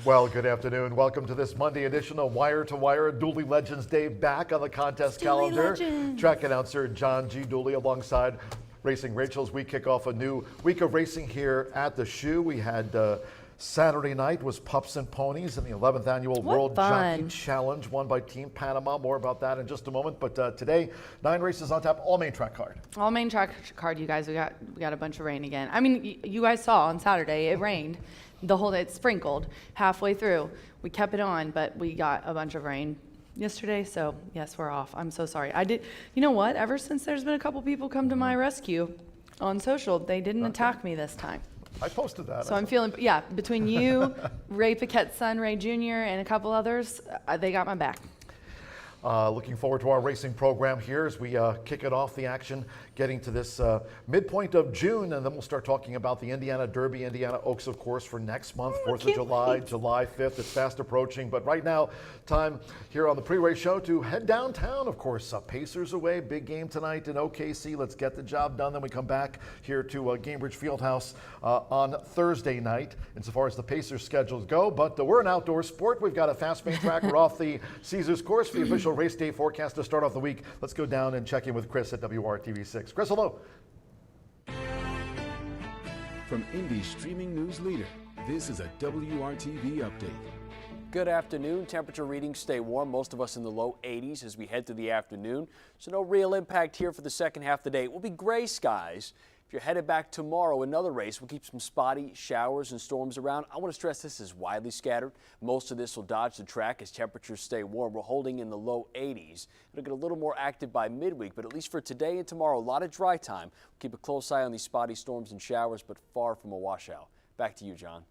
Well, good afternoon. Welcome to this Monday edition of Wire to Wire. Dooley Legends Day back on the contest calendar. Legends. Track announcer John G. Dooley alongside Racing Rachel as we kick off a new week of racing here at the Shoe. We had Saturday night was Pups and Ponies in the 11th Annual World Jockey Challenge, won by Team Panama. More about that in just a moment. But today, 9 races on tap, all main track card. All main track card, you guys. We got a bunch of rain again. I mean, you guys saw on Saturday, it rained. The whole day, it sprinkled halfway through. We kept it on, but we got a bunch of rain yesterday, so yes, we're off. I'm so sorry. You know what? Ever since there's been a couple people come to my rescue on social, they didn't attack me this time. I posted that. So I'm feeling, between you, Ray Paquette's son, Ray Jr., and a couple others, they got my back. Looking forward to our racing program here as we kick it off, the action getting to this midpoint of June, and then we'll start talking about the Indiana Derby, Indiana Oaks, of course, for next month, 4th of July, July 5th. It's fast approaching, but right now, time here on the pre-race show to head downtown, of course. Pacers away, big game tonight in OKC. Let's get the job done. Then we come back here to Gainbridge Fieldhouse on Thursday night, insofar as the Pacers schedules go. But we're an outdoor sport. We've got a fast main track. We're off the Caesars course for the official race day forecast to start off the week. Let's go down and check in with Chris at WRTV6. Chris, hello. From Indy's streaming news leader, this is a WRTV update. Good afternoon. Temperature readings stay warm, most of us in the low 80s as we head through the afternoon. So no real impact here for the second half of the day. It will be gray skies. If you're headed back tomorrow, another race will keep some spotty showers and storms around. I want to stress this is widely scattered. Most of this will dodge the track as temperatures stay warm. We're holding in the low 80s. It'll get a little more active by midweek, but at least for today and tomorrow, a lot of dry time. We'll keep a close eye on these spotty storms and showers, but far from a washout. Back to you, John.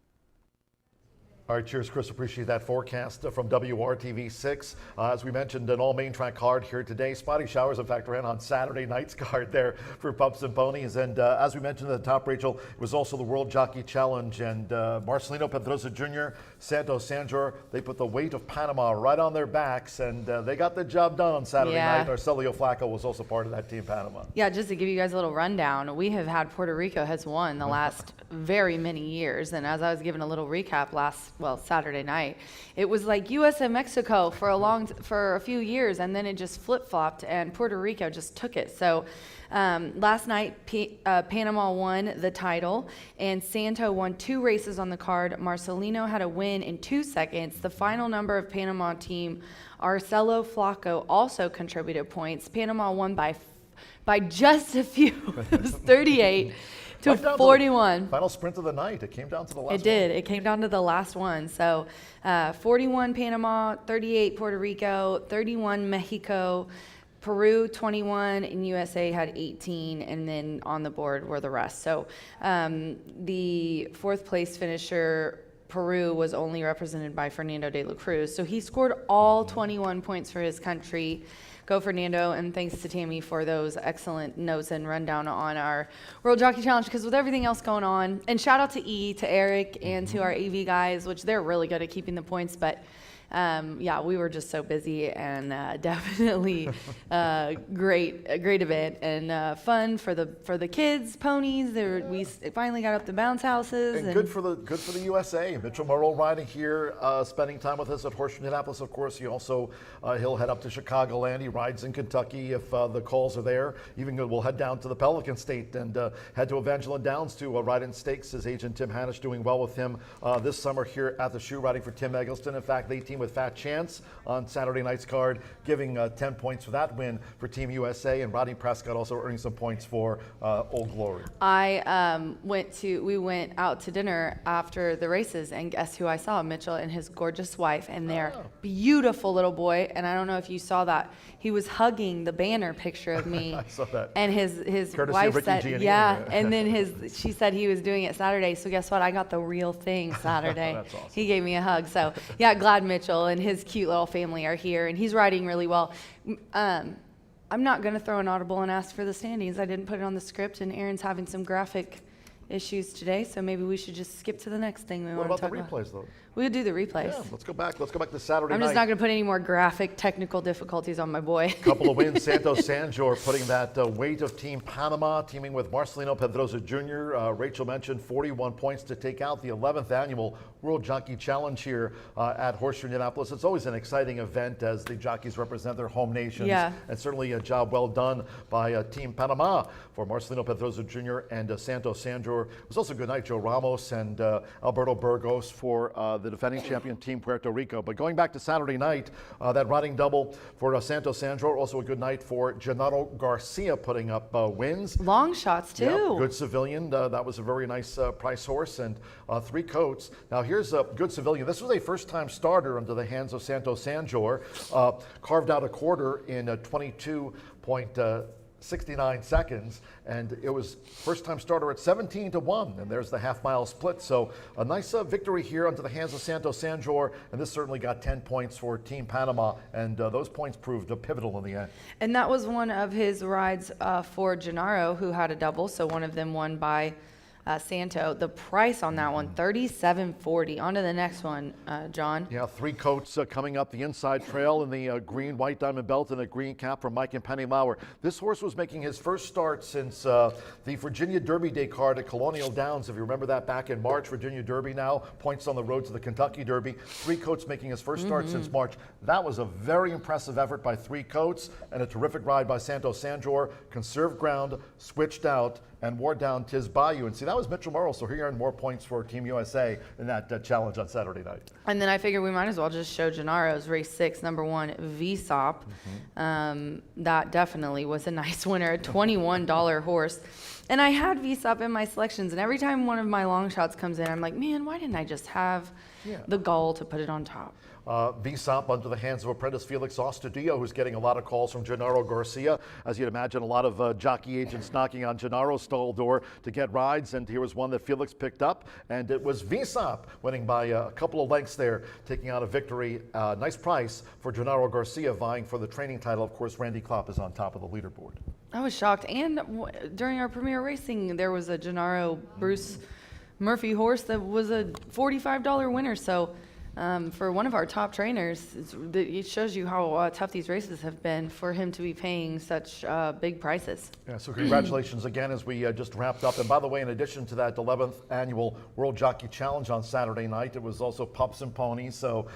All right, cheers, Chris. Appreciate that forecast from WRTV6. As we mentioned, an all main track card here today. Spotty showers, in fact, ran on Saturday night's card there for Pups and Ponies. And as we mentioned at the top, Rachel, it was also the World Jockey Challenge. And Marcelino Pedrosa Jr., Santos Sanjor, they put the weight of Panama right on their backs, and they got the job done on Saturday night. Arcelio Flacco was also part of that Team Panama. Yeah, just to give you guys a little rundown, we have had Puerto Rico has won the last very many years. And as I was giving a little recap Saturday night, it was like US and Mexico for a few years, and then it just flip-flopped and Puerto Rico just took it. So last night Panama won the title and Santo won 2 races on the card. Marcelino had a win in 2 seconds. The final number of Panama team, Arcelio Flacco, also contributed points. Panama won by just a few. It was 38 to 41. Final sprint of the night. It came down to the last one. It did. It came down to the last one. So 41 Panama, 38 Puerto Rico, 31 Mexico, Peru 21, and USA had 18, and then on the board were the rest. So the 4th place finisher, Peru, was only represented by Fernando de la Cruz. So he scored all 21 points for his country. Go Fernando, and thanks to Tammy for those excellent notes and rundown on our World Jockey Challenge, because with everything else going on, and shout out to Eric, and to our AV guys, which they're really good at keeping the points, but we were just so busy, and definitely a great event and fun for the kids, ponies. We finally got up to bounce houses, and good for the USA. Mitchell Murrow riding here, spending time with us at Horseshoe Indianapolis. Of course, he'll head up to Chicagoland. He rides in Kentucky if the calls are there. Even we'll head down to the Pelican State and head to Evangeline Downs to ride in stakes. His agent Tim Hanisch doing well with him this summer here at the Shoe, riding for Tim Eggleston. In fact, they team with Fat Chance on Saturday night's card, giving 10 points for that win for Team USA, and Rodney Prescott also earning some points for Old Glory. We went out to dinner after the races, and guess who I saw? Mitchell and his gorgeous wife and their beautiful little boy. And I don't know if you saw that. He was hugging the banner picture of me. I saw that. And his Courtesy wife Ricky said, Giannini. and then she said he was doing it Saturday. So guess what? I got the real thing Saturday. That's awesome. He gave me a hug. So yeah, glad Mitchell and his cute little family are here, and he's riding really well. I'm not going to throw an audible and ask for the standings. I didn't put it on the script, and Aaron's having some graphic issues today, so maybe we should just skip to the next thing we What want to about talk the about. replays, though? We could do the replays. Yeah, let's go back. Let's go back to Saturday I'm night. just not going to put any more graphic technical difficulties on my boy. Couple of wins. Santos Sanjor putting that weight of Team Panama, teaming with Marcelino Pedrosa Jr. Rachel mentioned 41 points to take out the 11th annual World Jockey Challenge here at Horseshoe Indianapolis. It's always an exciting event as the jockeys represent their home nations. Yeah. And certainly a job well done by Team Panama for Marcelino Pedrosa Jr. and Santos Sanjor. It was also a good night, Joe Ramos and Alberto Burgos for the defending champion Team Puerto Rico. But going back to Saturday night, that riding double for Santos Sanjor, also a good night for Gennaro Garcia putting up wins. Long shots, too. Yep, good civilian. That was a very nice price horse and 3 coats. Now here's a good civilian. This was a first-time starter under the hands of Santos Sanjor. Carved out a quarter in 22.69 seconds, and it was first-time starter at 17-1, and there's the half-mile split. So a nice victory here under the hands of Santos Sanjor, and this certainly got 10 points for Team Panama, and those points proved pivotal in the end. And that was one of his rides for Gennaro, who had a double, so one of them won by Santo. The price on that one, $37.40. On to the next one, John. Yeah, 3 coats coming up the inside trail in the green white diamond belt and a green cap from Mike and Penny Lauer. This horse was making his first start since the Virginia Derby Day card at Colonial Downs. If you remember that back in March, Virginia Derby now, points on the road to the Kentucky Derby. 3 coats making his first start since March. That was a very impressive effort by 3 coats and a terrific ride by Santos Sanjor. Conserved ground, switched out, and wore down Tiz Bayou. And see, that was Mitchell Merle, so he earned more points for Team USA in that challenge on Saturday night. And then I figured we might as well just show Gennaro's race 6, number 1, VSOP. That definitely was a nice winner, a $21 horse. And I had VSOP in my selections, and every time one of my long shots comes in, I'm like, man, why didn't I just have the gall to put it on top? VSOP under the hands of apprentice Felix Ostadillo, who's getting a lot of calls from Gennaro Garcia. As you'd imagine, a lot of jockey agents knocking on Gennaro's stall door to get rides, and here was one that Felix picked up, and it was VSOP winning by a couple of lengths there, taking out a victory. Nice price for Gennaro Garcia, vying for the training title. Of course, Randy Klopp is on top of the leaderboard. I was shocked. And during our premier racing, there was a Gennaro Bruce Murphy horse that was a $45 winner. So for one of our top trainers, it shows you how tough these races have been for him to be paying such big prices. Yeah, so congratulations again as we just wrapped up. And by the way, in addition to that 11th annual World Jockey Challenge on Saturday night, it was also Pups and Ponies. So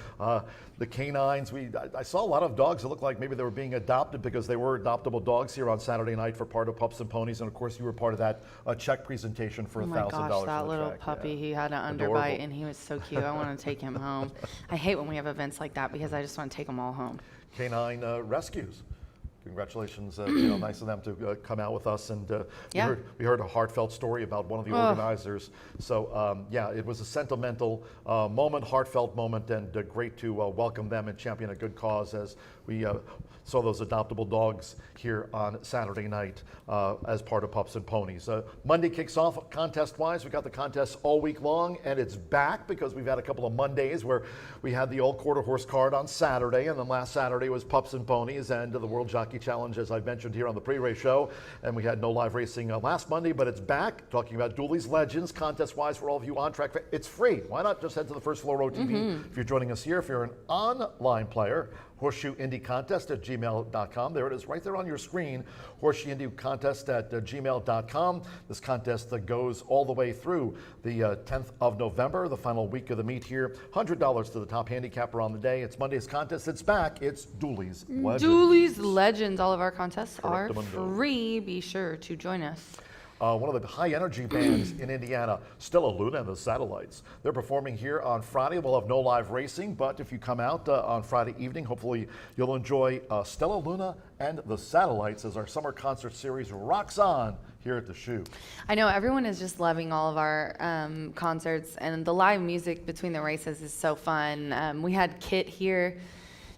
the canines, I saw a lot of dogs that looked like maybe they were being adopted because they were adoptable dogs here on Saturday night for part of Pups and Ponies. And of course, you were part of that check presentation for $1,000. Oh my gosh, that for the little check. puppy, Yeah. he had an Adorable. underbite and he was so cute. I want to take him home. I hate when we have events like that because I just want to take them all home. Canine rescues. Congratulations, nice of them to come out with us. And we heard a heartfelt story about one of the organizers. So, it was a sentimental moment, heartfelt moment, and great to welcome them and champion a good cause as we saw those adoptable dogs here on Saturday night as part of Pups and Ponies. Monday kicks off contest-wise. We got the contest all week long, and it's back because we've had a couple of Mondays where we had the old quarter horse card on Saturday, and then last Saturday was Pups and Ponies and the World Jockey Challenge, as I mentioned here on the pre-race show. And we had no live racing last Monday, but it's back. Talking about Dooley's Legends, contest-wise for all of you on track. It's free. Why not just head to the First Floor Row TV if you're joining us here. If you're an online player, Horseshoe Indy Contest at gmail.com. There it is right there on your screen, Horseshoe Indy Contest at gmail.com. This contest goes all the way through the 10th of November, the final week of the meet here. $100 to the top handicapper on the day. It's Monday's contest. It's back. It's Dooley's Legends. Dooley's Legends. All of our contests are Correctamundo. free. Be sure to join us. One of the high-energy bands in Indiana, Stella Luna and the Satellites. They're performing here on Friday. We'll have no live racing, but if you come out on Friday evening, hopefully you'll enjoy Stella Luna and the Satellites as our summer concert series rocks on here at the Shoe. I know everyone is just loving all of our concerts, and the live music between the races is so fun. We had Kit here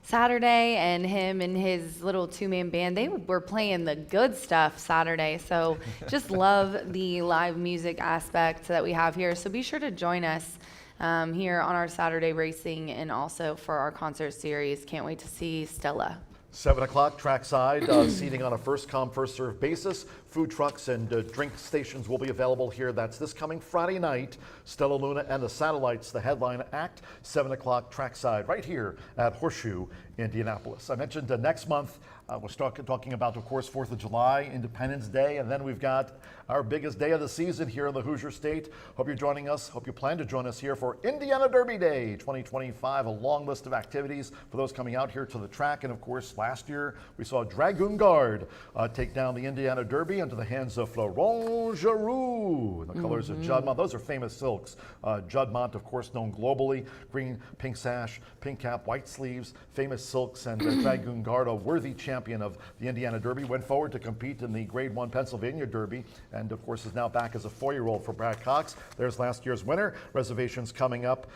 Saturday, and him and his little 2-man band, they were playing the good stuff Saturday. So just love the live music aspect that we have here. So be sure to join us here on our Saturday racing and also for our concert series. Can't wait to see Stella. 7 o'clock, trackside, seating on a first-come, first-served basis. Food trucks and drink stations will be available here. That's this coming Friday night. Stella Luna and the Satellites, the headline act. 7 o'clock, trackside, right here at Horseshoe, Indianapolis. I mentioned next month, we're talking about, of course, 4th of July, Independence Day, and then we've got our biggest day of the season here in the Hoosier State. Hope you're joining us. Hope you plan to join us here for Indiana Derby Day 2025. A long list of activities for those coming out here to the track. And of course, last year we saw Dragoon Guard take down the Indiana Derby into the hands of Florent Giroux. The colors of Juddmonte. Those are famous silks. Juddmonte, of course, known globally. Green, pink sash, pink cap, white sleeves, famous silks, and Dragoon Guard, a worthy champion of the Indiana Derby, went forward to compete in the Grade 1 Pennsylvania Derby, and of course is now back as a 4-year-old for Brad Cox. There's last year's winner. Reservations coming up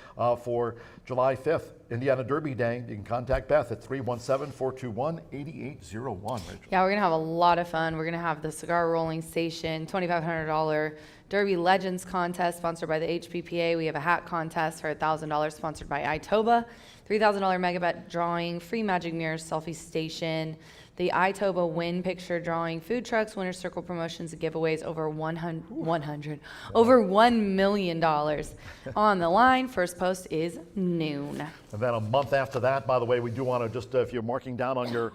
for July 5th, Indiana Derby Day. You can contact Beth at 317-421-8801. Yeah, we're going to have a lot of fun. We're going to have the cigar rolling station, $2,500 Derby Legends contest sponsored by the HPPA. We have a hat contest for $1,000 sponsored by Itoba. $3,000 mega bet drawing, free magic mirrors selfie station, the Itoba win picture drawing, food trucks, winner's circle promotions, and giveaways, over over $1 million on the line. First post is noon. And then a month after that, by the way, we do want to just, if you're marking down on your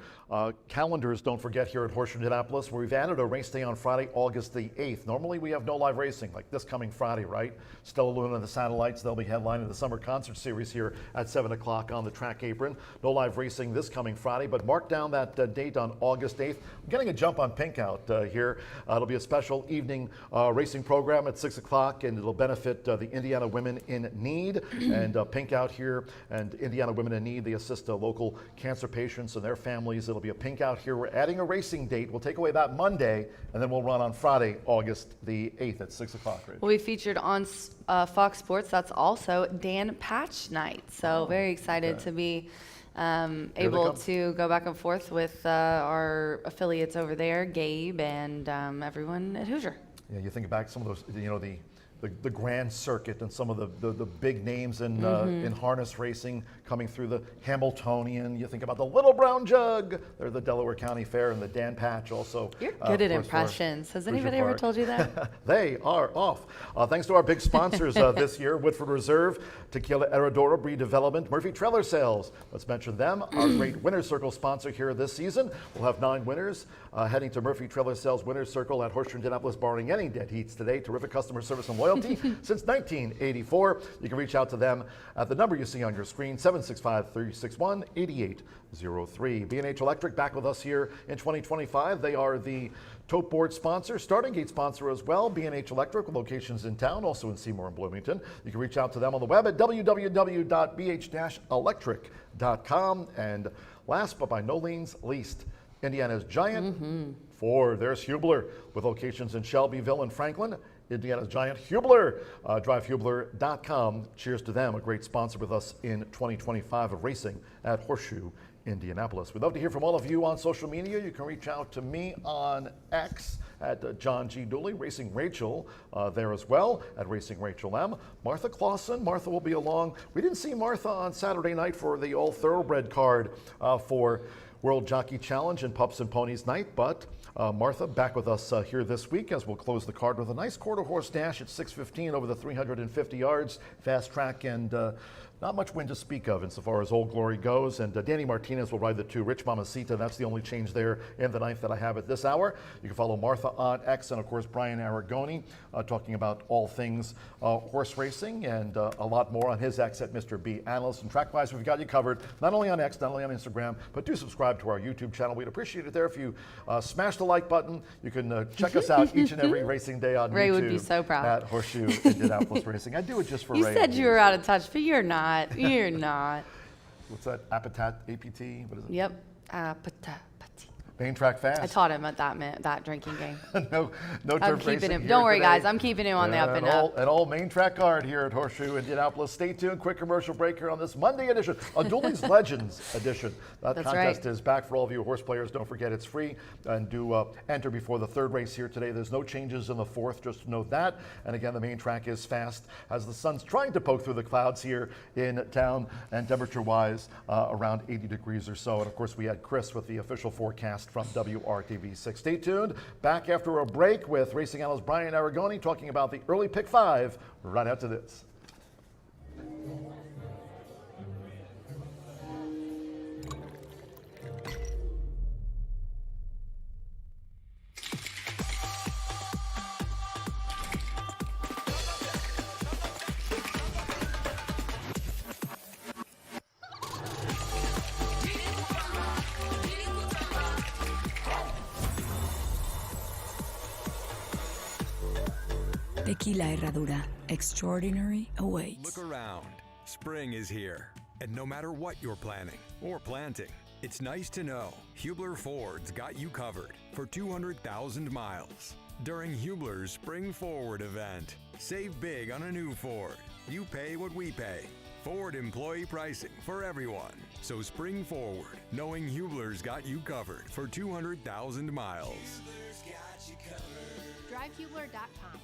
calendars, don't forget here at Horseshoe Indianapolis, where we've added a race day on Friday, August the 8th. Normally we have no live racing, like this coming Friday, right? Stella Luna and the Satellites, they'll be headlining the summer concert series here at 7 o'clock on the track apron. No live racing this coming Friday, but mark down that date on August 8th. I'm getting a jump on pink out here. It'll be a special evening racing program at 6 o'clock, and it'll benefit the Indiana Women in Need. And pink out here, and Indiana Women in Need, they assist local cancer patients and their families. It'll be a pink out here. We're adding a racing date. We'll take away that Monday, and then we'll run on Friday, August the 8th at 6 o'clock. Right? We'll be featured on Fox Sports. That's also Dan Patch night. So very excited to be able to go back and forth with our affiliates over there, Gabe and everyone at Hoosier. Yeah, you think back some of those, you know, the Grand Circuit and some of the big names in harness racing coming through the Hamiltonian. You think about the Little Brown Jug. They're the Delaware County Fair, and the Dan Patch also. You're good at impressions. Has anybody ever told you that? They are off. Thanks to our big sponsors this year, Woodford Reserve, Tequila Herradura Breed Development, Murphy Trailer Sales. Let's mention them. Our great Winner's Circle sponsor here this season. We'll have 9 winners heading to Murphy Trailer Sales Winner's Circle at Horseshoe Indianapolis, barring any dead heats today. Terrific customer service and loyalty since 1984. You can reach out to them at the number you see on your screen, 765-361-8803. B&H Electric back with us here in 2025. They are the tote board sponsor, starting gate sponsor as well. B&H Electric with locations in town, also in Seymour and Bloomington. You can reach out to them on the web at www.bh-electric.com. And last but by no means least, Indiana's giant Ford. There's Hubler with locations in Shelbyville and Franklin. Indiana's giant Hubler. DriveHubler.com. Cheers to them, a great sponsor with us in 2025 of racing at Horseshoe Indianapolis. We'd love to hear from all of you on social media. You can reach out to me on X at John G. Dooley, Racing Rachel there as well at Racing Rachel M. Martha Clausen. Martha will be along. We didn't see Martha on Saturday night for the All Thoroughbred card for World Jockey Challenge and Pups and Ponies night, but Martha back with us here this week as we'll close the card with a nice quarter-horse dash at 6:15 over the 350 yards, fast track, and not much wind to speak of insofar as Old Glory goes. And Danny Martinez will ride the 2. Rich Mamacita, that's the only change there in the 9th that I have at this hour. You can follow Martha on X, and of course Brian Aragoni talking about all things horse racing and a lot more on his X at Mr. B Analyst. And track-wise, we've got you covered, not only on X, not only on Instagram, but do subscribe to our YouTube channel. We'd appreciate it there if you smash the like button. You can check us out each and every racing day on Ray YouTube. would be so proud. At Horseshoe Indianapolis Racing. I do it just for You Ray. said you were out of touch, but you're not. You're not. What's that? APT? What is it? Yep. Apata. Main track fast. I taught him at that drinking game. no I'm turf keeping racing him. here Don't worry, today. guys. I'm keeping him on the up and up. An all main track guard here at Horseshoe Indianapolis. Stay tuned. Quick commercial break here on this Monday edition, a Dooley's Legends edition. That That's contest right. is back for all of you horse players. Don't forget it's free, and do enter before the third race here today. There's no changes in the fourth, just note that. And again, the main track is fast as the sun's trying to poke through the clouds here in town, and temperature-wise around 80 degrees or so. And of course, we had Chris with the official forecast from WRTV6. Stay tuned. Back after a break with racing analyst Brian Aragoni talking about the early pick 5 right after this. Tequila Herradura. Extraordinary awaits. Look around. Spring is here. And no matter what you're planning or planting, it's nice to know Hubler Ford's got you covered for 200,000 miles. During Hubler's Spring Forward event, save big on a new Ford. You pay what we pay. Ford employee pricing for everyone. So spring forward, knowing Hubler's got you covered for 200,000 miles. DriveHubler.com.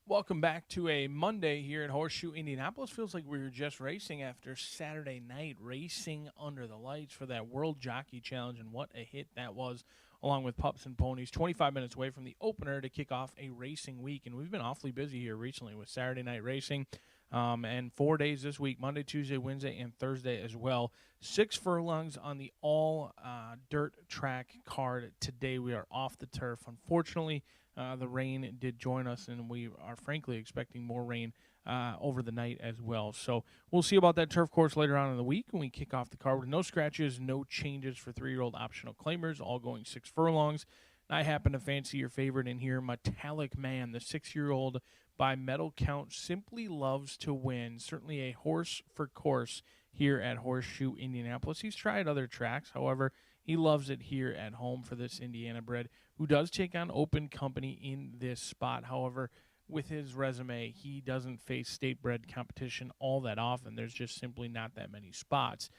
Welcome back to a Monday here at Horseshoe Indianapolis. Feels like we were just racing after Saturday night, racing under the lights for that World Jockey Challenge, and what a hit that was, along with Pups and Ponies. 25 minutes away from the opener to kick off a racing week, and we've been awfully busy here recently with Saturday night racing, and 4 days this week, Monday, Tuesday, Wednesday, and Thursday as well. 6 furlongs on the all-dirt track card today. We are off the turf. Unfortunately, the rain did join us, and we are frankly expecting more rain over the night as well. So we'll see about that turf course later on in the week when we kick off the card with no scratches, no changes for 3-year-old optional claimers, all going 6 furlongs. I happen to fancy your favorite in here, Metallic Man, the 6-year-old by medal count, simply loves to win. Certainly a horse for course here at Horseshoe Indianapolis. He's tried other tracks, however, he loves it here at home for this Indiana bred, who does take on open company in this spot. However, with his resume, he doesn't face state-bred competition all that often. There's just simply not that many spots.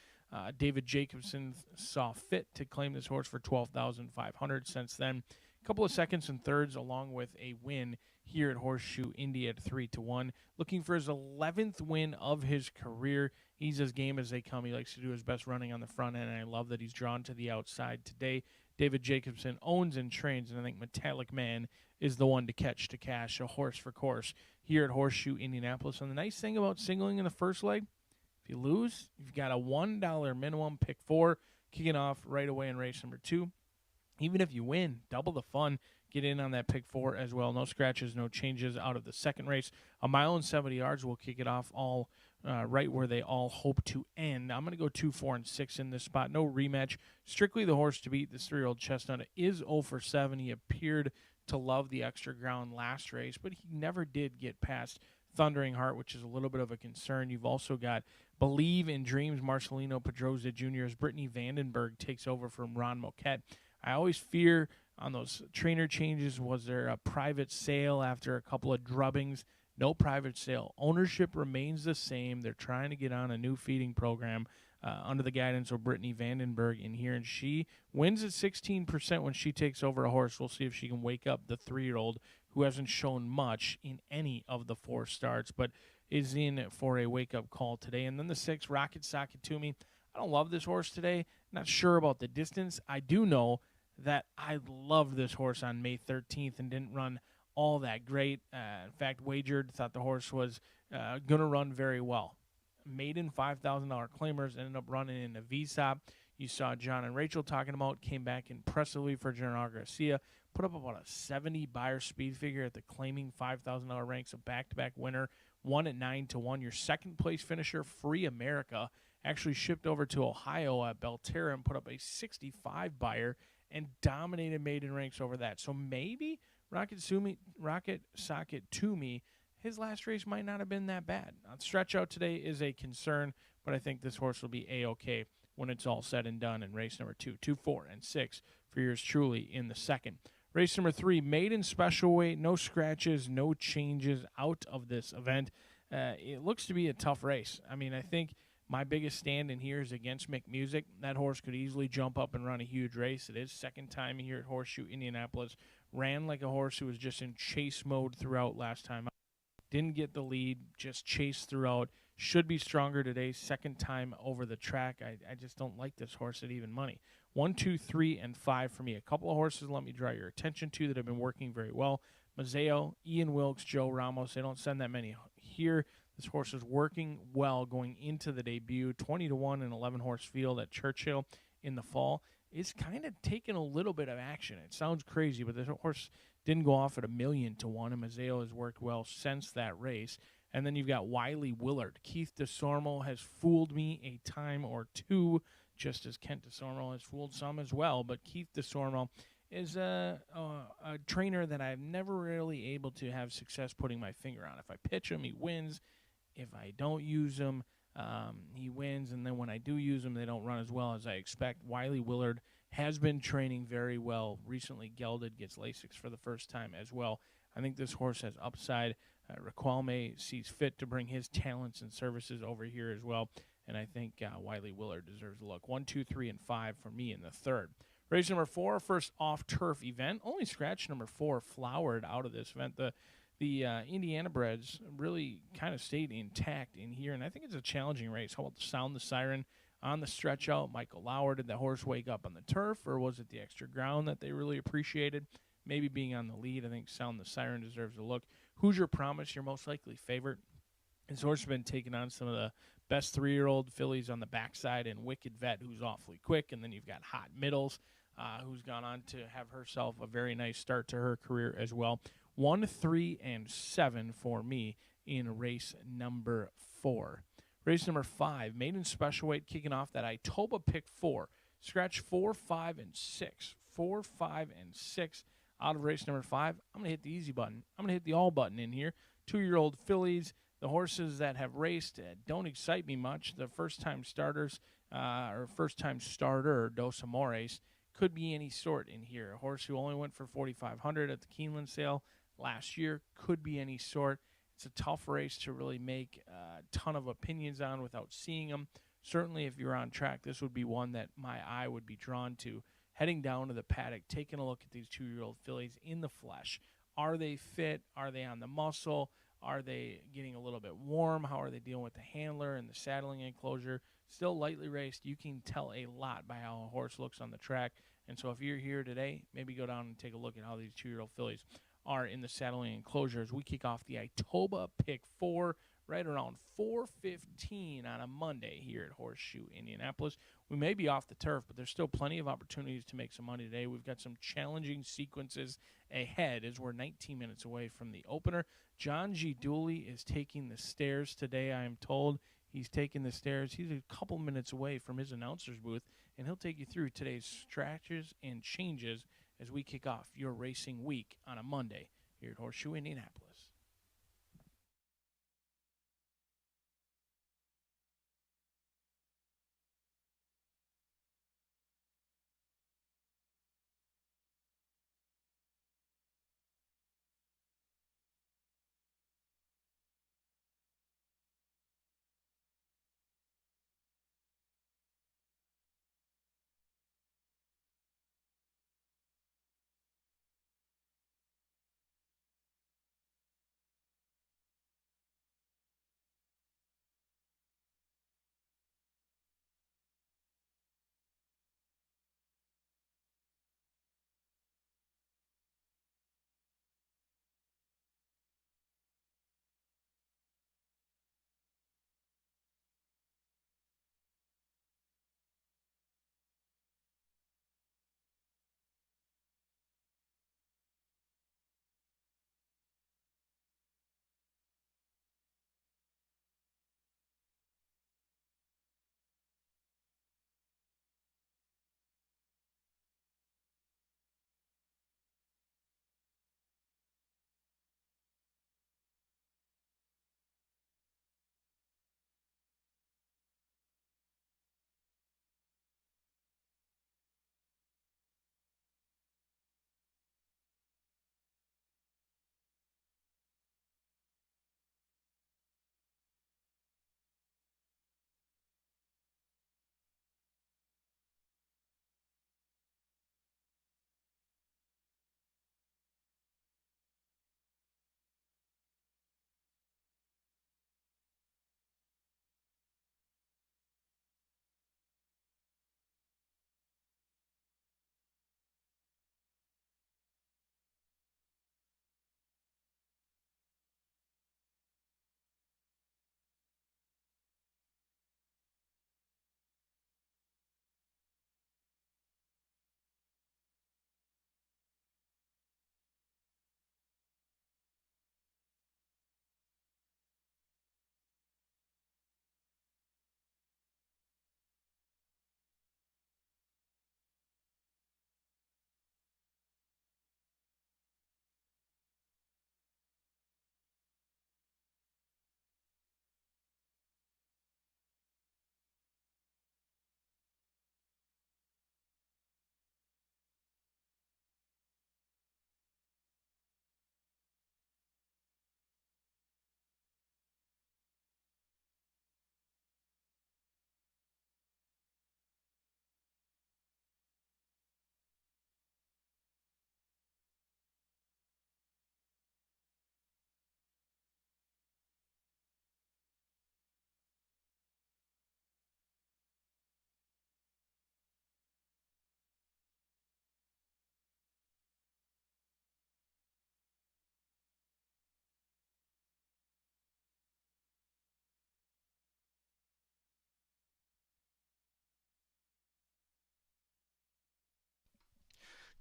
David Jacobson saw fit to claim this horse for $12,500 since then. A couple of seconds and thirds along with a win here at Horseshoe Indy at 3-1. Looking for his 11th win of his career. He's as game as they come. He likes to do his best running on the front end, and I love that he's drawn to the outside today. David Jacobson owns and trains, and I think Metallic Man is the one to catch to cash, a horse for course here at Horseshoe Indianapolis. And the nice thing about singling in the first leg, if you lose, you've got a $1 minimum, pick 4, kicking off right away in race number 2. Even if you win, double the fun. Get in on that pick 4 as well. No scratches, no changes out of the second race. 1 mile and 70 yards will kick it off all right where they all hope to end. I'm going to go 2, 4, and 6 in this spot. No rematch. Strictly the horse to beat. This 3-year-old Chestnut is 0 for 7. He appeared to love the extra ground last race, but he never did get past Thundering Heart, which is a little bit of a concern. You've also got Believe in Dreams, Marcelino Pedroza Jr. as Brittany Vandenberg takes over from Ron Moquette. I always fear on those trainer changes, was there a private sale after a couple of drubbings? No private sale. Ownership remains the same. They're trying to get on a new feeding program under the guidance of Brittany Vandenberg in here, and she wins at 16% when she takes over a horse. We'll see if she can wake up the 3-year-old who hasn't shown much in any of the 4 starts. But is in for a wake-up call today. And then the 6, Rocket Socket to me. I don't love this horse today. Not sure about the distance. I do know that I loved this horse on May 13th and didn't run all that great. In fact, wagered, thought the horse was going to run very well. Maiden $5,000 claimers ended up running in a VSOP. You saw John and Rachel talking about, came back impressively for General Garcia, put up about a 70 buyer speed figure at the claiming $5,000 ranks, a back-to-back winner, won at 9-1. Your second place finisher, Free America, actually shipped over to Ohio at Belterra and put up a 65 buyer and dominated maiden ranks over that. So maybe Rocket Socket to me, his last race might not have been that bad. Stretch out today is a concern, but I think this horse will be A-OK when it's all said and done in race number 2, 2, 4, and 6 for yours truly in the second. Race number 3, maiden special weight, no scratches, no changes out of this event. It looks to be a tough race. I mean, I think my biggest stand in here is against McMusic. That horse could easily jump up and run a huge race. It is second time here at Horseshoe Indianapolis. Ran like a horse who was just in chase mode throughout last time. Didn't get the lead, just chased throughout. Should be stronger today, second time over the track. I just don't like this horse at even money. 1, 2, 3, and 5 for me. A couple of horses let me draw your attention to that have been working very well. Mazzeo, Ian Wilkes, Joe Ramos. They don't send that many here. This horse is working well going into the debut. 20-1 in 11-horse field at Churchill in the fall. It's kind of taken a little bit of action. It sounds crazy, but this horse didn't go off at 1,000,000 to 1, and Mazzeo has worked well since that race. And then you've got Wiley Willard. Keith DeSormo has fooled me a time or two, just as Kent DeSormo has fooled some as well. But Keith DeSormo is a trainer that I'm never really able to have success putting my finger on. If I pitch him, he wins. If I don't use him, he wins. And then when I do use him, they don't run as well as I expect. Wiley Willard has been training very well. Recently gelded, gets Lasix for the first time as well. I think this horse has upside. Raquelme sees fit to bring his talents and services over here as well. And I think Wiley Willard deserves a look. 1, 2, 3, and 5 for me in the third. Race number 4, first off-turf event. Only scratch number 4 flowered out of this event. The Indiana breds really kind of stayed intact in here, and I think it's a challenging race. How about Sound the Siren on the stretch out? Michael Lauer, did the horse wake up on the turf, or was it the extra ground that they really appreciated? Maybe being on the lead. I think Sound the Siren deserves a look. Hoosier Promise, your most likely favorite. This horse has been taking on some of the best 3-year-old fillies on the backside, and Wicked Vet, who's awfully quick, and then you've got Hot Middles, who's gone on to have herself a very nice start to her career as well. 1, 3, and 7 for me in race number 4. Race number 5, maiden special weight, kicking off that Itoba pick 4. Scratch 4, 5, and 6. 4, 5, and 6 out of race number 5. I'm going to hit the easy button. I'm going to hit the all button in here. 2-year-old fillies. The horses that have raced don't excite me much. The first-time starters, or first-time starter, Dos Amores, could be any sort in here. A horse who only went for $4,500 at the Keeneland sale last year could be any sort. It's a tough race to really make a ton of opinions on without seeing them. Certainly, if you're on track, this would be one that my eye would be drawn to. Heading down to the paddock, taking a look at these 2-year-old fillies in the flesh. Are they fit? Are they on the muscle? Are they getting a little bit warm? How are they dealing with the handler and the saddling enclosure? Still lightly raced. You can tell a lot by how a horse looks on the track. And so if you're here today, maybe go down and take a look at how these 2-year-old fillies are in the saddling enclosure as we kick off the Itoba pick 4 right around 4:15 on a Monday here at Horseshoe Indianapolis. We may be off the turf, but there's still plenty of opportunities to make some money today. We've got some challenging sequences ahead as we're 19 minutes away from the opener. John G. Dooley is taking the stairs today, I am told. He's taking the stairs. He's a couple minutes away from his announcer's booth, and he'll take you through today's scratches and changes as we kick off your racing week on a Monday here at Horseshoe Indianapolis.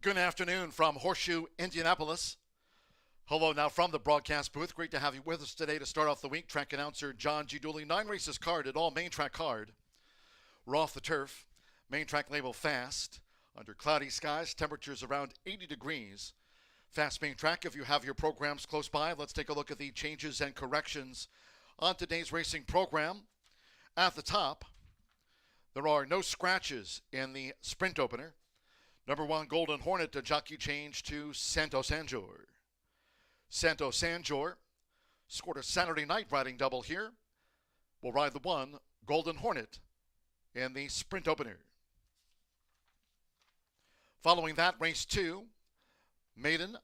Good afternoon from Horseshoe, Indianapolis. Hello now from the broadcast booth. Great to have you with us today to start off the week. Track announcer John G. Dooley. 9 races carded, all main track card. We're off the turf. Main track label fast. Under cloudy skies, temperatures around 80 degrees. Fast main track. If you have your programs close by, let's take a look at the changes and corrections on today's racing program. At the top, there are no scratches in the sprint opener. Number 1, Golden Hornet, a jockey change to Santo Sanjor. Santo Sanjor scored a Saturday night riding double here. Will ride the 1, Golden Hornet, in the sprint opener. Following that, race 2, Maiden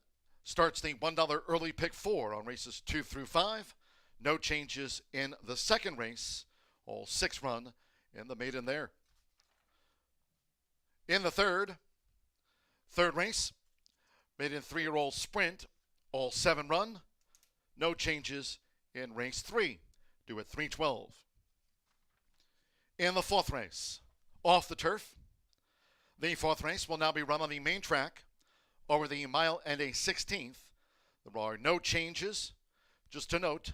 starts the $1 early pick 4 on races 2 through 5. No changes in the second race. All 6 run in the Maiden there. In the third race, Maiden 3-year-old sprint. All 7 run. No changes in race 3. Due at 3:12. In the 4th race, off the turf. The 4th race will now be run on the main track over the mile and a 16th. There are no changes. Just to note,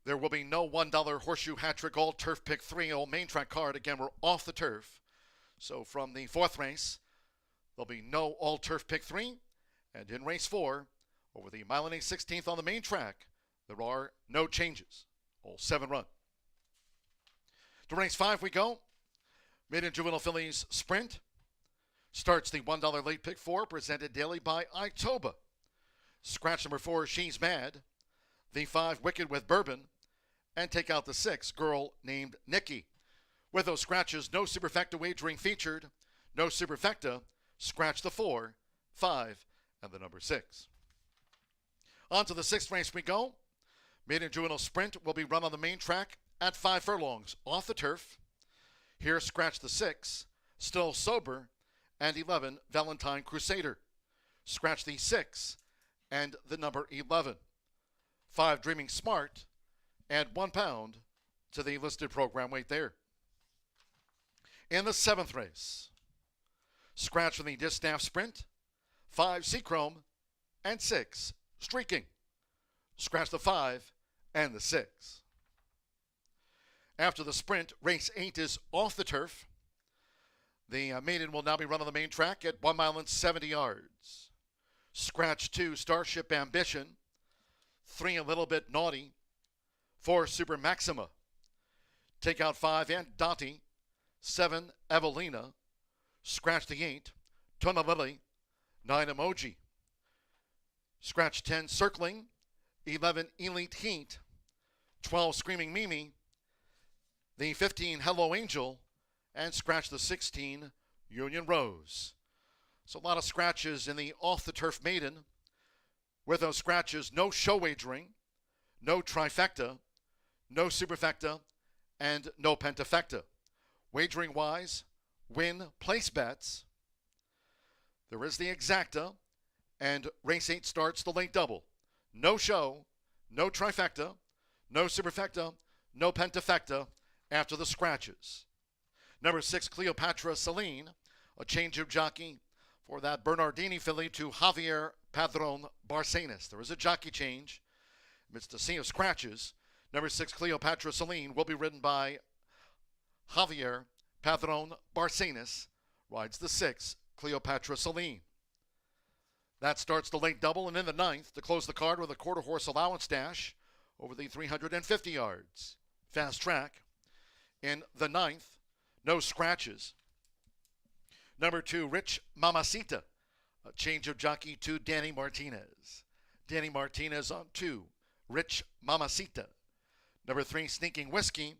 there will be no $1 horseshoe hat trick all turf pick 3 all main track card. Again, we're off the turf. So from the 4th race, there'll be no all turf pick 3. And in race 4, over the mile and a 16th on the main track, there are no changes. All 7 run. To race 5 we go. Maiden Juvenile Fillies Sprint starts the $1 late pick 4, presented daily by Itoba. Scratch number 4, She's Mad. The 5, Wicked with Bourbon. And take out the 6, Girl Named Nikki. With those scratches, no superfecta wagering featured. No superfecta. Scratch the 4, 5, and the number 6. On to the 6th race we go. Maiden Juvenile Sprint will be run on the main track at 5 furlongs off the turf. Here, scratch the 6, Still Sober, and 11, Valentine Crusader. Scratch the 6 and the number 11. 5, Dreaming Smart, and 1 pound to the listed program weight there. In the 7th race, scratch from the Distaff Sprint, 5, Seachrome, and 6, Streaking. Scratch the 5 and the 6. After the sprint, race 8 is off the turf. The Maiden will now be run on the main track at 1 mile and 70 yards. Scratch 2, Starship Ambition. 3, A Little Bit Naughty. 4, Super Maxima. Take out 5, and Dottie. 7, Evelina. Scratch the 8, Tuna Lily. 9, Emoji. Scratch 10, Circling. 11, Elite Heat. 12, Screaming Mimi. The 15, Hello Angel. And scratch the 16, Union Rose. So a lot of scratches in the off-the-turf Maiden. With those scratches, no show wagering, no trifecta, no superfecta, and no pentafecta. Wagering-wise, win place bets. There is the exacta, and race 8 starts the late double. No show, no trifecta, no superfecta, no pentafecta after the scratches. Number 6, Cleopatra Celine, a change of jockey for that Bernardini filly to Javier Padron Barcenas. There is a jockey change amidst a sea of scratches. Number 6, Cleopatra Celine, will be ridden by Javier Padron Barcenas. Rides the 6, Cleopatra Celine. That starts the late double, and in the 9th, to close the card with a quarter horse allowance dash over the 350 yards. Fast track. In the 9th, no scratches. Number 2, Rich Mamacita, a change of jockey to Danny Martinez. Danny Martinez on 2, Rich Mamacita. Number 3, Sneaking Whiskey,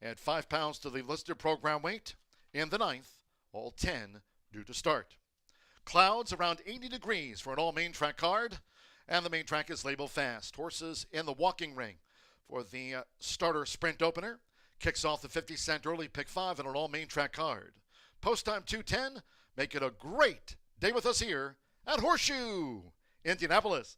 at 5 pounds to the listed program weight. In the 9th, all 10 due to start. Clouds around 80 degrees for an all main track card, and the main track is labeled fast. Horses in the walking ring for the starter sprint opener. Kicks off the 50-cent early pick 5 and an all main track card. Post time 2:10. Make it a great day with us here at Horseshoe, Indianapolis.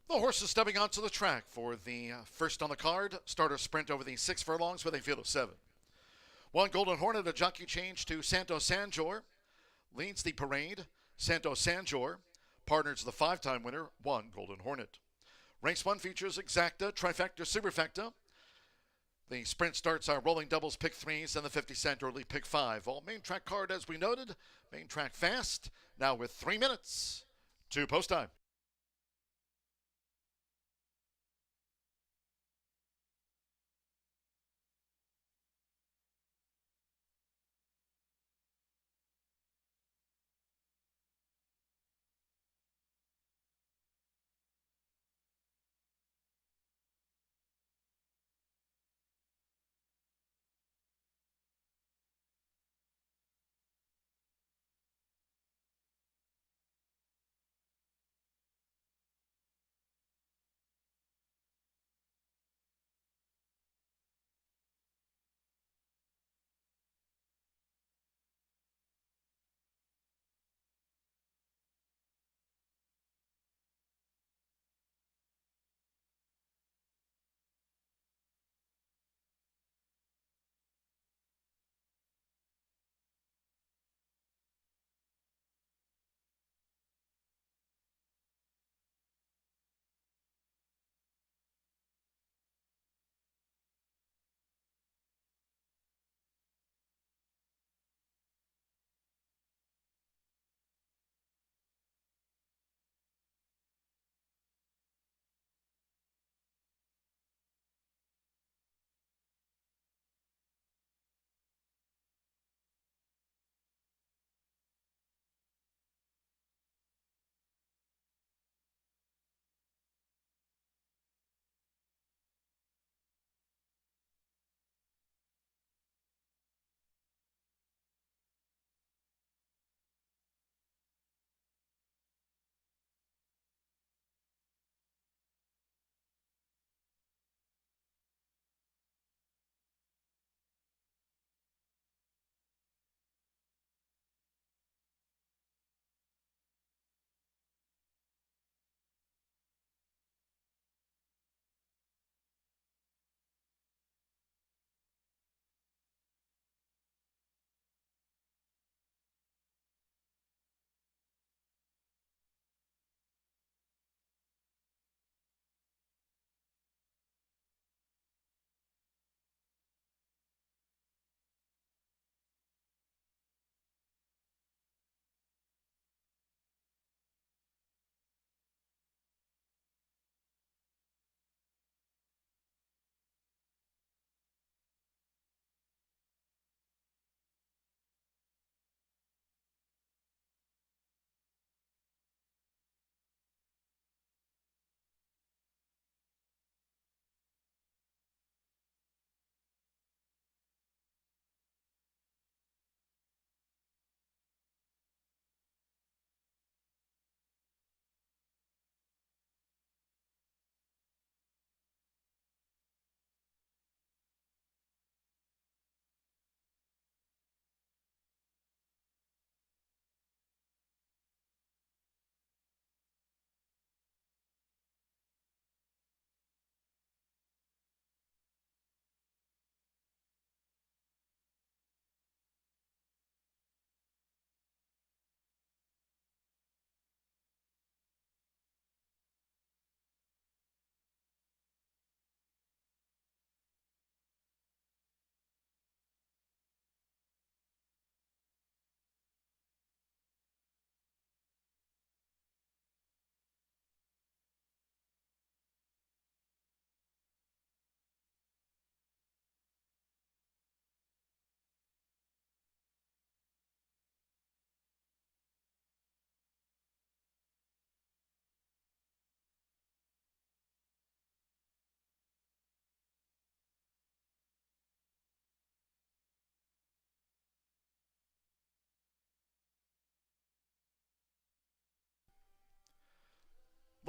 The horses stepping onto the track for the first on the card. Starter sprint over the 6 furlongs with a field of 7. 1 Golden Hornet, a jockey change to Santo Sanjor. Leads the parade. Santo Sanjor partners the 5-time winner, 1 Golden Hornet. Race 1 features Exacta, Trifecta, Superfecta. The sprint starts our rolling doubles, pick 3s, and the 50-cent early pick 5. All main track card, as we noted. Main track fast. Now with 3 minutes to post time.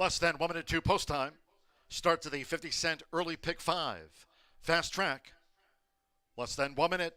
Less than 1 minute to post time. Start to the 50-cent early pick 5. Fast track. Less than 1 minute.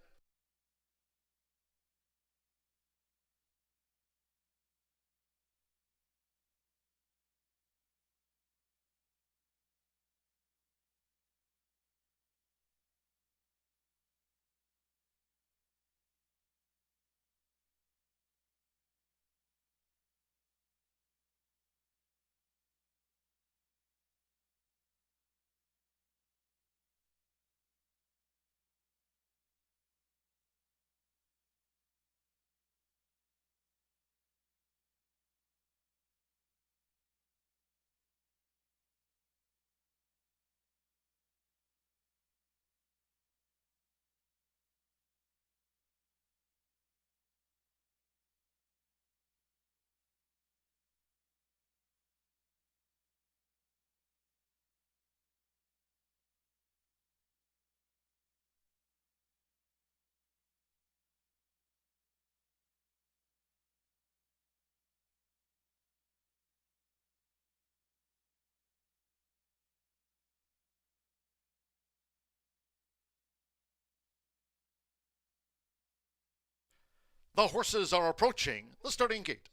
The horses are approaching the starting gate.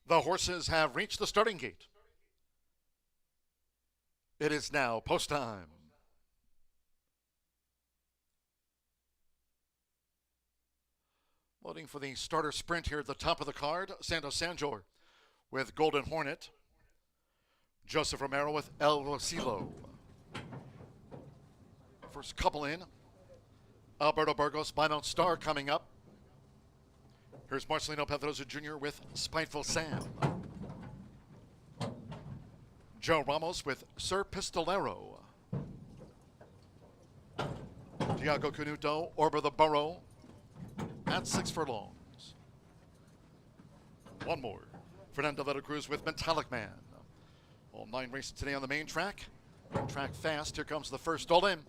The horses have reached the starting gate. It is now post time. Loading for the starter sprint here at the top of the card, Santo Sanjor with Golden Hornet. Joseph Romero with El Rosilo. First couple in. Alberto Burgos, Minot Star coming up. Here's Marcelino Pedrosa Jr. with Spiteful Sam. Joe Ramos with Sir Pistolero. Diago Canuto, Orba the Burrow at 6 furlongs. One more. Fernando de la Cruz with Metallic Man. All 9 races today on the main track. Track fast. Here comes the first all in.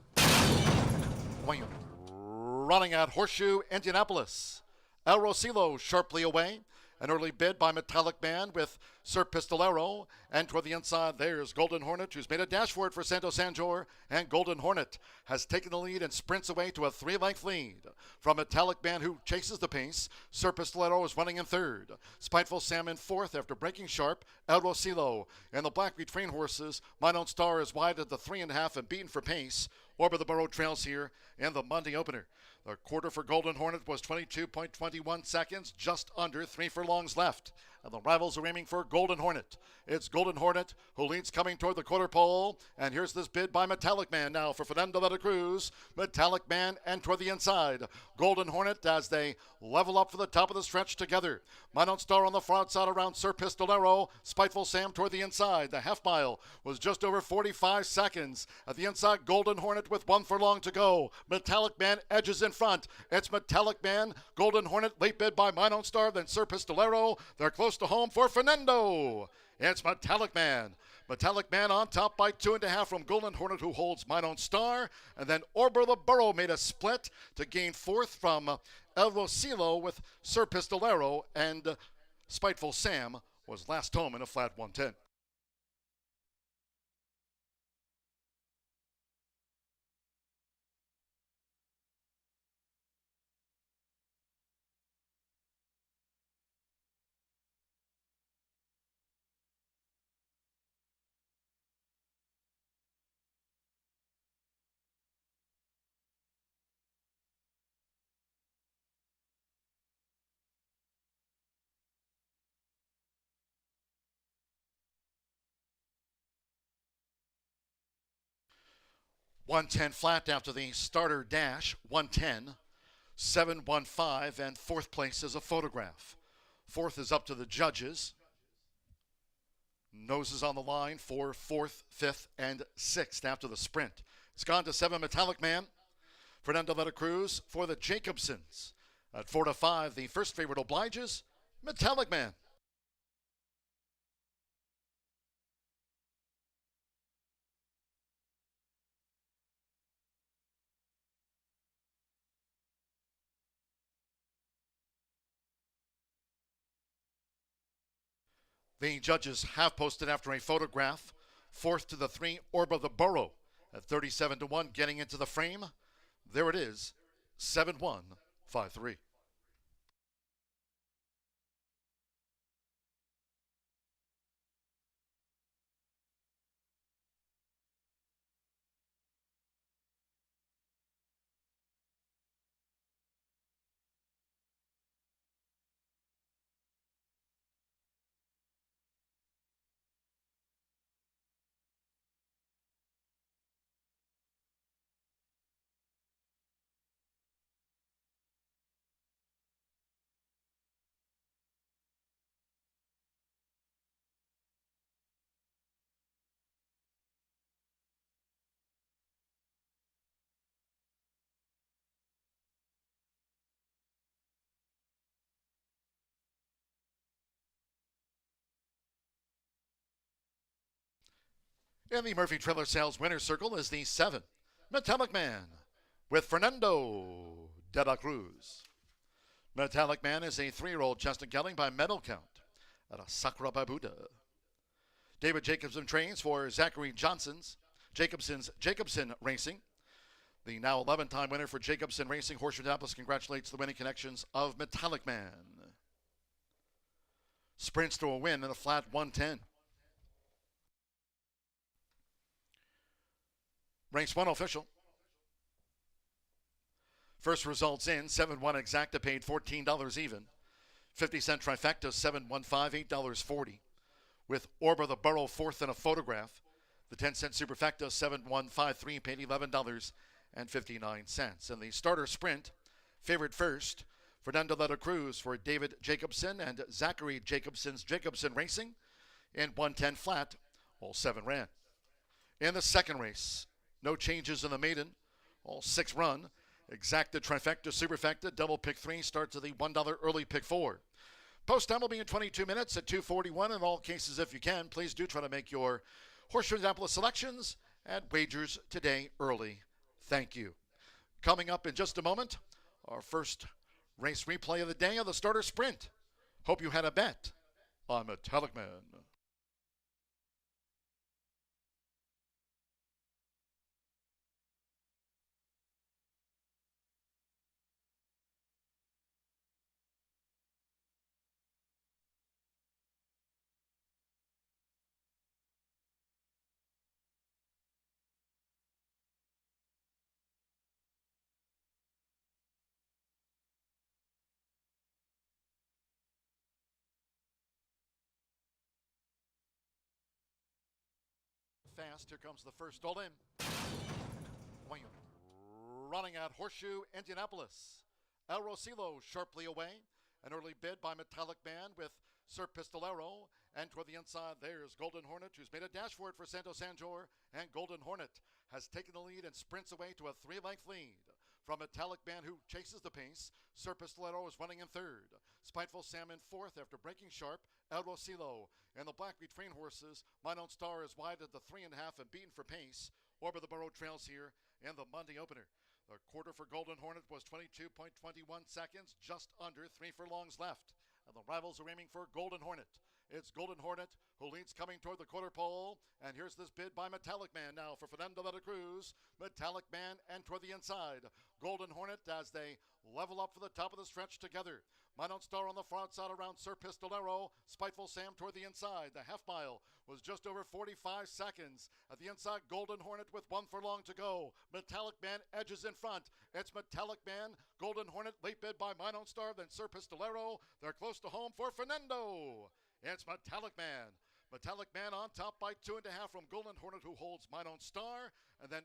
Running at Horseshoe Indianapolis. El Rosilo sharply away. An early bid by Metallic Man with Sir Pistolero. And toward the inside, there's Golden Hornet, who's made a dash for it for Santo Sanjor. And Golden Hornet has taken the lead and sprints away to a 3-length lead. From Metallic Man, who chases the pace, Sir Pistolero is running in third. Spiteful Sam in fourth after breaking sharp. El Rosilo in the black between horses. Minot Star is wide at the 3.5 and beaten for pace. Orba the Burrow trails here in the Monday opener. The quarter for Golden Hornet was 22.21 seconds, just under 3 furlongs left. And the rivals are aiming for Golden Hornet. It's Golden Hornet who leads coming toward the quarter pole. And here's this bid by Metallic Man now for Fernando de la Cruz. Metallic Man and toward the inside. Golden Hornet as they level up for the top of the stretch together. Minot Star on the far outside around Sir Pistolero. Spiteful Sam toward the inside. The half mile was just over 45 seconds. At the inside, Golden Hornet with 1 furlong to go. Metallic Man edges in front. It's Metallic Man, Golden Hornet, late bid by Minot Star, then Sir Pistolero. They're close to home for Fernando. It's Metallic Man. Metallic Man on top by 2.5 from Golden Hornet, who holds Minot Star. And then Orba the Burrow made a split to gain fourth from El Rosilo with Sir Pistolero. And Spiteful Sam was last home in a flat 110. .110 flat after the starter dash, 110, 715, and fourth place is a photograph. Fourth is up to the judges. Noses on the line for fourth, fifth, and sixth after the sprint. It's gone to 7, Metallic Man. Fernando de la Cruz for the Jacobsons. At 4 to 5, the first favorite obliges, Metallic Man. The judges have posted after a photograph. Fourth to the 3, Orba the Burrow at 37 to 1, getting into the frame. There it is, 7-1-5-3. In the Murphy Trailer Sales winner's circle is the 7, Metallic Man, with Fernando de la Cruz. Metallic Man is a 3-year-old Justin Gelling by medal count at a Sakura Babuda. David Jacobson trains for Jacobson's Jacobson Racing. The now 11-time winner for Jacobson Racing, Horseshoe Indianapolis, congratulates the winning connections of Metallic Man. Sprints to a win in a flat 110. Race 1 official. First results in, 7-1 exacta paid $14 even. 50-cent trifecta, 7-1-5, $8.40. With Orba the Burrow fourth in a photograph. The 10-cent superfecta, 7-1-5-3, paid $11.59. And the starter sprint, favored first, Fernando de la Cruz for David Jacobson and Zachary Jacobson's Jacobson Racing. In 110 flat, all 7 ran. In the second race, no changes in the maiden. All 6 run. Exacta, trifecta, superfecta, double pick 3 starts at the $1 early pick 4. Post time will be in 22 minutes at 2:41. In all cases, if you can, please do try to make your Horseshoe Indianapolis selections and wagers today early. Thank you. Coming up in just a moment, our first race replay of the day of the starter sprint. Hope you had a bet on Metallic Man. Fast, here comes the first all in. Running at Horseshoe Indianapolis. El Rosilo sharply away. An early bid by Metallic Man with Sir Pistolero. And toward the inside, there's Golden Hornet, who's made a dash for it for Santos Sanjor. And Golden Hornet has taken the lead and sprints away to a 3-length lead. From Metallic Man, who chases the pace, Sir Pistolero is running in third. Spiteful Sam in fourth after breaking sharp. El Rosilo in the black between horses. Mine Own Star is wide at the 3.5 and beaten for pace. Orba the Burrow trails here in the Monday opener. The quarter for Golden Hornet was 22.21 seconds, just under 3 furlongs left. And the rivals are aiming for Golden Hornet. It's Golden Hornet who leads coming toward the quarter pole. And here's this bid by Metallic Man now for Fernando de la Cruz. Metallic Man and toward the inside. Golden Hornet as they level up for the top of the stretch together. Mine Own Star on the front side around Sir Pistolero. Spiteful Sam toward the inside. The half mile was just over 45 seconds. At the inside, Golden Hornet with 1 furlong to go. Metallic Man edges in front. It's Metallic Man, Golden Hornet, late bid by Mine Own Star, then Sir Pistolero. They're close to home for Fernando. It's Metallic Man. Metallic Man on top by 2.5 from Golden Hornet, who holds Mine Own Star. And then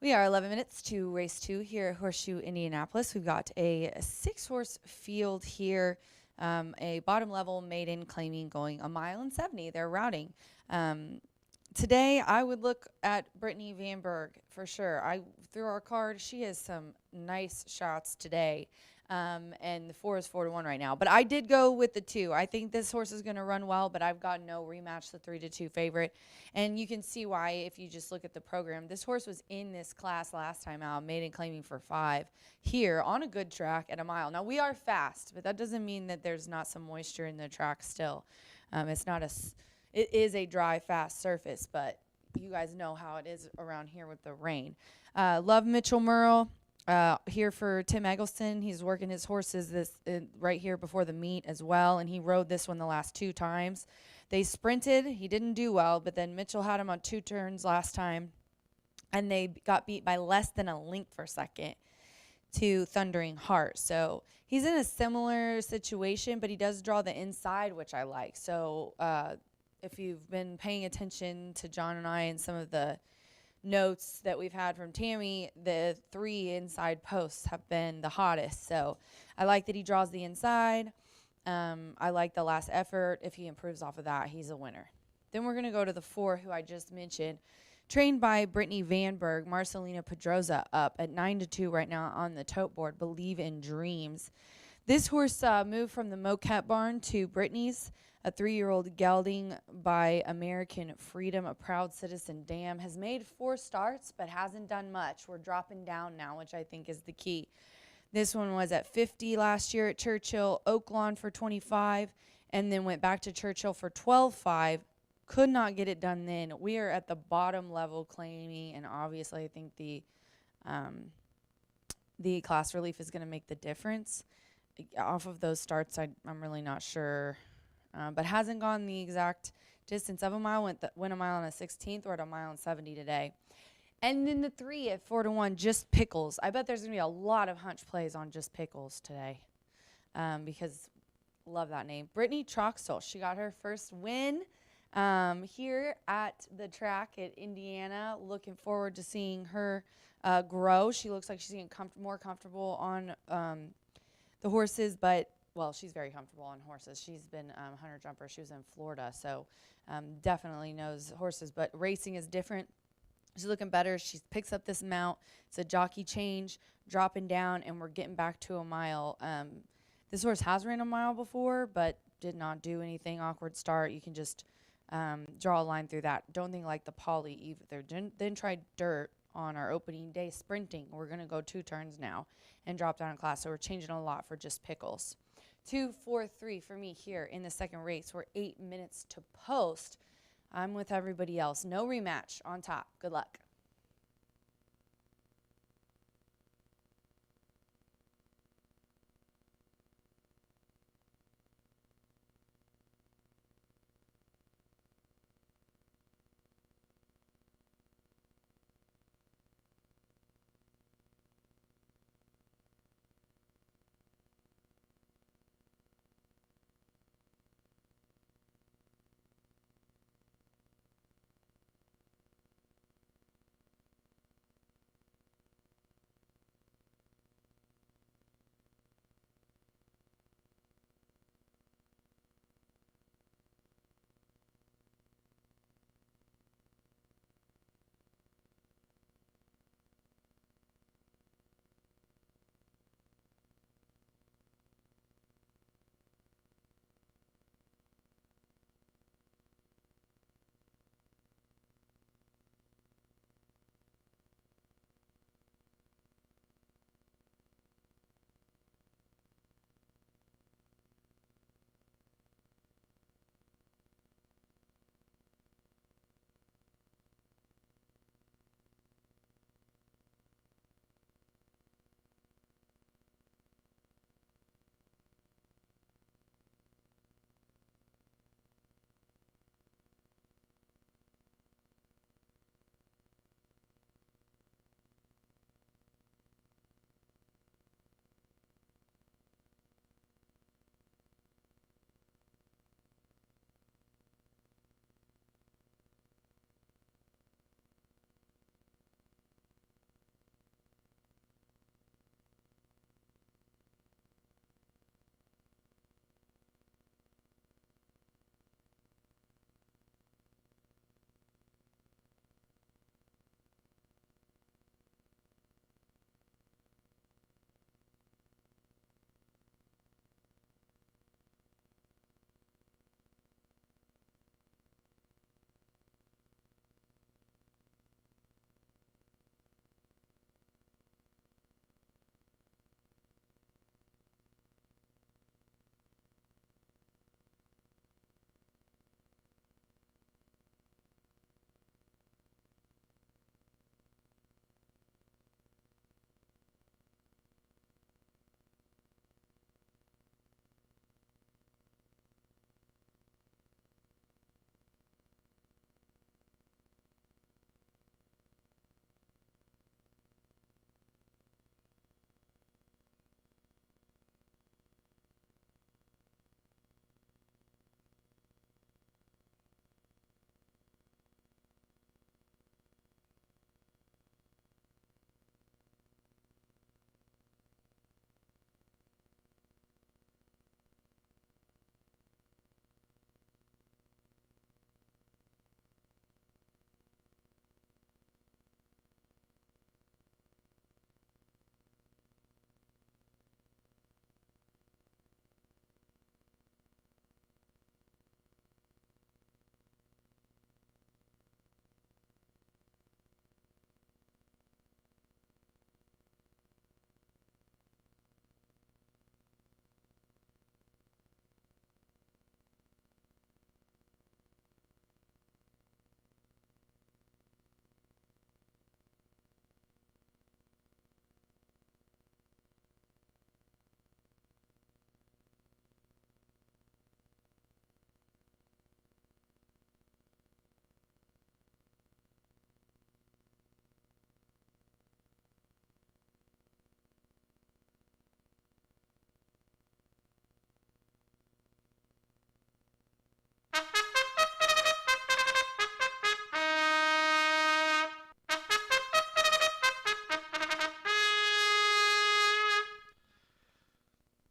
We are 11 minutes to race 2 here at Horseshoe Indianapolis. We've got a 6-horse field here, a bottom level maiden claiming going 1.70 mile. They're routing. Today, I would look at Brittany Vanberg for sure. I threw our card. She has some nice shots today. And the 4 is 4-1 right now. But I did go with the 2. I think this horse is going to run well, but I've got no rematch, the 3-2 favorite. And you can see why if you just look at the program. This horse was in this class last time out, maiden claiming for 5 here on a good track at a mile. Now, we are fast, but that doesn't mean that there's not some moisture in the track still. It is a dry, fast surface, but you guys know how it is around here with the rain. Love Mitchell Merle. Here for Tim Eggleston. He's working his horses right here before the meet as well, and he rode this one the last 2 times. They sprinted. He didn't do well, but then Mitchell had him on 2 turns last time, and they got beat by less than a length for second to Thundering Heart. So he's in a similar situation, but he does draw the inside, which I like. So if you've been paying attention to John and I and some of the notes that we've had from Tammy, the 3 inside posts have been the hottest. So I like that he draws the inside. I like the last effort. If he improves off of that, he's a winner. Then we're going to go to the 4, who I just mentioned, trained by Brittany Vanberg, Marcelina Pedroza, up at 9-2 right now on the tote board. Believe in Dreams. This horse moved from the Moquette barn to Brittany's. A 3-year-old gelding by American Freedom, a proud citizen dam, has made 4 starts but hasn't done much. We're dropping down now, which I think is the key. This one was at 50 last year at Churchill, Oaklawn for 25, and then went back to Churchill for 12.5. Could not get it done then. We are at the bottom level claiming, and obviously I think the class relief is going to make the difference. Off of those starts, I'm really not sure. But hasn't gone the exact distance of a mile. Went a mile and a 16th. We're at 1.70 today. And then the 3 at 4-1, Just Pickles. I bet there's going to be a lot of hunch plays on Just Pickles today because love that name. Brittany Troxel, she got her first win here at the track at Indiana. Looking forward to seeing her grow. She looks like she's getting more comfortable on the horses, but well, she's very comfortable on horses. She's been hunter jumper. She was in Florida, so definitely knows horses. But racing is different. She's looking better. She picks up this mount. It's a jockey change, dropping down, and we're getting back to a mile. This horse has ran a mile before, but did not do anything. Awkward start. You can just draw a line through that. Don't think like the Poly either. Then tried dirt on our opening day sprinting. We're going to go 2 turns now and drop down in class. So we're changing a lot for Just Pickles. 2, 4, 3 for me here in the second race. We're 8 minutes to post. I'm with everybody else. No rematch on top. Good luck.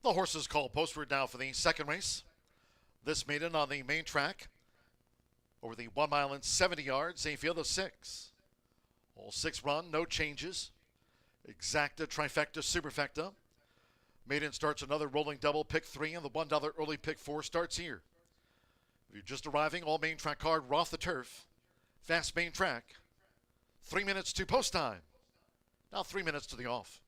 The horses called postward now for the second race. This maiden on the main track. Over the 1 mile and 70 yards, a field of 6. All 6 run, no changes. Exacta, trifecta, superfecta. Maiden starts another rolling double, pick 3, and the $1 early pick 4 starts here. If you're just arriving, all main track card, we're off the turf. Fast main track. 3 minutes to post time. Now 3 minutes to the off.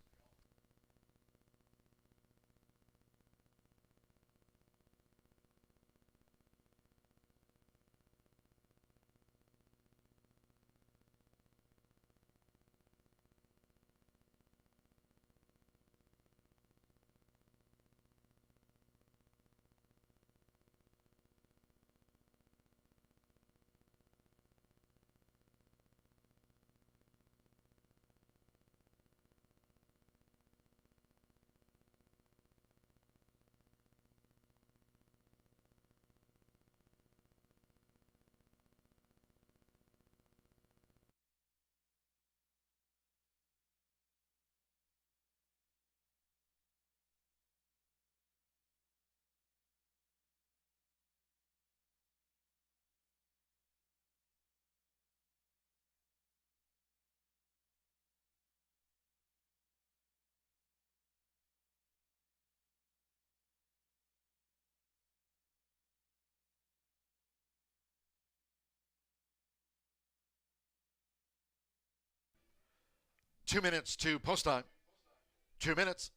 Two minutes to post time. 2 minutes.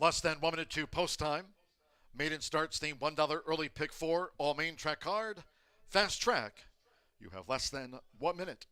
Less than 1 minute to post time. Maiden starts the $1 early pick 4, all main track card. Fast track. You have less than 1 minute.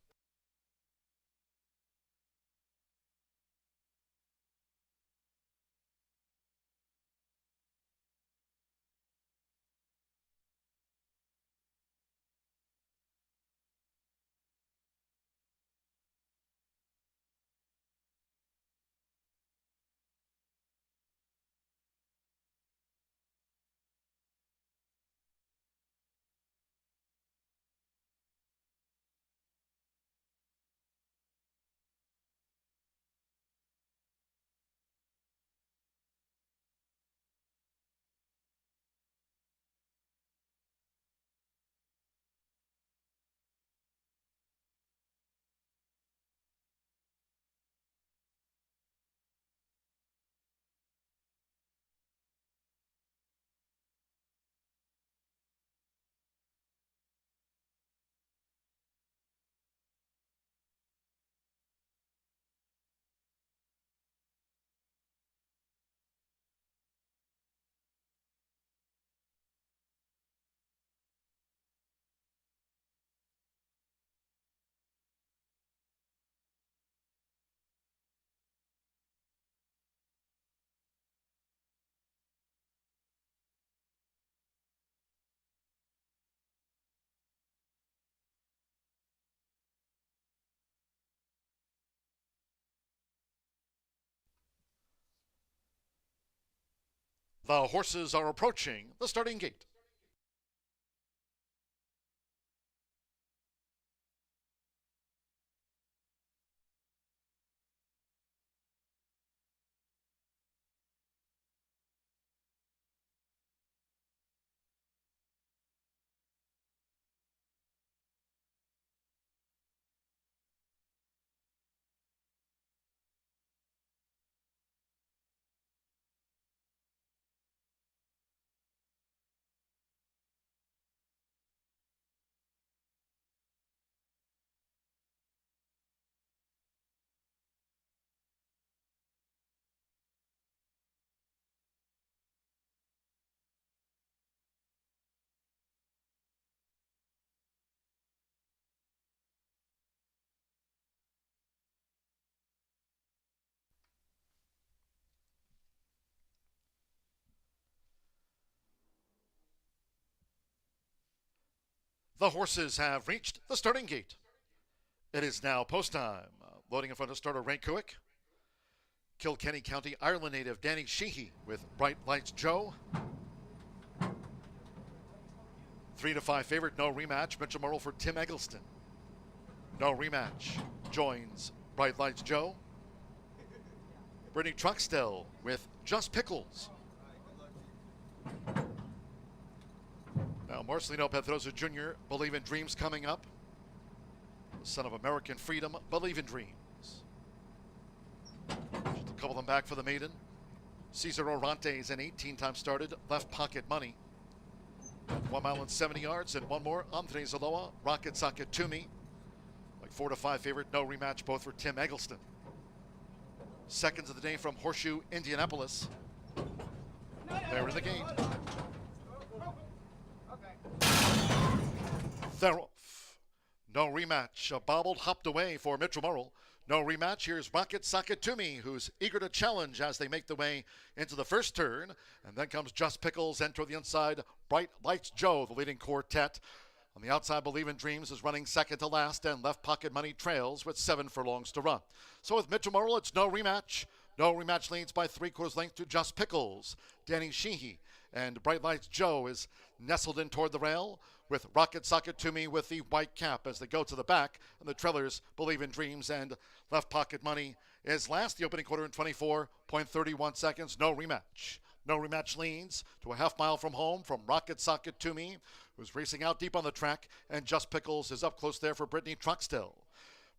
The horses are approaching the starting gate. The horses have reached the starting gate. It is now post time. Loading in front of starter Ray Kuick. Kilkenny County, Ireland native Danny Sheehy with Bright Lights Joe. 3-5 favorite, no rematch. Mitchell Murrell for Tim Eggleston. No rematch. Joins Bright Lights Joe. Brittany Truxtell with Just Pickles. Now Marcelino Pedrosa Jr., Believe in Dreams coming up. Son of American Freedom, Believe in Dreams. Just a couple of them back for the maiden. Cesar Orantes, an 18-time started, Left Pocket Money. 1 mile and 70 yards, and one more. Andres Aloha, Rocket Socket Toomey. Like 4-5 favorite, no rematch, both for Tim Eggleston. Seconds of the day from Horseshoe, Indianapolis. They're in the gate. They're off. No rematch. Bobbled, hopped away for Mitchell Murrell. No rematch. Here's Rocket Socket Toomey, who's eager to challenge as they make the way into the first turn. And then comes Just Pickles, and toward the inside, Bright Lights Joe, the leading quartet. On the outside, Believe in Dreams is running second to last, and Left Pocket Money trails with 7 furlongs to run. So with Mitchell Murrell, it's no rematch. No rematch leads by 3/4 length to Just Pickles. Danny Sheehy and Bright Lights Joe is nestled in toward the rail, with Rocket Socket Toomey with the white cap as they go to the back. And the trailers, Believe in Dreams and Left Pocket Money, is last. The opening quarter in 24.31 seconds. No rematch. No rematch leads to a half mile from home from Rocket Socket Toomey, who's racing out deep on the track, and Just Pickles is up close there for Brittany Truxtell.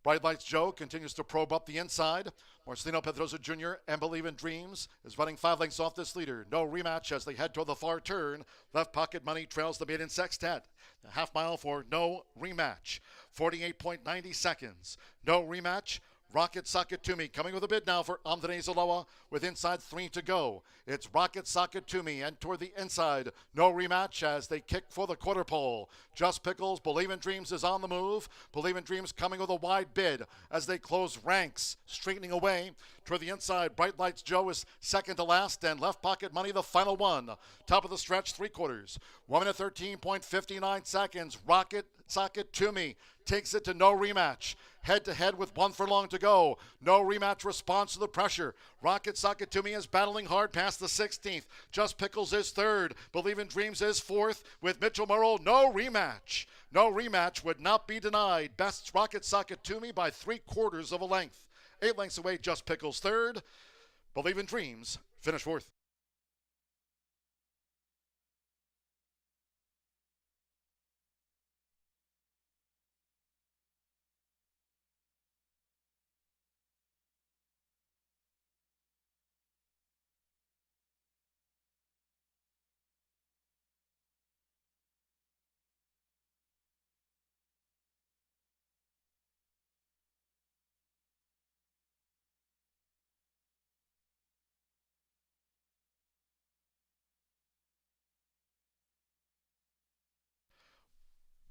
Bright Lights Joe continues to probe up the inside. Marcelino Pedrosa Jr. and Believe in Dreams is running 5 lengths off this leader. No rematch as they head toward the far turn. Left Pocket Money trails the maiden sextet. A half mile for no rematch. 48.90 seconds. No rematch. Rocket Socket Toomey coming with a bid now for Andres Aloha with inside 3 to go. It's Rocket Socket Toomey and toward the inside. No rematch as they kick for the quarter pole. Just Pickles, Believe in Dreams is on the move. Believe in Dreams coming with a wide bid as they close ranks, straightening away. Toward the inside, Bright Lights Joe is second to last, and Left Pocket Money the final one. Top of the stretch, 3/4. 1 minute 13.59 seconds. Rocket Socket Toomey takes it to no rematch. Head to head with 1 furlong to go. No rematch response to the pressure. Rocket Socket Toomey is battling hard past the 16th. Just Pickles is third. Believe in Dreams is fourth. With Mitchell Murrell, no rematch. No rematch would not be denied. Bests Rocket Socket Toomey by 3/4 of a length. 8 lengths away, Just Pickles third. Believe in Dreams finish fourth.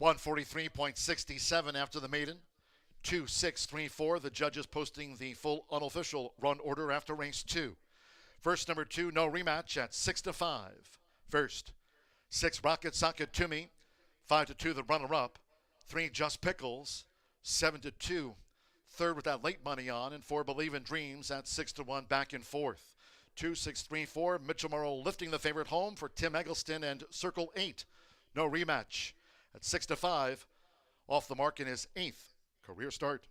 $143.67 after the maiden. 2-6-3-4. The judges posting the full unofficial run order after race 2. First, number 2, no rematch at 6-5. First, 6 Rocket Socket Toomey. 5-2 the runner-up. 3 Just Pickles. 7-2. Third with that late money on, and 4 Believe in Dreams at 6-1 back in fourth. 2-6-3-4. Mitchell Morrow lifting the favorite home for Tim Eggleston and Circle 8. No rematch. At 6-5. Off the mark in his 8th career start.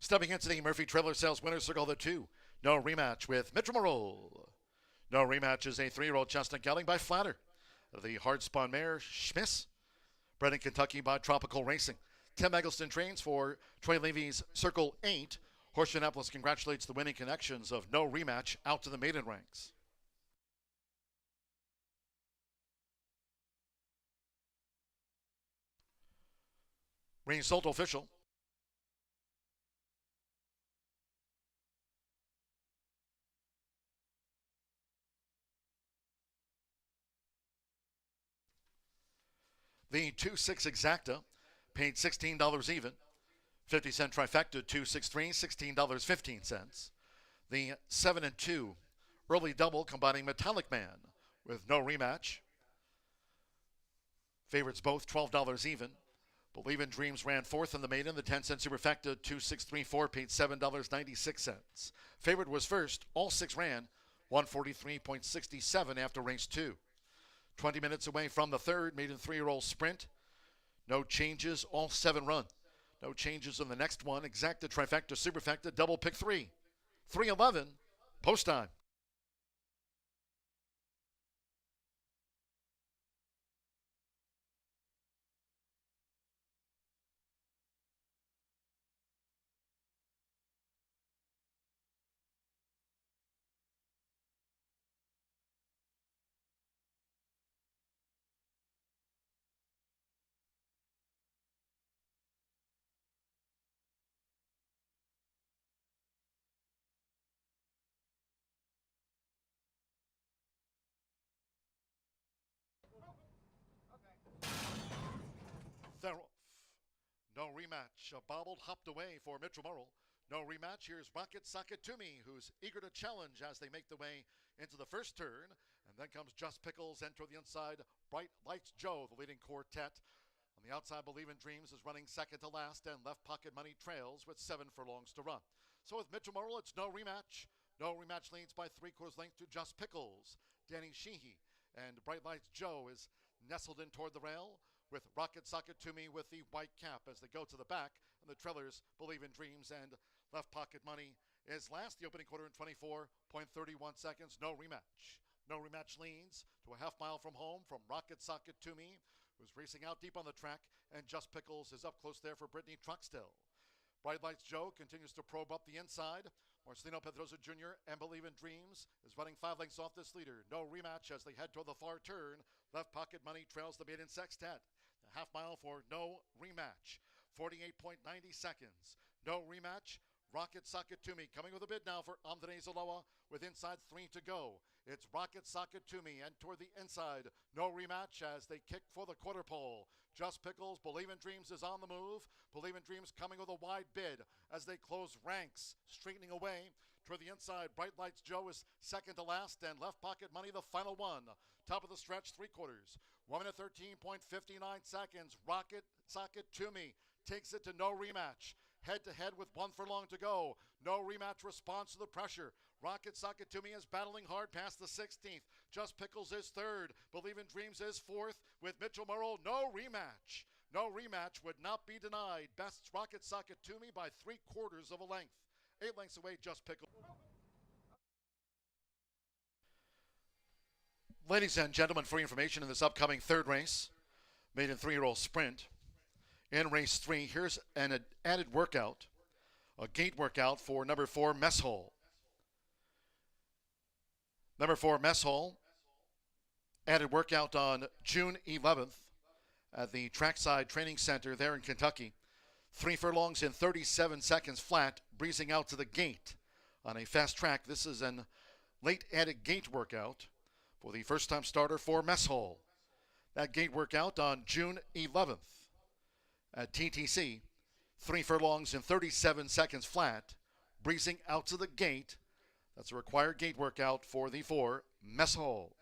Stepping into the Murphy Trailer Sales winner circle, the 2. No rematch with Mitchell Morrow. No rematch is a 3-year-old chestnut gelding by Flatter. The hard-spun mare Schmiss, bred in Kentucky by Tropical Racing. Tim Eggleston trains for Troy Levy's Circle 8. Horseshoe Indianapolis congratulates the winning connections of No Rematch out to the maiden ranks. Result official. The 2-6 exacta paid $16 even. 50-cent trifecta 2-6-3, $16.15. The 7-2 early double combining Metallic Man with No rematch. Favorites both $12 even. Believe in Dreams ran fourth in the maiden. The 10-cent superfecta 2-6-3-4 paid $7.96. Favorite was first. All 6 ran 143.67 after race 2. 20 minutes away from the third, maiden 3-year-old sprint. No changes, all 7 run. No changes in the next one. Exacta, trifecta, superfecta, double pick 3. 3:11, post time. They're off. No rematch. A bobbled hopped away for Mitchell Morrow. No rematch. Here's Rocket Sakatumi, who's eager to challenge as they make the way into the first turn. And then comes Just Pickles, enter the inside. Bright Lights Joe, the leading quartet. On the outside, Believe in Dreams is running second to last, and Left Pocket Money trails with 7 furlongs to run. So with Mitchell Morrow, it's no rematch. No rematch leads by 3/4 length to Just Pickles. Danny Sheehy and Bright Lights Joe is nestled in toward the rail, with Rocket Sakatumi with the white cap as they go to the back. And the trailers, Believe in Dreams and Left Pocket Money is last. The opening quarter in 24.31 seconds. No rematch. No rematch leads to a half mile from home from Rocket Sakatumi, who's racing out deep on the track, and Just Pickles is up close there for Brittany Truxtell. Bright Lights Joe continues to probe up the inside. Marcelino Pedrosa Jr. and Believe in Dreams is running 5 lengths off this leader. No rematch as they head toward the far turn. Left Pocket Money trails the maiden sextet. A half mile for No rematch. 48.90 seconds. No rematch. Rocket Sakatumi coming with a bid now for André Zaloa with inside 3 to go. It's Rocket Sakatumi and toward the inside. No rematch as they kick for the quarter pole. Just Pickles, Believe in Dreams is on the move. Believe in Dreams coming with a wide bid as they close ranks, straightening away. Toward the inside, Bright Lights Joe is second to last, and Left Pocket Money the final one. Top of the stretch, 3/4. 1 minute 13.59 seconds. Rocket Sakatumi takes it to No rematch. head-to-head with 1 furlong to go. No rematch response to the pressure. Rocket Sakatumi is battling hard past the 16th. Just Pickles is third. Believe in Dreams is fourth. With Mitchell Murrow, no rematch. No rematch would not be denied. Bests Rocket Sakatumi by 3/4 of a length. 8 lengths away, Just Pickles. Ladies and gentlemen, for your information in this upcoming third race, maiden 3-year-old sprint. In race 3, here's an added workout, a gate workout for number 4, Mess Hole. Number 4, Mess Hole, added workout on June 11th at the Trackside Training Center there in Kentucky. 3 furlongs in 37 seconds flat, breezing out to the gate on a fast track. This is an late added gate workout for the first-time starter for Mess Hole. That gate workout on June 11th at TTC. 3 furlongs in 37 seconds flat, breezing out to the gate. That's a required gate workout for the 4, Mess Hole.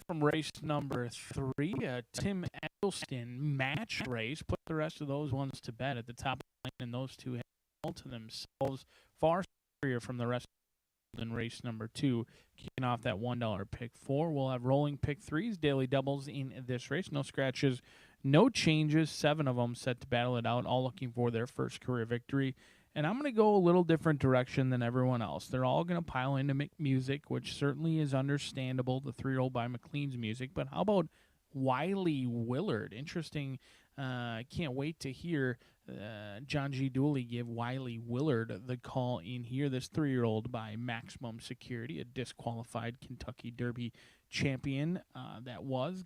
from race number 3, Tim Eggleston match race. Put the rest of those ones to bed at the top of the lane, and those two have all to themselves far superior from the rest in race number 2, kicking off that $1 pick 4. We'll have rolling pick 3s, daily doubles in this race. No scratches, no changes. 7 of them set to battle it out, all looking for their first career victory. And I'm going to go a little different direction than everyone else. They're all going to pile into McMusic, which certainly is understandable, the 3-year-old by McLean's music. But how about Wiley Willard? Interesting. I can't wait to hear John G. Dooley give Wiley Willard the call in here. This 3-year-old by Maximum Security, a disqualified Kentucky Derby champion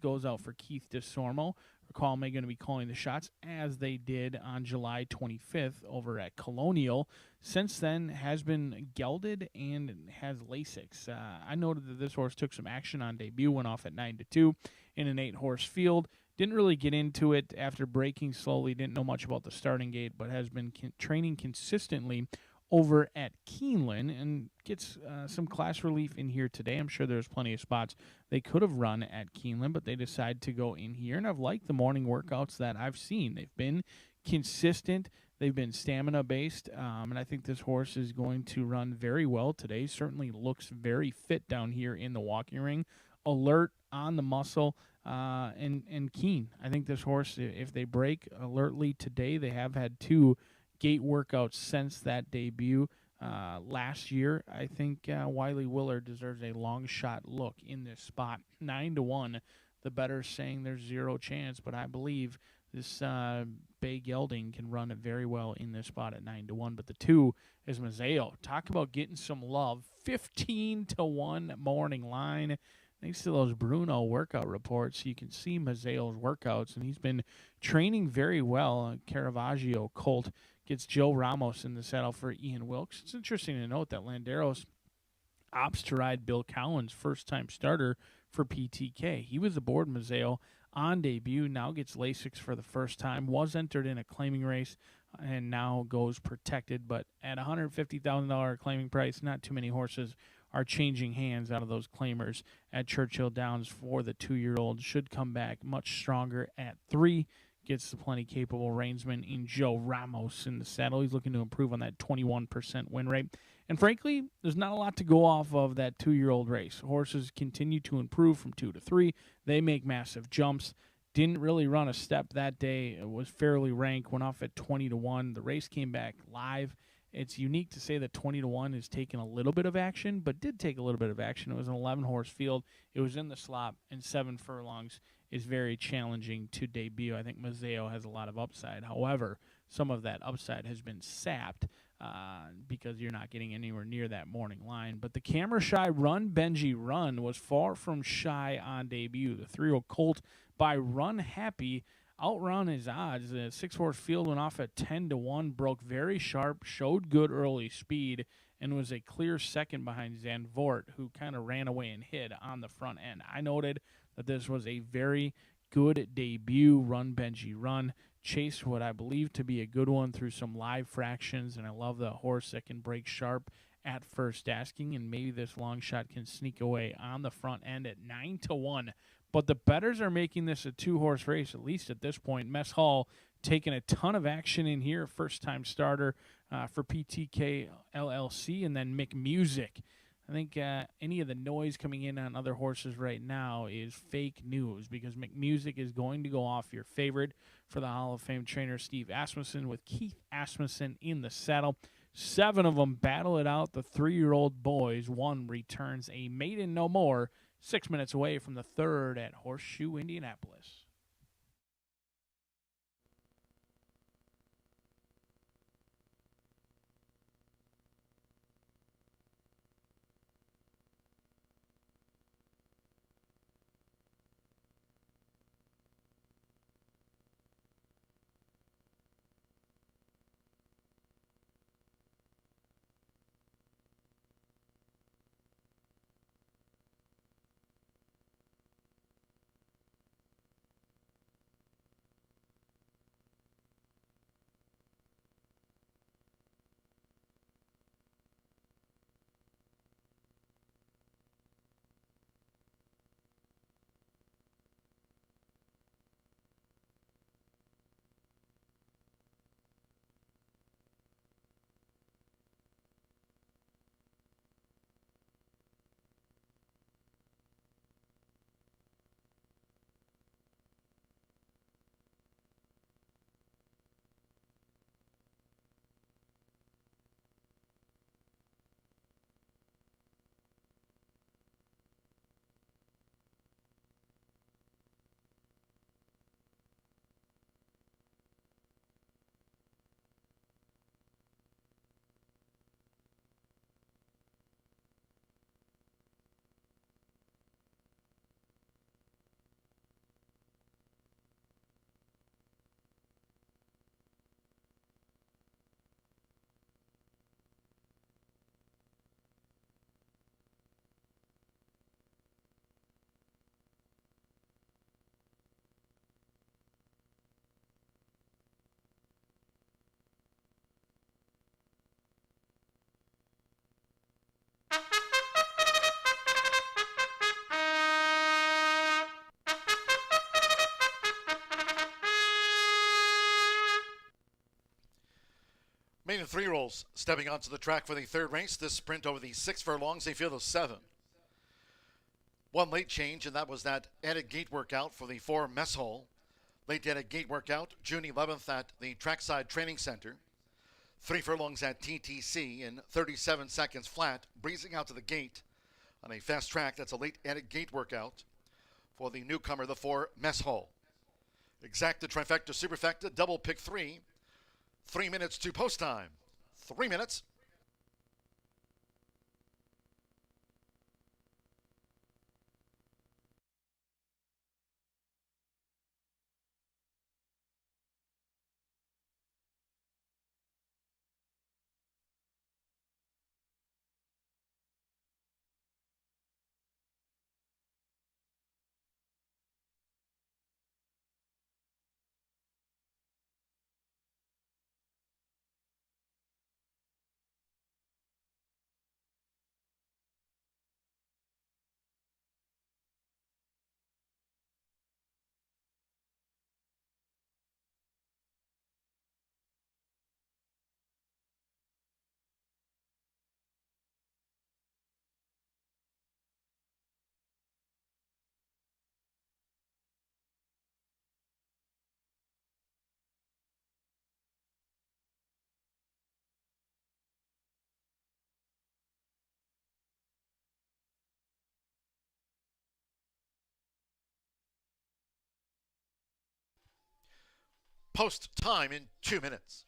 goes out for Keith DeSormo. Recall May going to be calling the shots, as they did on July 25th over at Colonial. Since then, has been gelded and has Lasix. I noted that this horse took some action on debut, went off at 9-2 in an 8-horse field. Didn't really get into it after breaking slowly. Didn't know much about the starting gate, but has been training consistently over at Keeneland and gets some class relief in here today. I'm sure there's plenty of spots they could have run at Keeneland, but they decide to go in here. And I've liked the morning workouts that I've seen. They've been consistent. They've been stamina-based, and I think this horse is going to run very well today. Certainly looks very fit down here in the walking ring. Alert, on the muscle, and keen. I think this horse, if they break alertly today, they have had 2 gate workouts since that debut last year. I think Wiley Willard deserves a long shot look in this spot. 9-1. The bettors saying there's 0 chance, but I believe this Bay Gelding can run it very well in this spot at 9-1. But the 2 is Mazzeo. Talk about getting some love. 15-1 morning line. Thanks to those Bruno workout reports, you can see Mazzeo's workouts, and he's been training very well. Caravaggio colt gets Joe Ramos in the saddle for Ian Wilkes. It's interesting to note that Landeros opts to ride Bill Cowan's first-time starter for PTK. He was aboard Mazzeo on debut, now gets Lasix for the first time, was entered in a claiming race, and now goes protected. But at $150,000 claiming price, not too many horses are changing hands out of those claimers at Churchill Downs for the 2-year-old. Should come back much stronger at 3. Gets the plenty capable reinsman in Joe Ramos in the saddle. He's looking to improve on that 21% win rate. And frankly, there's not a lot to go off of that 2-year-old race. Horses continue to improve from 2 to 3. They make massive jumps. Didn't really run a step that day. It was fairly rank. Went off at 20-1. The race came back live. It's unique to say that 20-1 is taking a little bit of action, but did take a little bit of action. It was an 11-horse field. It was in the slop, and 7 furlongs is very challenging to debut. I think Mazzeo has a lot of upside. However, some of that upside has been sapped because you're not getting anywhere near that morning line. But the camera shy Run Benji Run was far from shy on debut. The 3-year-old colt by Run Happy outrun his odds. The 6-horse field went off at 10-1, broke very sharp, showed good early speed, and was a clear second behind Zandvoort, who kind of ran away and hid on the front end. I noted that this was a very good debut. Run Benji Run chased what I believe to be a good one through some live fractions, and I love the horse that can break sharp at first asking, and maybe this long shot can sneak away on the front end at 9-1. But the bettors are making this a 2-horse race, at least at this point. Mess Hall taking a ton of action in here, first-time starter for PTK LLC, and then McMusic. I think any of the noise coming in on other horses right now is fake news, because McMusic is going to go off your favorite for the Hall of Fame trainer Steve Asmussen, with Keith Asmussen in the saddle. 7 of them battle it out. The 3-year-old boys. 1 returns a maiden no more. 6 minutes away from the 3rd at Horseshoe Indianapolis. Maiden three-year-olds stepping onto the track for the third race. This sprint over the 6 furlongs, a field of 7. One late change, and that was that added gate workout for the 4 mess hall. Late added gate workout, June 11th at the Trackside Training Center. 3 furlongs at TTC in 37 seconds flat, breezing out to the gate on a fast track. That's a late added gate workout for the newcomer, the 4 mess hall. Exacta, trifecta, superfecta, double pick 3. 3 minutes to post time. 3 minutes. Post time in 2 minutes.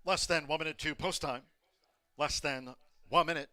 Less than 1 minute to post time. Less than 1 minute.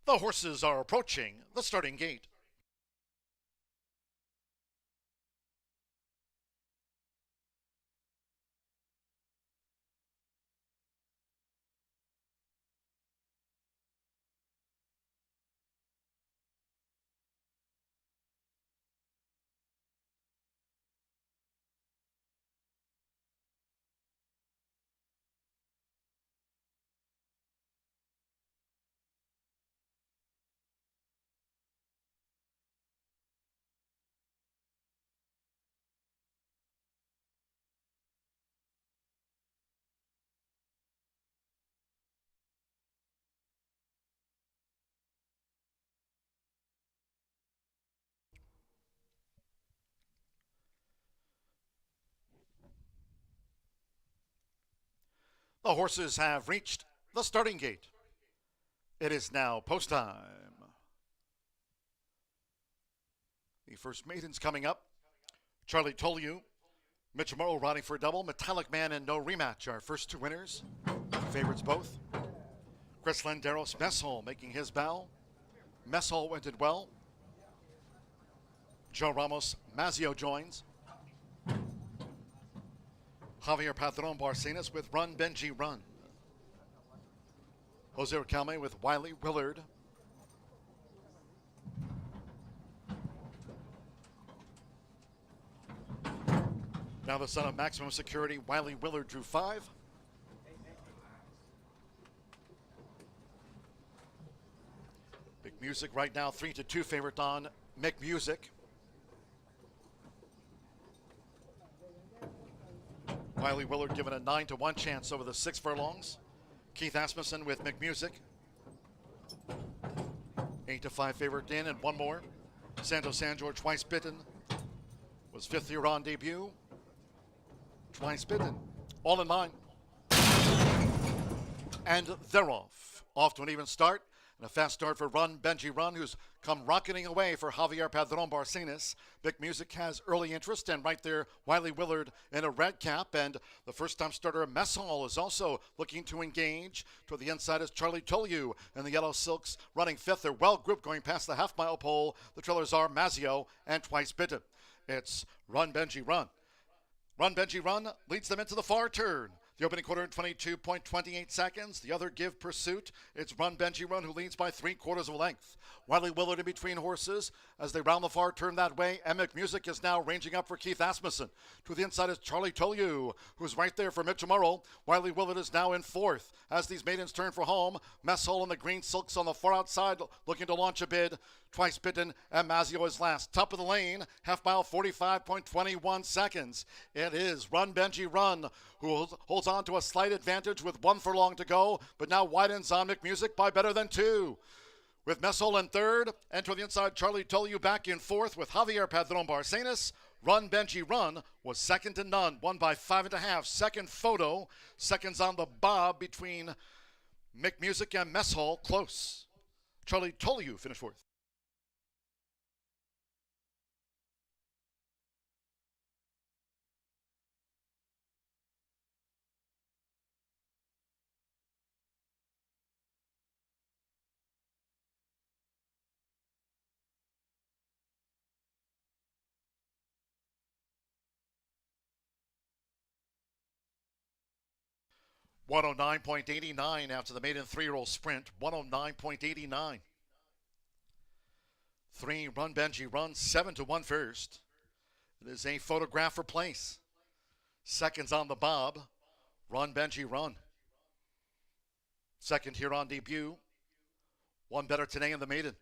The horses are approaching the starting gate. The horses have reached the starting gate. It is now post time. The first maidens coming up. Charlie Tolu, Mitch Morrow riding for a double. Metallic Man and No Rematch, our first two winners. Favorites both. Chris Landeros Messhall making his bow. Messhall went well. Joe Ramos Mazio joins. Javier Patron Barcenas with Run Benji Run. Jose Calme with Wiley Willard. Now the son of Maximum Security, Wiley Willard drew 5. Big Music right now 3-2 favorite on Mick Music. Wiley Willard given a 9-1 chance over the 6 furlongs. Keith Asmussen with McMusic. 8-5 favorite in, and one more. Santo Sanjor Twice Bitten was 5th year on debut. Twice Bitten, all in line. And they're off. Off to an even start. And a fast start for Run Benji Run, who's come rocketing away for Javier Padron Barcenas. Big Music has early interest, and right there, Wiley Willard in a red cap. And the first-time starter, Messall, is also looking to engage. Toward the inside is Charlie Tolu, and the Yellow Silks running 5th. They're well grouped going past the half-mile pole. The trailers are Mazio and Twice Bitten. It's Run Benji Run. Run Benji Run leads them into the far turn. The opening quarter in 22.28 seconds. The other give pursuit. It's Run Benji Run who leads by 3/4 of a length. Wiley Willard in between horses as they round the far turn that way. Emic Music is now ranging up for Keith Asmussen. To the inside is Charlie Tolu, who's right there for Mitch Morrow. Wiley Willard is now in 4th as these maidens turn for home. Messhall and the Green Silks on the far outside looking to launch a bid. Twice Bitten and Mazio is last. Top of the lane, half mile 45.21 seconds. It is Run Benji Run who holds on to a slight advantage with 1 furlong to go, but now widens on McMusic by better than 2. With Messall in 3rd, and to the inside, Charlie Tolu back in 4th with Javier Padron Barcenas. Run Benji Run was 2nd to none, won by 5.5. Second photo, seconds on the bob between McMusic and Messhall, close. Charlie Tolu finished 4th. 109.89 after the maiden 3-year-old sprint. 109.89. 3 Run Benji Run, 7-1 first. It is a photograph for place. Seconds on the bob. Run Benji Run. Second here on debut. One better today in the maiden.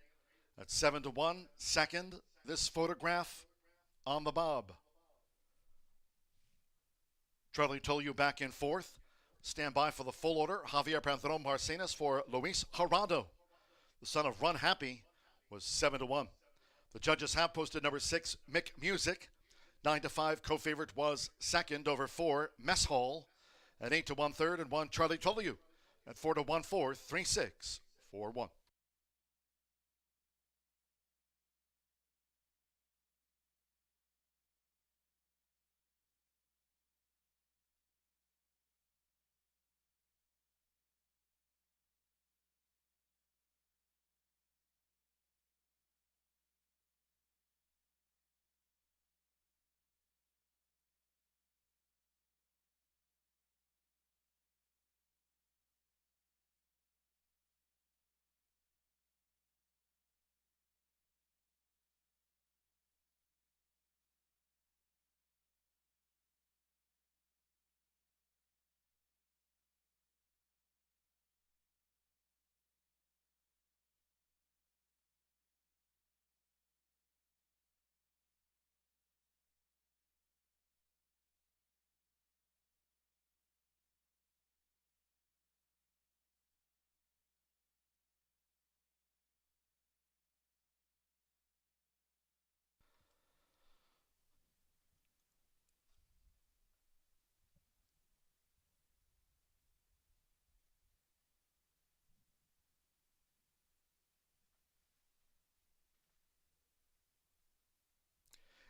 That's 7-1. Second, this photograph on the bob. Charlie Tolu back in fourth. Stand by for the full order. Javier Pantheron Marcenas for Luis Gerardo. The son of Run Happy was 7-1. The judges have posted number 6, Mick Music. 9-5 co-favorite was second over 4, Mess Hall. At 8-1 third and 1, Charlie Tolu. At 4-1 fourth, 3-6, 4-1.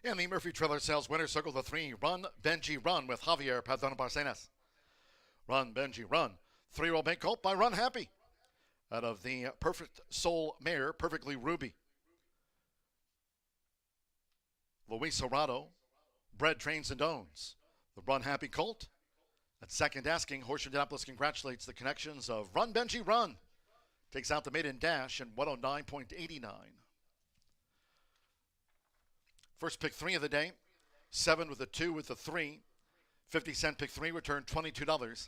And the Murphy Trailer Sales winner circle the 3, Run Benji Run with Javier Pantheron Marcenas. Run Benji Run. 3-year-old bank colt by Run Happy. Out of the Perfect Soul mare, Perfectly Ruby. Luis Gerardo, bred, trains, and owns the Run Happy colt. At second asking, Horseshoe Indianapolis congratulates the connections of Run Benji Run. Takes out the maiden dash in 109.89. First pick 3 of the day. 7 with a 2 with a 3. 50-cent pick 3 returned $22.10.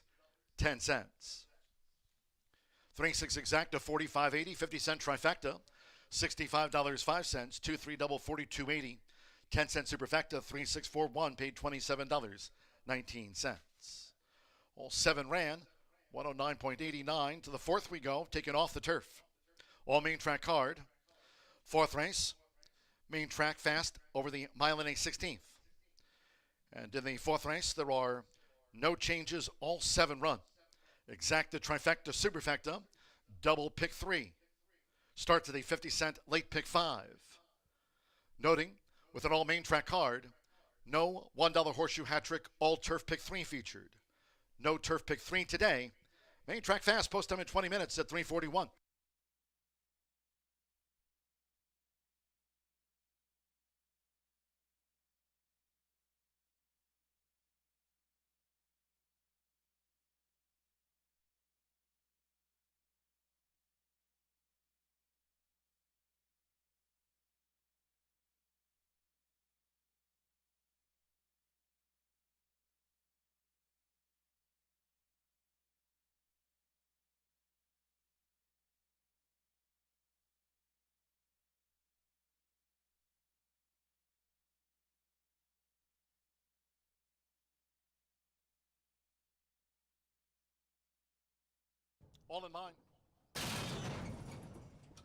3-6 exact to $45.80. 50-cent trifecta, $65.05. 2-3 double, $42.80. 10-cent superfecta, 3-6-4-1 paid $27.19. All 7 ran, 109.89. To the fourth we go, taken off the turf. All main track card. Fourth race, main track fast over the mile and a 16th. And in the fourth race, there are no changes, all 7 run. Exacta, trifecta, superfecta, double pick 3. Start to the 50-cent late pick 5. Noting, with an all main track card, no $1 horseshoe hat trick, all turf pick 3 featured. No turf pick 3 today. Main track fast, post time in 20 minutes at 3:41. All in mind.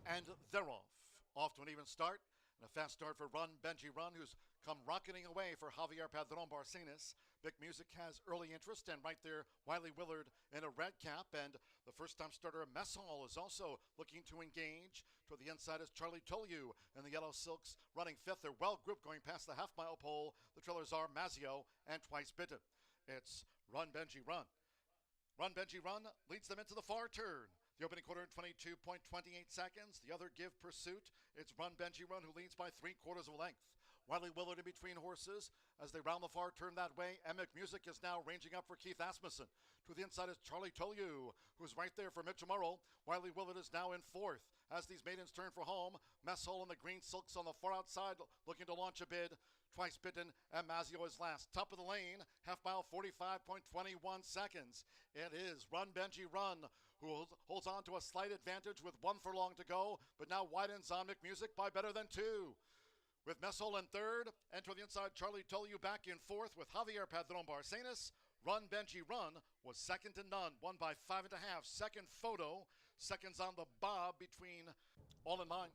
And they're off. Off to an even start. And a fast start for Run Benji Run, who's come rocketing away for Javier Pantheron Marcenas. Big Music has early interest, and right there, Wiley Willard in a red cap. And the first-time starter, Mess Hall, is also looking to engage. Toward the inside is Charlie Tolu and the Yellow Silks running fifth. They're well grouped going past the half-mile pole. The trailers are Mazio and Twice Bitten. It's Run Benji Run. Run Benji Run leads them into the far turn. The opening quarter in 22.28 seconds. The other give pursuit. It's Run Benji Run who leads by 3/4 of a length. Wiley Willard in between horses as they round the far turn that way. Emic Music is now ranging up for Keith Asmussen. To the inside is Charlie Tolu, who's right there for Mitch Morrow. Wiley Willard is now in fourth as these maidens turn for home. Mess Hole and the Green Silks on the far outside looking to launch a bid. Twice Bitten and Mazio is last. Top of the lane, half mile 45.21 seconds. It is Run Benji Run, who holds on to a slight advantage with 1 furlong to go, but now widens on McMusic by better than 2. With Messol in third, and to the inside, Charlie Tolu back in fourth with Javier Padron Barcenas. Run Benji Run was second to none, won by 5.5. Second Photo, seconds on the bob between All in Mind.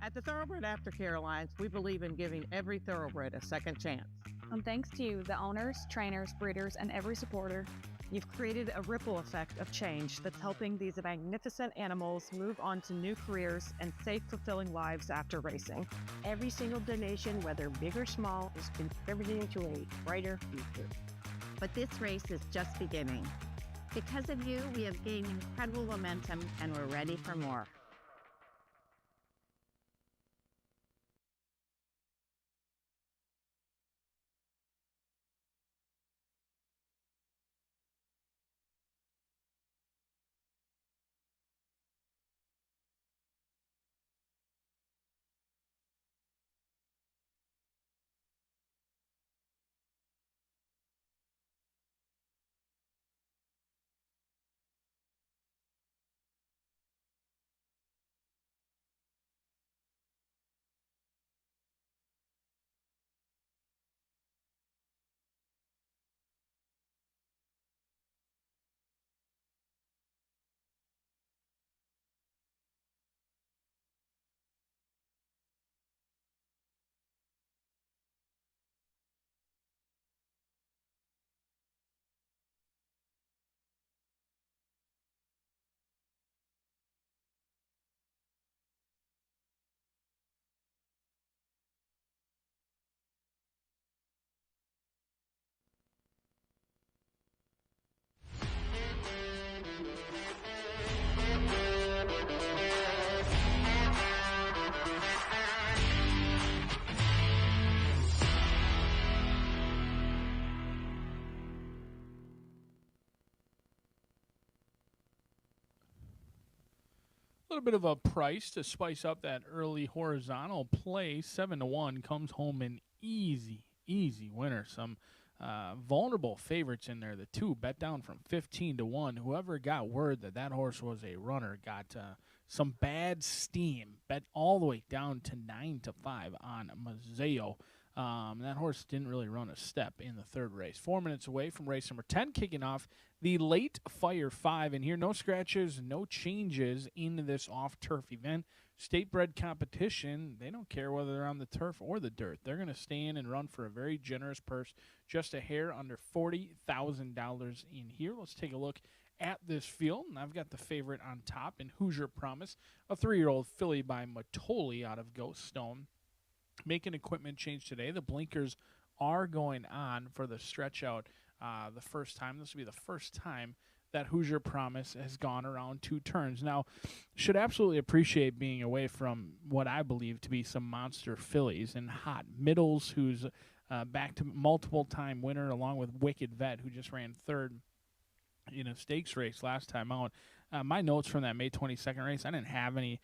At the Thoroughbred Aftercare Alliance, we believe in giving every thoroughbred a second chance. And thanks to you, the owners, trainers, breeders, and every supporter, You've created a ripple effect of change that's helping these magnificent animals move on to new careers and safe, fulfilling lives after racing. Every single donation, whether big or small, is contributing to a brighter future. But this race is just beginning. Because of you, we have gained incredible momentum and we're ready for more. A little bit of a price to spice up that early horizontal play. 7-1 comes home an easy winner. Some vulnerable favorites in there. The two bet down from 15-1. Whoever got word that horse was a runner got some bad steam. Bet all the way down to 9-5 on Mazzeo. That horse didn't really run a step in the third race. 4 minutes away from race number 10, kicking off the late Fire 5. And here, no scratches, no changes in this off-turf event. State-bred competition, they don't care whether they're on the turf or the dirt. They're going to stay in and run for a very generous purse, just a hair under $40,000 in here. Let's take a look at this field. And I've got the favorite on top in Hoosier Promise, a 3-year-old filly by Matoli out of Ghost Stone. Make an equipment change today. The blinkers are going on for the stretch out the first time. This will be the first time that Hoosier Promise has gone around 2 turns. Now, should absolutely appreciate being away from what I believe to be some monster fillies and Hot Middles, who's back to multiple-time winner, along with Wicked Vet, who just ran third in a stakes race last time out. My notes from that May 22nd race, I didn't have any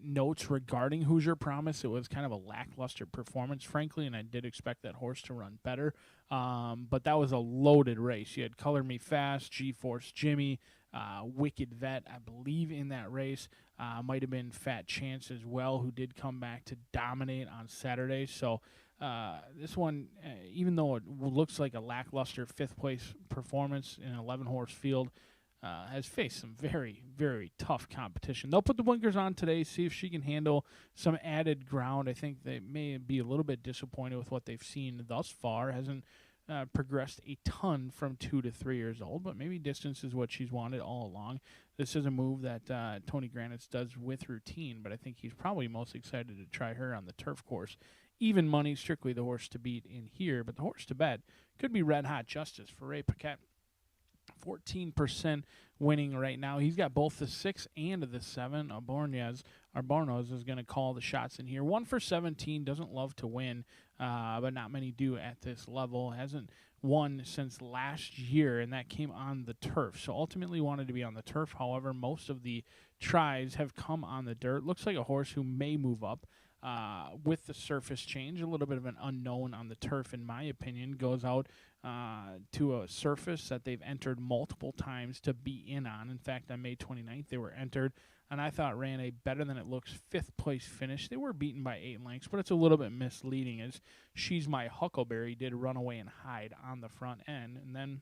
notes regarding Hoosier Promise. It was kind of a lackluster performance, frankly, and I did expect that horse to run better. But that was a loaded race. You had Color Me Fast, G-Force Jimmy, Wicked Vet, I believe, in that race. Might have been Fat Chance as well, who did come back to dominate on Saturday. So this one, even though it looks like a lackluster fifth-place performance in an 11-horse field, has faced some very, very tough competition. They'll put the blinkers on today, see if she can handle some added ground. I think they may be a little bit disappointed with what they've seen thus far. Hasn't progressed a ton from 2 to 3 years old, but maybe distance is what she's wanted all along. This is a move that Tony Granitz does with routine, but I think he's probably most excited to try her on the turf course. Even money, strictly the horse to beat in here, but the horse to bet could be Red Hot Justice for Ray Paquette. 14% winning right now. He's got both the 6 and the 7. Albornoz is going to call the shots in here. 1 for 17, doesn't love to win, but not many do at this level. Hasn't won since last year, and that came on the turf. So ultimately wanted to be on the turf. However, most of the tries have come on the dirt. Looks like a horse who may move up. With the surface change, a little bit of an unknown on the turf, in my opinion. Goes out to a surface that they've entered multiple times to be in on. In fact, on May 29th, they were entered, and I thought ran a better than it looks 5th place finish. They were beaten by 8 lengths, but it's a little bit misleading, as She's My Huckleberry did run away and hide on the front end, and then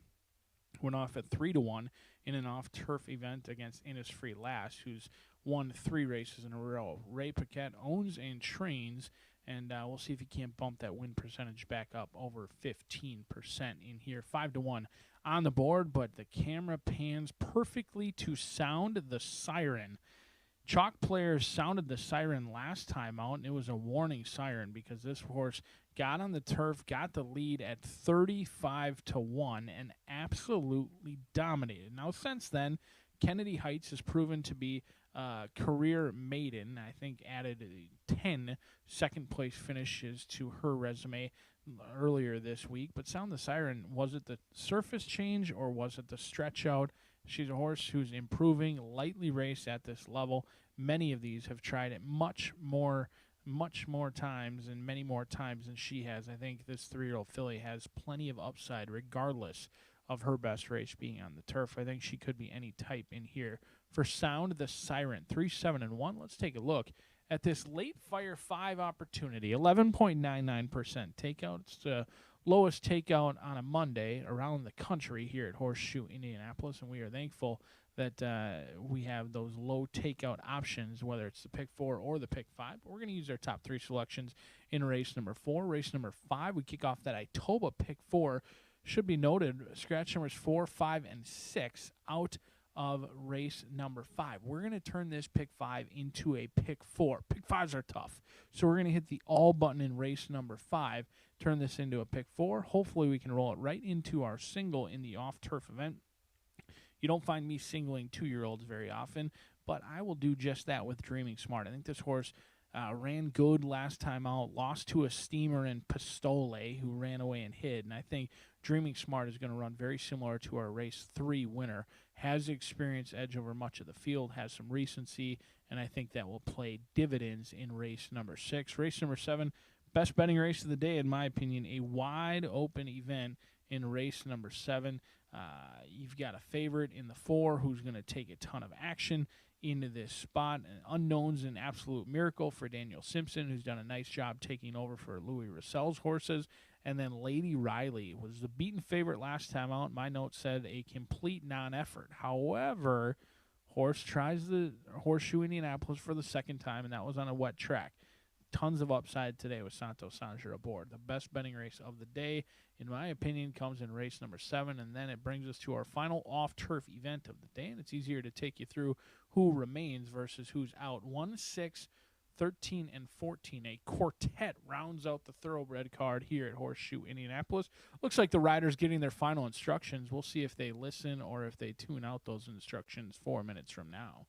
went off at 3-1 in an off-turf event against Innisfree Last, who's won 3 races in a row. Ray Paquette owns and trains, and we'll see if he can't bump that win percentage back up over 15% in here. 5-1 on the board, but the camera pans perfectly to sound the siren. Chalk players sounded the siren last time out, and it was a warning siren because this horse got on the turf, got the lead at 35-1, and absolutely dominated. Now, since then, Kennedy Heights has proven to be a career maiden. I think added 10 second-place finishes to her resume earlier this week. But sound the siren, was it the surface change or was it the stretch out? She's a horse who's improving, lightly raced at this level. Many of these have tried it much more times and many more times than she has. I think this 3-year-old filly has plenty of upside regardless of her best race being on the turf. I think she could be any type in here. For Sound the Siren, 3-7-1. Let's take a look at this late Fire 5 opportunity. 11.99% takeout. It's the lowest takeout on a Monday around the country here at Horseshoe Indianapolis, and we are thankful that we have those low takeout options, whether it's the pick 4 or the pick 5. But we're going to use our top 3 selections in race number 4. Race number 5, we kick off that Itoba pick 4. Should be noted, scratch numbers 4, 5, and 6 out of race number 5. We're going to turn this pick 5 into a pick 4. Pick 5s are tough, so we're going to hit the all button in race number 5, turn this into a pick 4. Hopefully we can roll it right into our single in the off-turf event. You don't find me singling 2-year-olds very often, but I will do just that with Dreaming Smart. I think this horse ran good last time out, lost to a steamer in Pistole, who ran away and hid, and I think Dreaming Smart is going to run very similar to our race 3 winner. Has experience edge over much of the field, has some recency, and I think that will play dividends in race number 6. Race number 7, best betting race of the day, in my opinion, a wide open event in race number 7. You've got a favorite in the 4 who's going to take a ton of action into this spot. Unknown's an absolute miracle for Daniel Simpson, who's done a nice job taking over for Louis Russell's horses. And then Lady Riley was the beaten favorite last time out. My note said a complete non-effort. However, horse tries the Horseshoe Indianapolis for the second time, and that was on a wet track. Tons of upside today with Santos Sanger aboard. The best betting race of the day, in my opinion, comes in race number 7, and then it brings us to our final off-turf event of the day, and it's easier to take you through who remains versus who's out. 1, 6, 13, and 14. A quartet rounds out the thoroughbred card here at Horseshoe Indianapolis. Looks like the riders getting their final instructions. We'll see if they listen or if they tune out those instructions 4 minutes from now.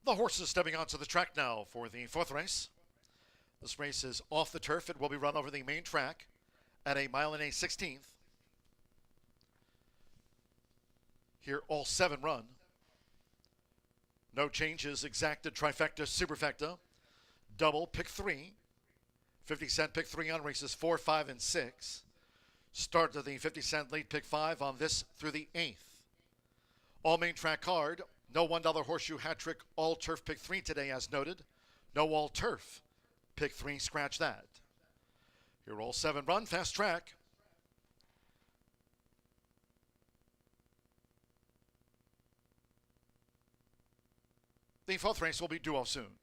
The horses stepping onto the track now for the fourth race. This race is off the turf. It will be run over the main track at a mile and a 16th. Here all 7 run. No changes, exacta, trifecta, superfecta. Double, pick 3. 50 cent pick 3 on races 4, 5, and 6. Start to the 50 cent late pick 5 on this through the 8th. All main track card. No $1 horseshoe hat trick, all turf pick 3 today as noted. No all turf pick 3, scratch that. Here all 7 run, fast track. The 4th race will be due off soon.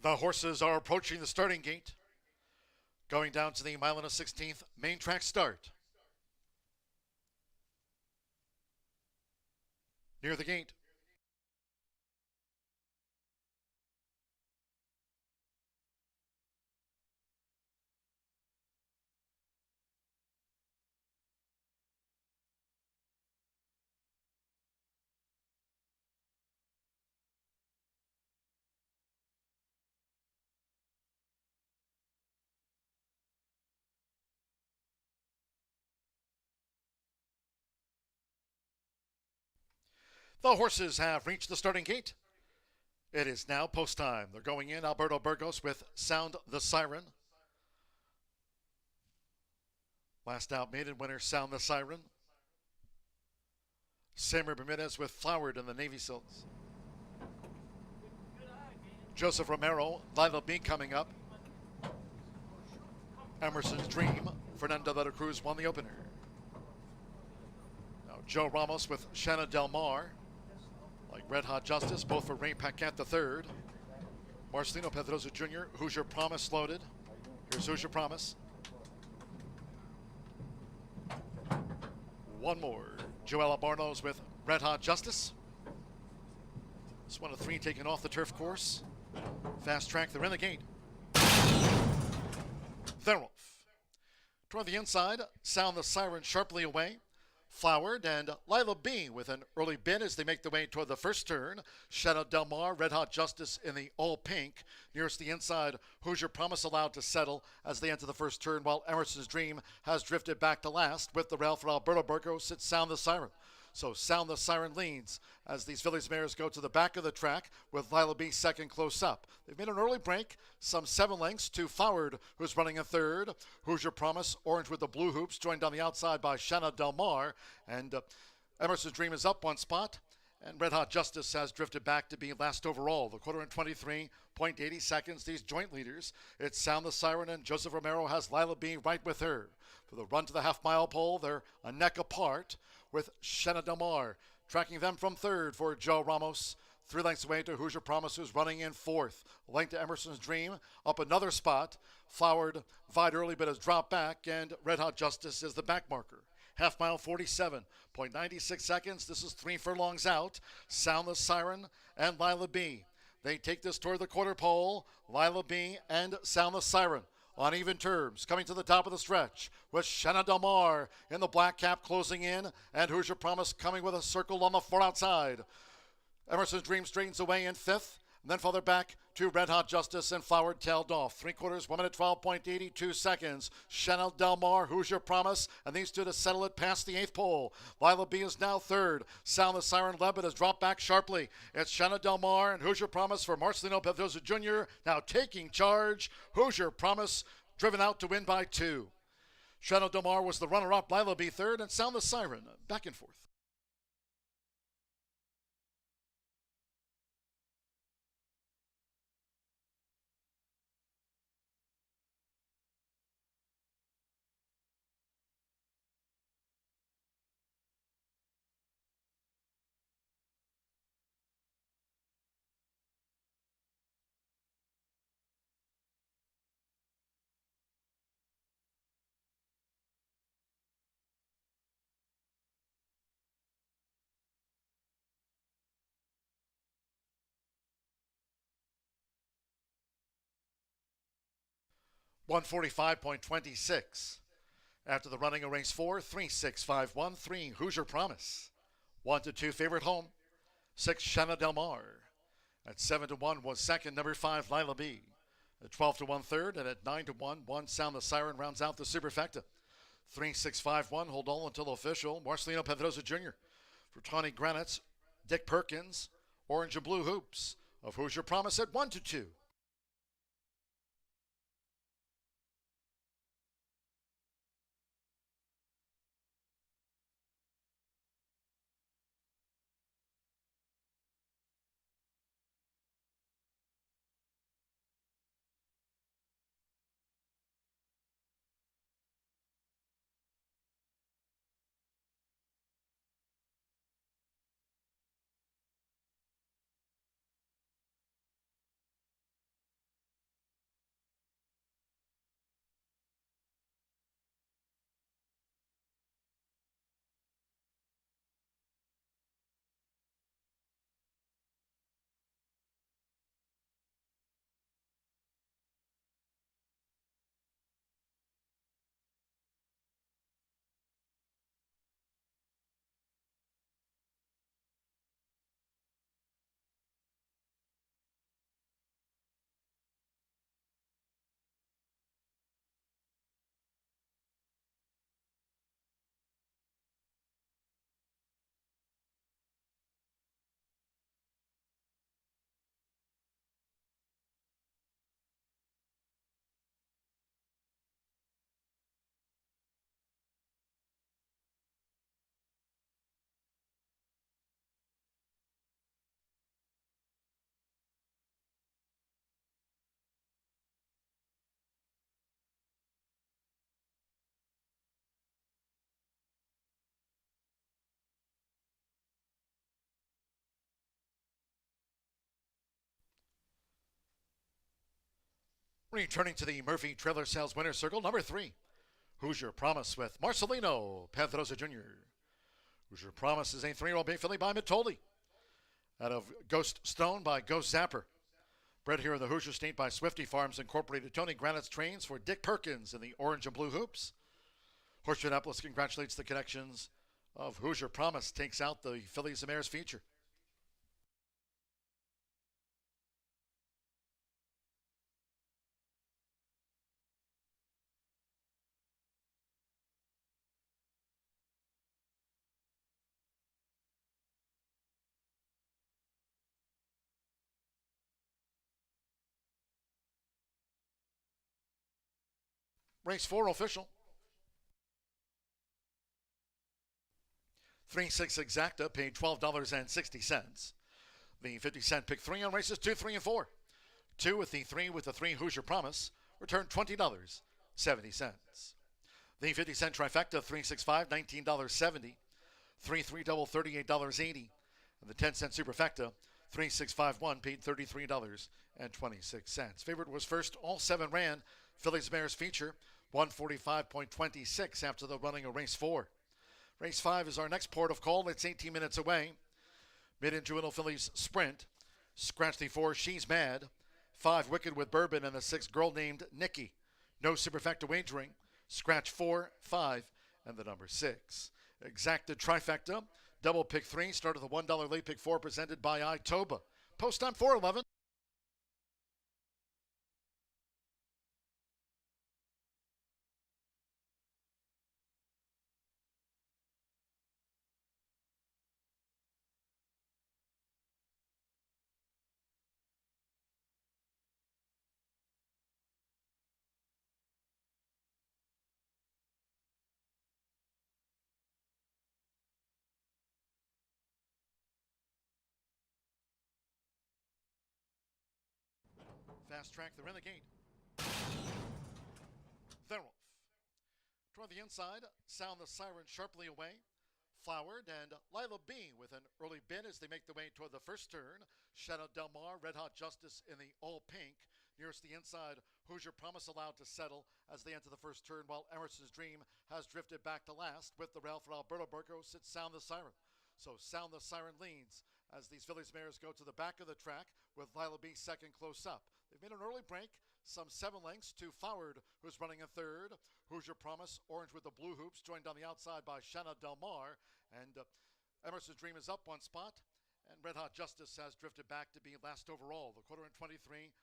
The horses are approaching the starting gate, going down to the mile and a 16th main track start. Near the gate, the horses have reached the starting gate. It is now post time. They're going in. Alberto Burgos with Sound the Siren. Last out maiden winner, Sound the Siren. Samer Bermudez with Flowered in the Navy Silks. Joseph Romero, Lila B coming up. Emerson's Dream, Fernando de la Cruz won the opener. Now Joe Ramos with Shanna Del Mar. Like Red Hot Justice, both for Ray Paquette III. Marcelino Pedroza Jr., Hoosier Promise loaded. Here's Hoosier Promise. One more. Joella Barnos with Red Hot Justice. It's one of three taken off the turf course. Fast track, they're in the gate. They're off. Toward the inside, Sound the Siren sharply away. Flowered and Lila B with an early bid as they make their way toward the first turn. Shadow Del Mar, Red Hot Justice in the all pink. Nearest the inside, Hoosier Promise allowed to settle as they enter the first turn, while Emerson's Dream has drifted back to last. With the rail for Alberto Burgos, it's Sound the Siren. So Sound the Siren leads as these fillies mares go to the back of the track with Lila B second close up. They've made an early break, some 7 lengths to Flowered, who's running in third. Hoosier Promise, orange with the blue hoops, joined on the outside by Shanna Del Mar. And Emerson's Dream is up one spot. And Red Hot Justice has drifted back to be last overall. The quarter in 23.80 seconds. These joint leaders, it's Sound the Siren, and Joseph Romero has Lila B right with her. For the run to the half-mile pole, they're a neck apart, with Shanna Del Mar tracking them from third for Joe Ramos. 3 lengths away to Hoosier Promise, who's running in fourth. A length to Emerson's Dream, up another spot. Flowered vied early but has dropped back, and Red Hot Justice is the back marker. Half mile, 47.96 seconds. This is 3 furlongs out. Sound the Siren and Lila B. They take this toward the quarter pole. Lila B and Sound the Siren on even terms, coming to the top of the stretch with Shanna Del Mar in the black cap closing in, and Hoosier Promise coming with a circle on the far outside. Emerson's Dream straightens away in fifth, and then farther back to Red Hot Justice, and Flowered tailed off. 3/4, 1 minute 12.82 seconds. Shanna Del Mar, Hoosier Promise, and these two to settle it past the 8th pole. Lila B is now third. Sound the Siren led, but has dropped back sharply. It's Shanna Del Mar and Hoosier Promise for Marcelino Pedroza Jr. now taking charge. Hoosier Promise driven out to win by 2. Shanna Del Mar was the runner-up. Lila B third, and Sound the Siren back and forth. $145.26. After the running of race 4, 3-6-5-1, 3 Hoosier Promise. 1-2 favorite home. 6 Shanna Del Mar. At 7-1 was second, number 5 Lila B. At 12-1 third, and at 9-1, 1 Sound the Siren rounds out the superfecta. 3-6-5-1, hold all until official. Marcelino Pedroza Jr. For Tawny Granites, Dick Perkins, orange and blue hoops of Hoosier Promise at 1-2. Returning to the Murphy Trailer Sales Winner's Circle, number 3, Hoosier Promise with Marcelino Pedrosa Jr. Hoosier Promise is a 3-year-old bay filly by Mitoli. Out of Ghost Stone by Ghost Zapper. Bred here in the Hoosier State by Swifty Farms Incorporated. Tony Granite's trains for Dick Perkins in the orange and blue hoops. Horseshoe Indianapolis congratulates the connections of Hoosier Promise. Takes out the Fillies and Mares feature. Race 4 official. 3-6 Exacta paid $12.60. The 50-cent pick 3 on races 2, 3, and 4. 2 with the 3 Hoosier Promise returned $20.70. The 50-cent trifecta 3-6-5, $19.70. 3 double $38.80. And the 10-cent superfecta 3-6-5-1 paid $33.26. Favorite was first. All 7 ran. Fillies Mares feature 145.26 after the running of race 4. Race 5 is our next port of call. It's 18 minutes away. Mid and juvenile fillies sprint. Scratch the 4 She's Mad. 5 Wicked with Bourbon and the 6 girl named Nikki. No superfecta wagering. Scratch 4, 5, and the number 6. Exacta trifecta. Double pick 3. Start of the $1 late pick 4 presented by Itoba. Post time 4:11. Fast track, they're in the gate. They're off. Toward the inside, Sound the Siren sharply away. Flowered and Lila B with an early bid as they make their way toward the first turn. Shadow Del Mar, Red Hot Justice in the all pink. Nearest the inside, Hoosier Promise allowed to settle as they enter the first turn, while Emerson's Dream has drifted back to last. With the rail for Alberto Burco sits Sound the Siren. So Sound the Siren leads as these Fillies mares go to the back of the track with Lila B second close up. They've made an early break, some 7 lengths to Flowered, who's running in third. Hoosier Promise, orange with the blue hoops, joined on the outside by Shanna Del Mar. And Emerson's Dream is up 1 spot. And Red Hot Justice has drifted back to be last overall. The quarter in 23.80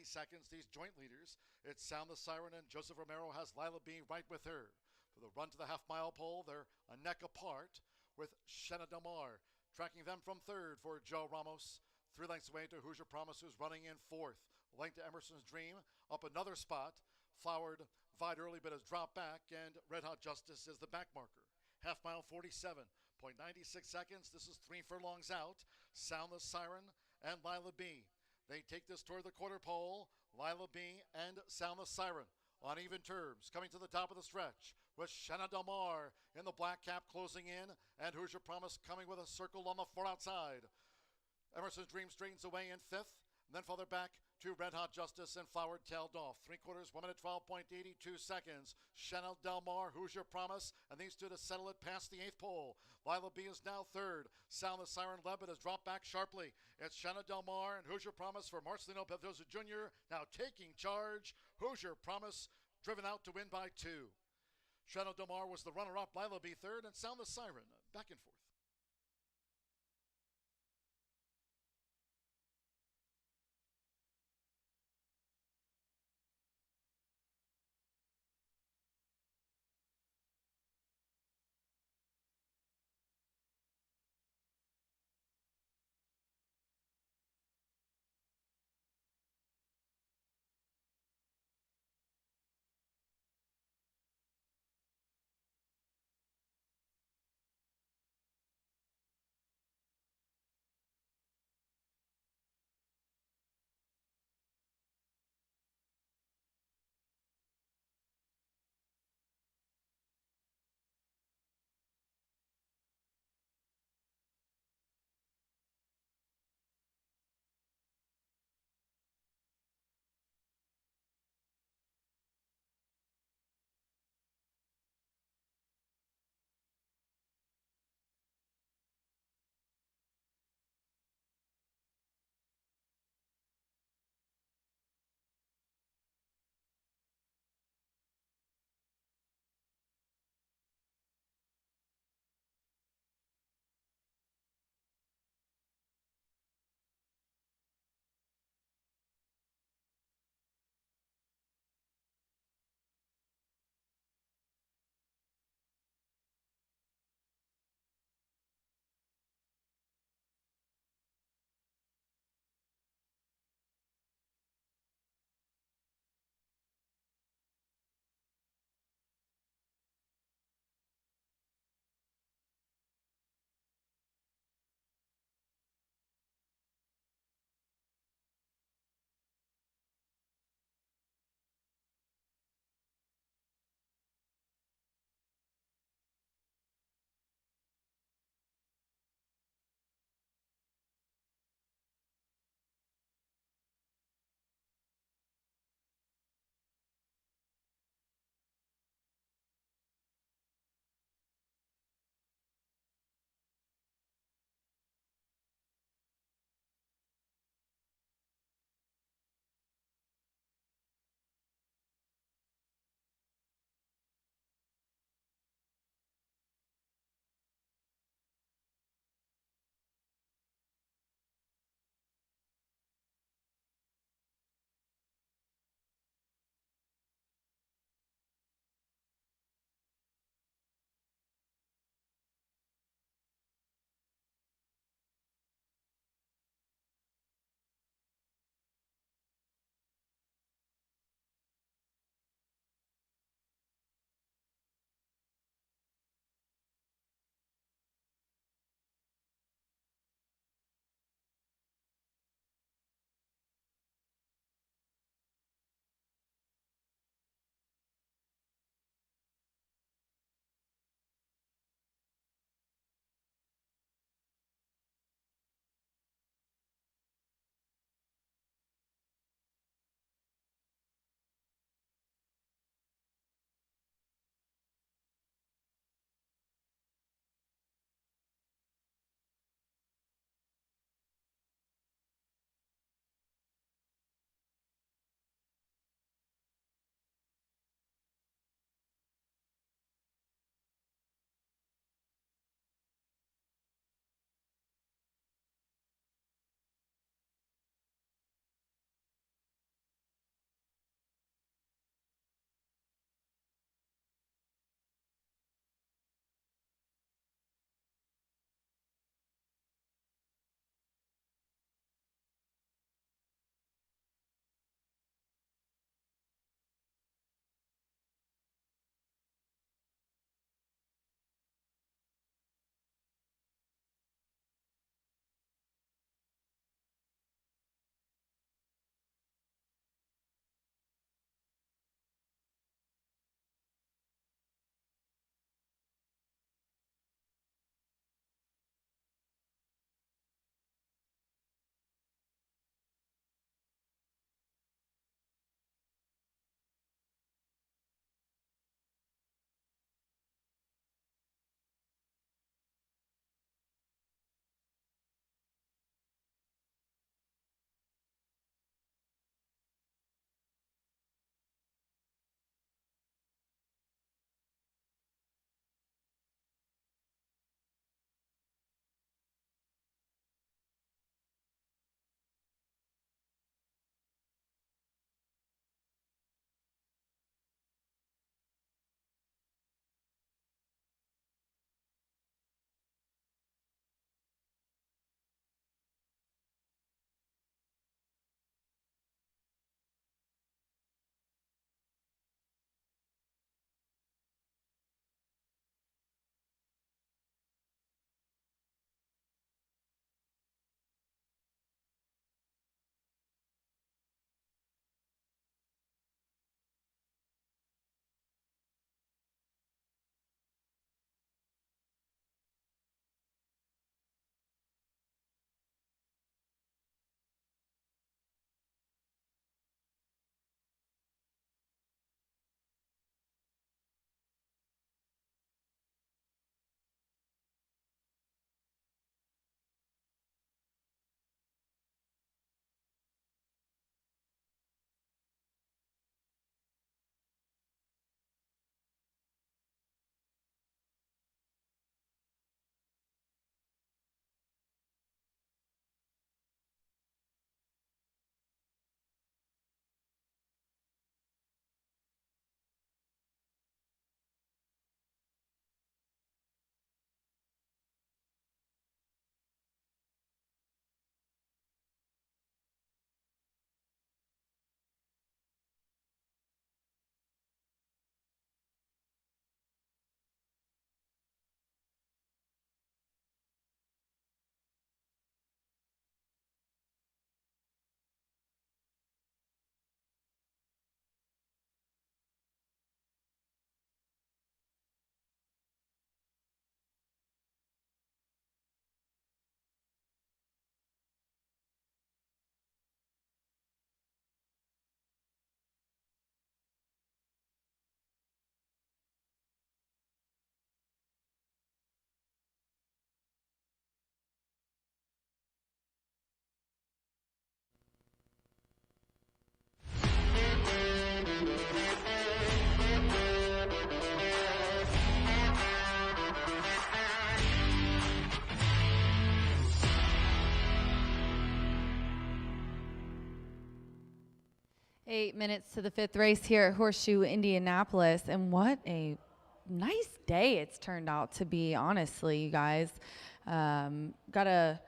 seconds. These joint leaders, it's Sound the Siren, and Joseph Romero has Lila B right with her. For the run to the half-mile pole, they're a neck apart, with Shanna Del Mar tracking them from third for Joe Ramos. 3 lengths away to Hoosier Promise, who's running in fourth. A length to Emerson's Dream, up another spot. Flowered, vied early but has dropped back, and Red Hot Justice is the back marker. Half mile 47.96 seconds. This is 3 furlongs out. Sound the Siren and Lila B. They take this toward the quarter pole. Lila B and Sound the Siren on even terms, coming to the top of the stretch with Shanna Del Mar in the black cap closing in, and Hoosier Promise coming with a circle on the far outside. Emerson's Dream straightens away in 5th, and then farther back to Red Hot Justice and Flowered tailed off. 3/4, 1 minute 12.82 seconds. Shanna Del Mar, Hoosier Promise, and these two to settle it past the 8th pole. Lila B is now third. Sound the Siren led, but has dropped back sharply. It's Shanna Del Mar and Hoosier Promise for Marcelino Pedrosa Jr. now taking charge. Hoosier Promise driven out to win by 2. Shanna Del Mar was the runner-up. Lila B third, and Sound the Siren back and forth. 8 minutes to the 5th race here at Horseshoe Indianapolis, and what a nice day it's turned out to be, honestly, you guys. Got a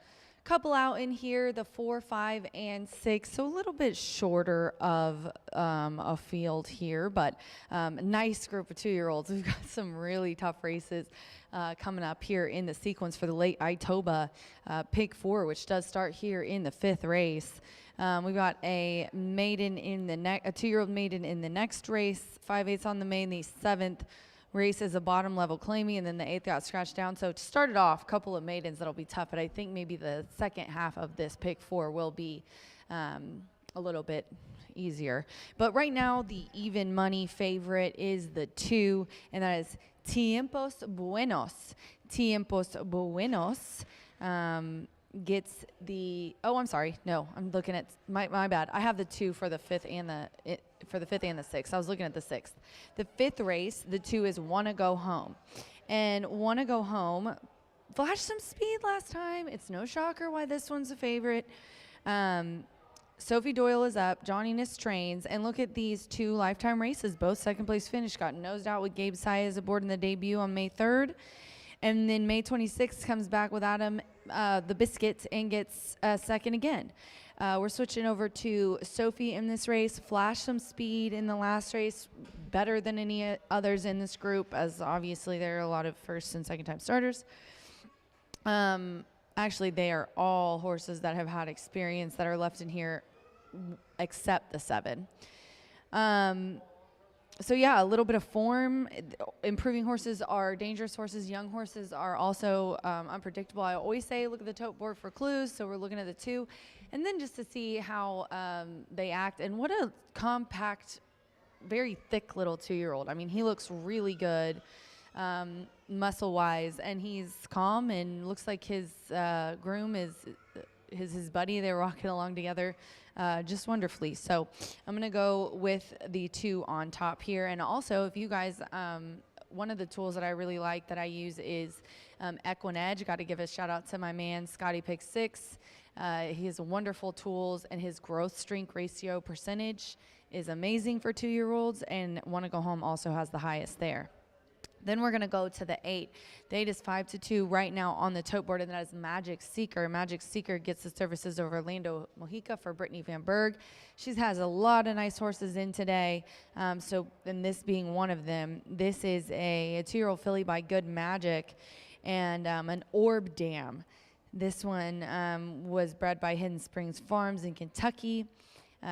couple out in here, the 4, 5, and 6, so a little bit shorter of a field here, but nice group of 2-year-olds. We've got some really tough races coming up here in the sequence for the late Itoba Pick 4, which does start here in the 5th race. We've got a maiden in the a 2-year-old maiden in the next race, 5/8 on the main. The 7th race is a bottom level claiming, and then the 8th got scratched down. So to start it off, a couple of maidens that'll be tough, but I think maybe the second half of this pick 4 will be a little bit easier. But right now, the even money favorite is the 2, and that is Tiempos Buenos. Tiempos Buenos. Gets the I'm sorry, no, I'm looking at my bad. I have the 2 for the 5th and the 6th. I was looking at the 6th. The 5th race, the 2 is Wanna Go Home, and Wanna Go Home flashed some speed last time. It's no shocker why this one's a favorite. Sophie Doyle is up, Johnny Niss trains, and look at these 2 lifetime races, both second place finish. Got nosed out with Gabe Saez aboard in the debut on May 3rd. And then May 26th comes back with Adam the Biscuit and gets second again. We're switching over to Sophie in this race. Flashed some speed in the last race, better than any others in this group, as obviously there are a lot of first and second time starters. Actually, they are all horses that have had experience that are left in here except the 7. So yeah, a little bit of form. Improving horses are dangerous horses. Young horses are also unpredictable. I always say look at the tote board for clues, so we're looking at the 2. And then just to see how they act. And what a compact, very thick little 2-year-old. I mean, he looks really good muscle-wise, and he's calm and looks like his groom is his buddy. They're walking along together just wonderfully. So I'm going to go with the 2 on top here. And also, if you guys, one of the tools that I really like that I use is Equinedge. Got to give a shout out to my man, Scotty Pick 6. He has wonderful tools, and his growth strength ratio percentage is amazing for 2-year-olds, and Wanna Go Home also has the highest there. Then we're going to go to the 8. The 8 is 5-2 right now on the tote board, and that is Magic Seeker. Magic Seeker gets the services of Orlando Mojica for Brittany Van Berg. She has a lot of nice horses in today, and this being one of them. This is a 2-year-old filly by Good Magic and an Orb Dam. This one was bred by Hidden Springs Farms in Kentucky.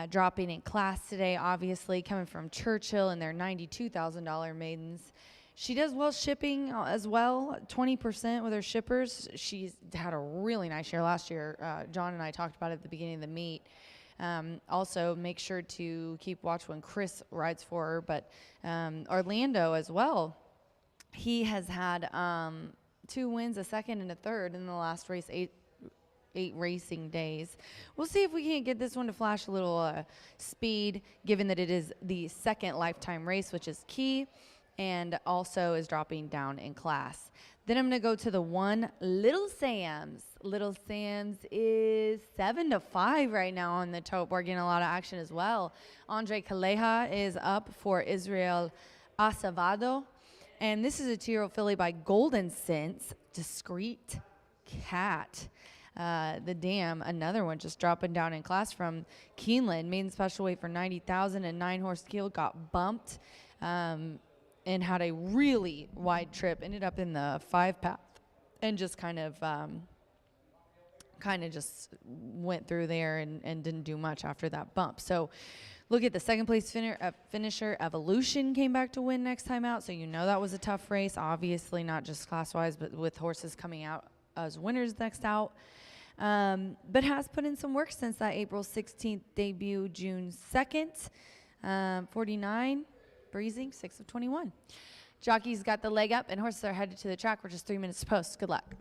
Dropping in class today, obviously, coming from Churchill and their $92,000 maidens. She does well shipping as well, 20% with her shippers. She's had a really nice year last year. John and I talked about it at the beginning of the meet. Also, make sure to keep watch when Chris rides for her. But Orlando as well, he has had 2 wins, a second and a third in the last race, 8 racing days. We'll see if we can't get this one to flash a little speed, given that it is the 2nd lifetime race, which is key, and also is dropping down in class. Then I'm going to go to the 1, Little Sam's. Little Sam's is 7-5 right now on the tote board, getting a lot of action as well. Andre Calleja is up for Israel Acevado. And this is a 2-year-old filly by Golden Sense, Discreet Cat. The Dam, another one just dropping down in class from Keeneland. Maiden special weight for 90,000 and 9-horse keel, got bumped. And had a really wide trip, ended up in the 5 path, and just kind of just went through there and didn't do much after that bump. So look at the 2nd place finisher. Evolution came back to win next time out, so you know that was a tough race. Obviously not just class-wise, but with horses coming out as winners next out. But has put in some work since that April 16th debut, June 2nd. 49. Breezing, 6 of 21. Jockey's got the leg up, and horses are headed to the track. We're just 3 minutes to post. Good luck.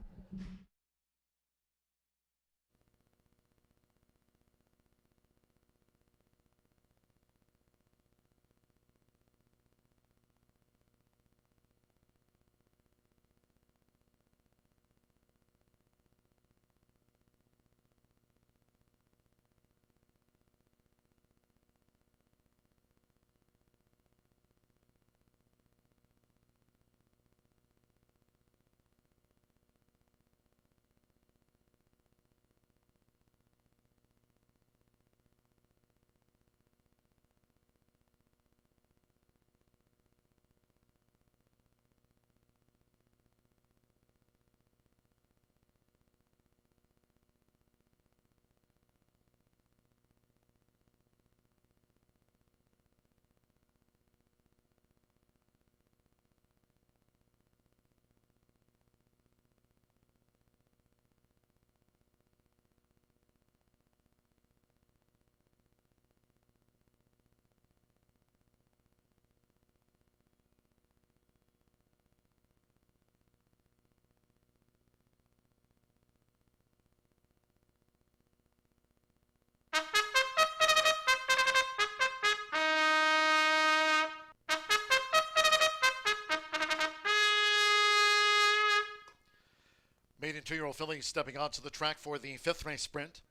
and 2-year-old fillies stepping onto the track for the 5th race sprint.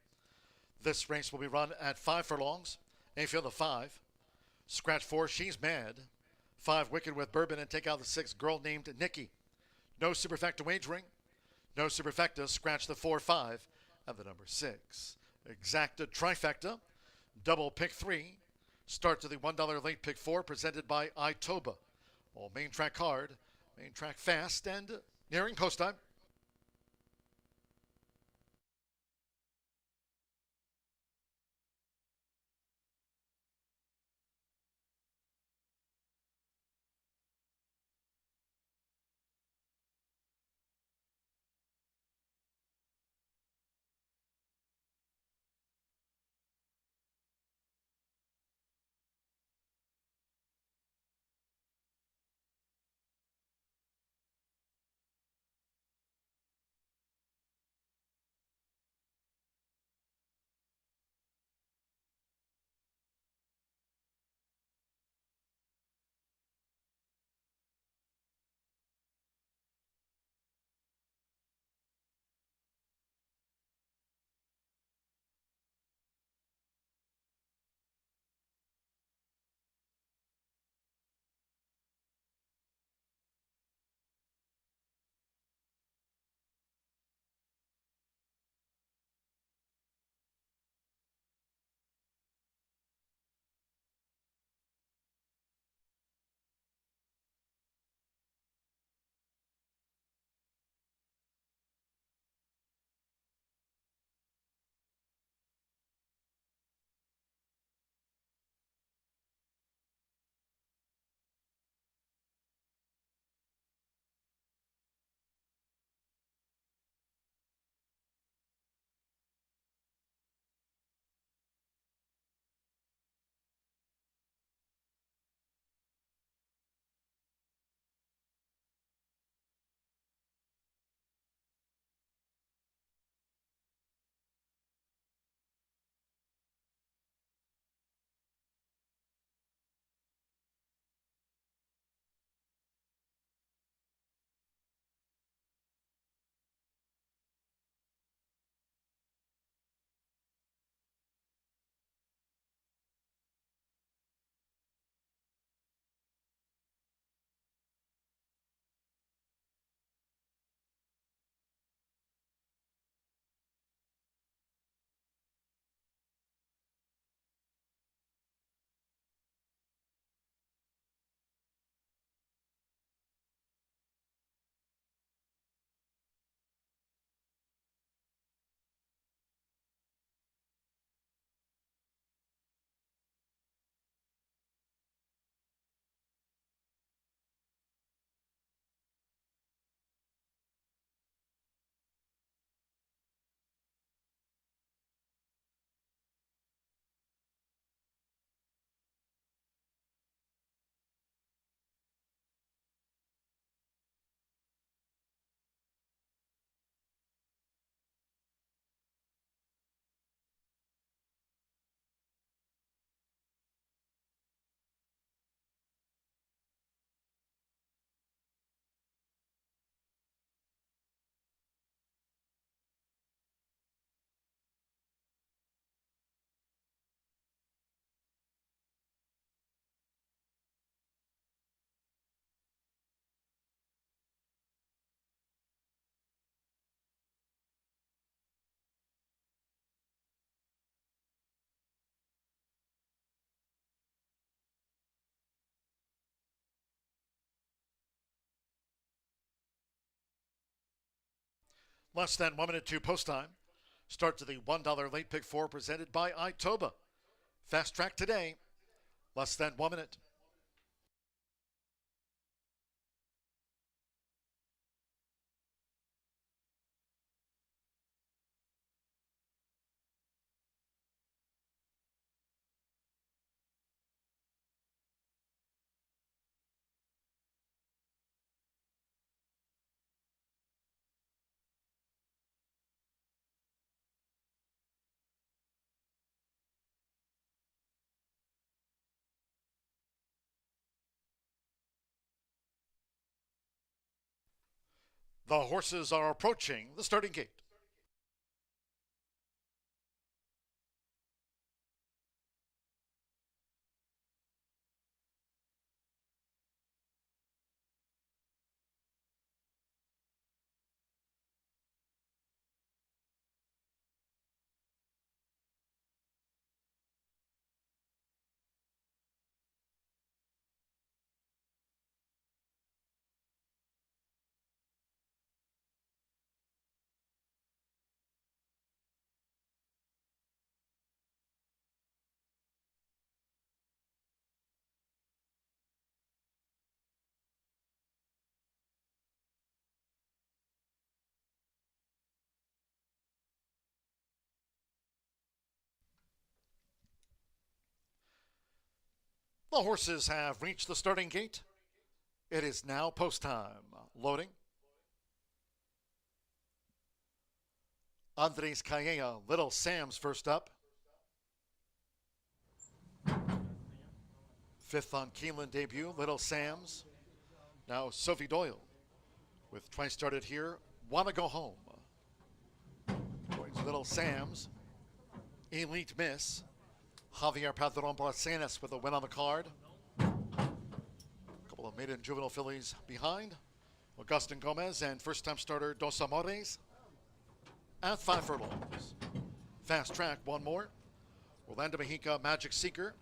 This race will be run at 5 furlongs, a field of 5. Scratch 4, She's Mad. 5, Wicked with Bourbon, and take out the 6, Girl Named Nikki. No superfecta wagering. No superfecta. Scratch the 4, 5, and the number 6. Exacta trifecta. Double pick 3. Start to the $1 late pick 4, presented by Itoba. All main track hard, main track fast, and nearing post time. Less than 1 minute to post time. Start to the $1 late pick 4, presented by Itoba. Fast track today. Less than 1 minute. The horses are approaching the starting gate. The horses have reached the starting gate. It is now post time. Loading. Andres Calleja, Little Sam's first up. Fifth on Keeneland debut, Little Sam's. Now Sophie Doyle with twice started here. Wanna Go Home. Joins Little Sam's. Elite Miss. Javier Padron Barcenas with a win on the card. A couple of maiden juvenile fillies behind. Augustin Gomez and first-time starter Dos Amores at 5 furlongs. Fast Track, one more. Orlando Mexica Magic Seeker.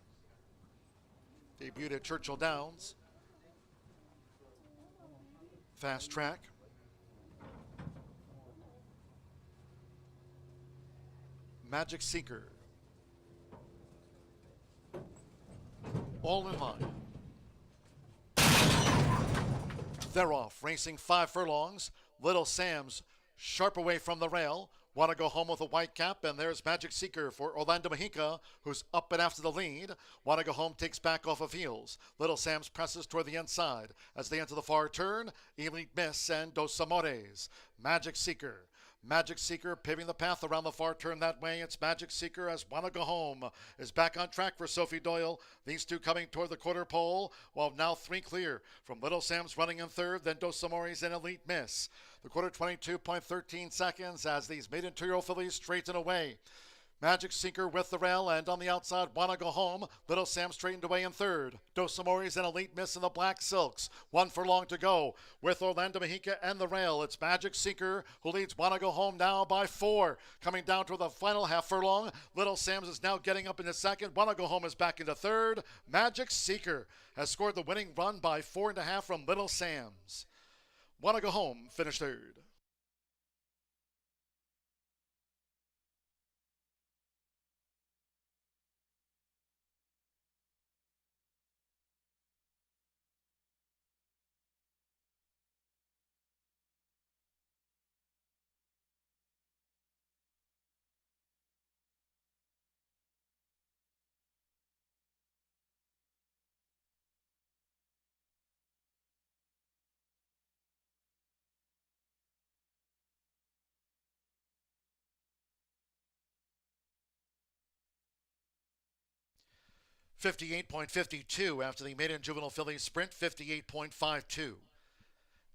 Debuted at Churchill Downs. Fast Track. Magic Seeker. All in line. They're off, racing 5 furlongs. Little Sam's sharp away from the rail. Want to go home with a white cap, and there's Magic Seeker for Orlando Mexica, who's up and after the lead. Want to go home takes back off of heels. Little Sam's presses toward the inside. As they enter the far turn, Elite Miss and Dos Amores. Magic Seeker. Magic Seeker paving the path around the far turn that way. It's Magic Seeker as Wanna Go Home is back on track for Sophie Doyle. These two coming toward the quarter pole, while now 3 clear from Little Sam's running in third, then Dos Amores and Elite Miss. The quarter 22.13 seconds as these maiden two-year-old fillies straighten away. Magic Seeker with the rail, and on the outside, Wanna Go Home. Little Sam straightened away in third. Dos Amores and Elite Miss in the black silks. 1 furlong to go with Orlando Mexica and the rail. It's Magic Seeker who leads Wanna Go Home now by 4. Coming down to the final half furlong. Little Sam's is now getting up into second. Wanna Go Home is back into third. Magic Seeker has scored the winning run by 4.5 from Little Sam's. Wanna Go Home finished third. .52 after the maiden juvenile fillies sprint. 58.52.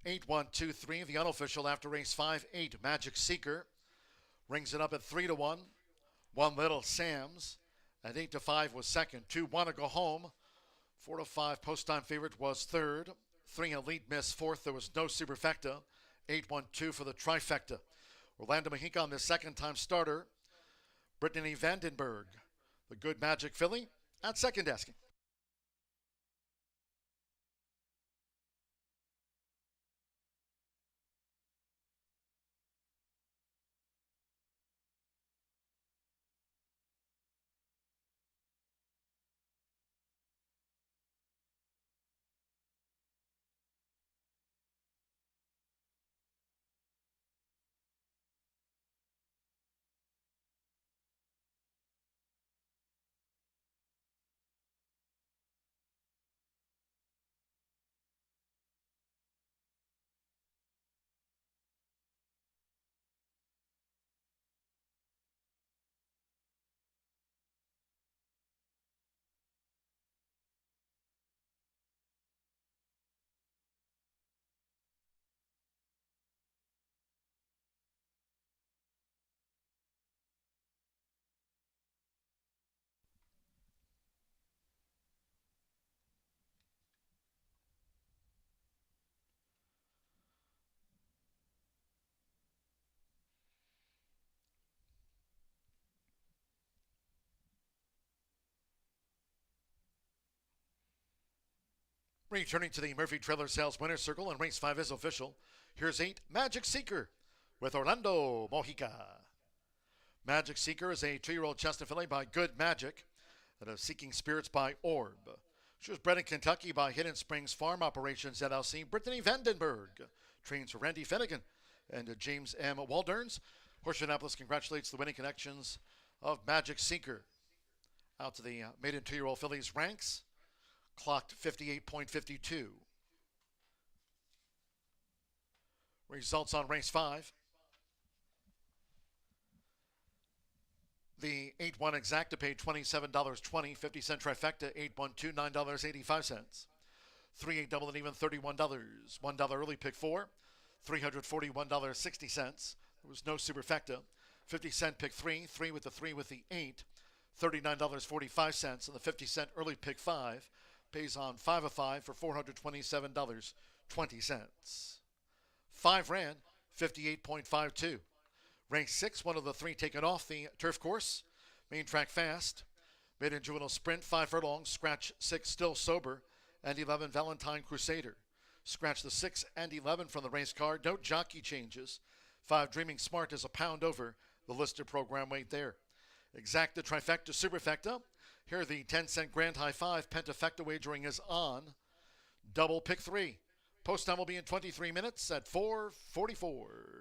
8-1-2-3, the unofficial after race 5-8. Magic Seeker rings it up at 3-1. 1 Little Sam's at 8-5 was second. 2 Wanna Go Home. 4-5 post time favorite was third. 3 Elite Miss fourth. There was no superfecta. 8-1-2 for the trifecta. Orlando Mexica on the second time starter. Brittany Vandenberg, the good Magic filly, at second asking. Returning to the Murphy Trailer Sales Winner's Circle, and race 5 is official. Here's 8, Magic Seeker, with Orlando Mojica. Magic Seeker is a 2-year-old chestnut filly by Good Magic, and a Seeking Spirits by Orb. She was bred in Kentucky by Hidden Springs Farm Operations LLC. Brittany Vandenberg trains for Randy Finnegan and James M. Walderns. Horseshoe Indianapolis congratulates the winning connections of Magic Seeker. Out to the maiden 2-year-old fillies ranks, clocked 58.52. Results on race 5. The 8-1 exacta paid $27.20, 50-cent trifecta, 8-1-2, $9.85. 3-8 double and even, $31. $1 early pick 4, $341.60. There was no superfecta. 50-cent pick 3, 3 with the 3 with the 8, $39.45. And the 50-cent early pick 5 pays on 5 of 5 for $427.20. 5 ran 58.52. Rank 6, one of the 3 taken off the turf course. Main track fast. Maiden juvenile sprint, 5 furlongs. Scratch 6, Still Sober, and 11, Valentine Crusader. Scratch the 6 and 11 from the race card. No jockey changes. 5, Dreaming Smart is a pound over the listed program weight there. Exacta, trifecta, superfecta. Here the 10-cent grand high 5 pentafecta wagering is on. Double pick 3. Post time will be in 23 minutes at 4:44.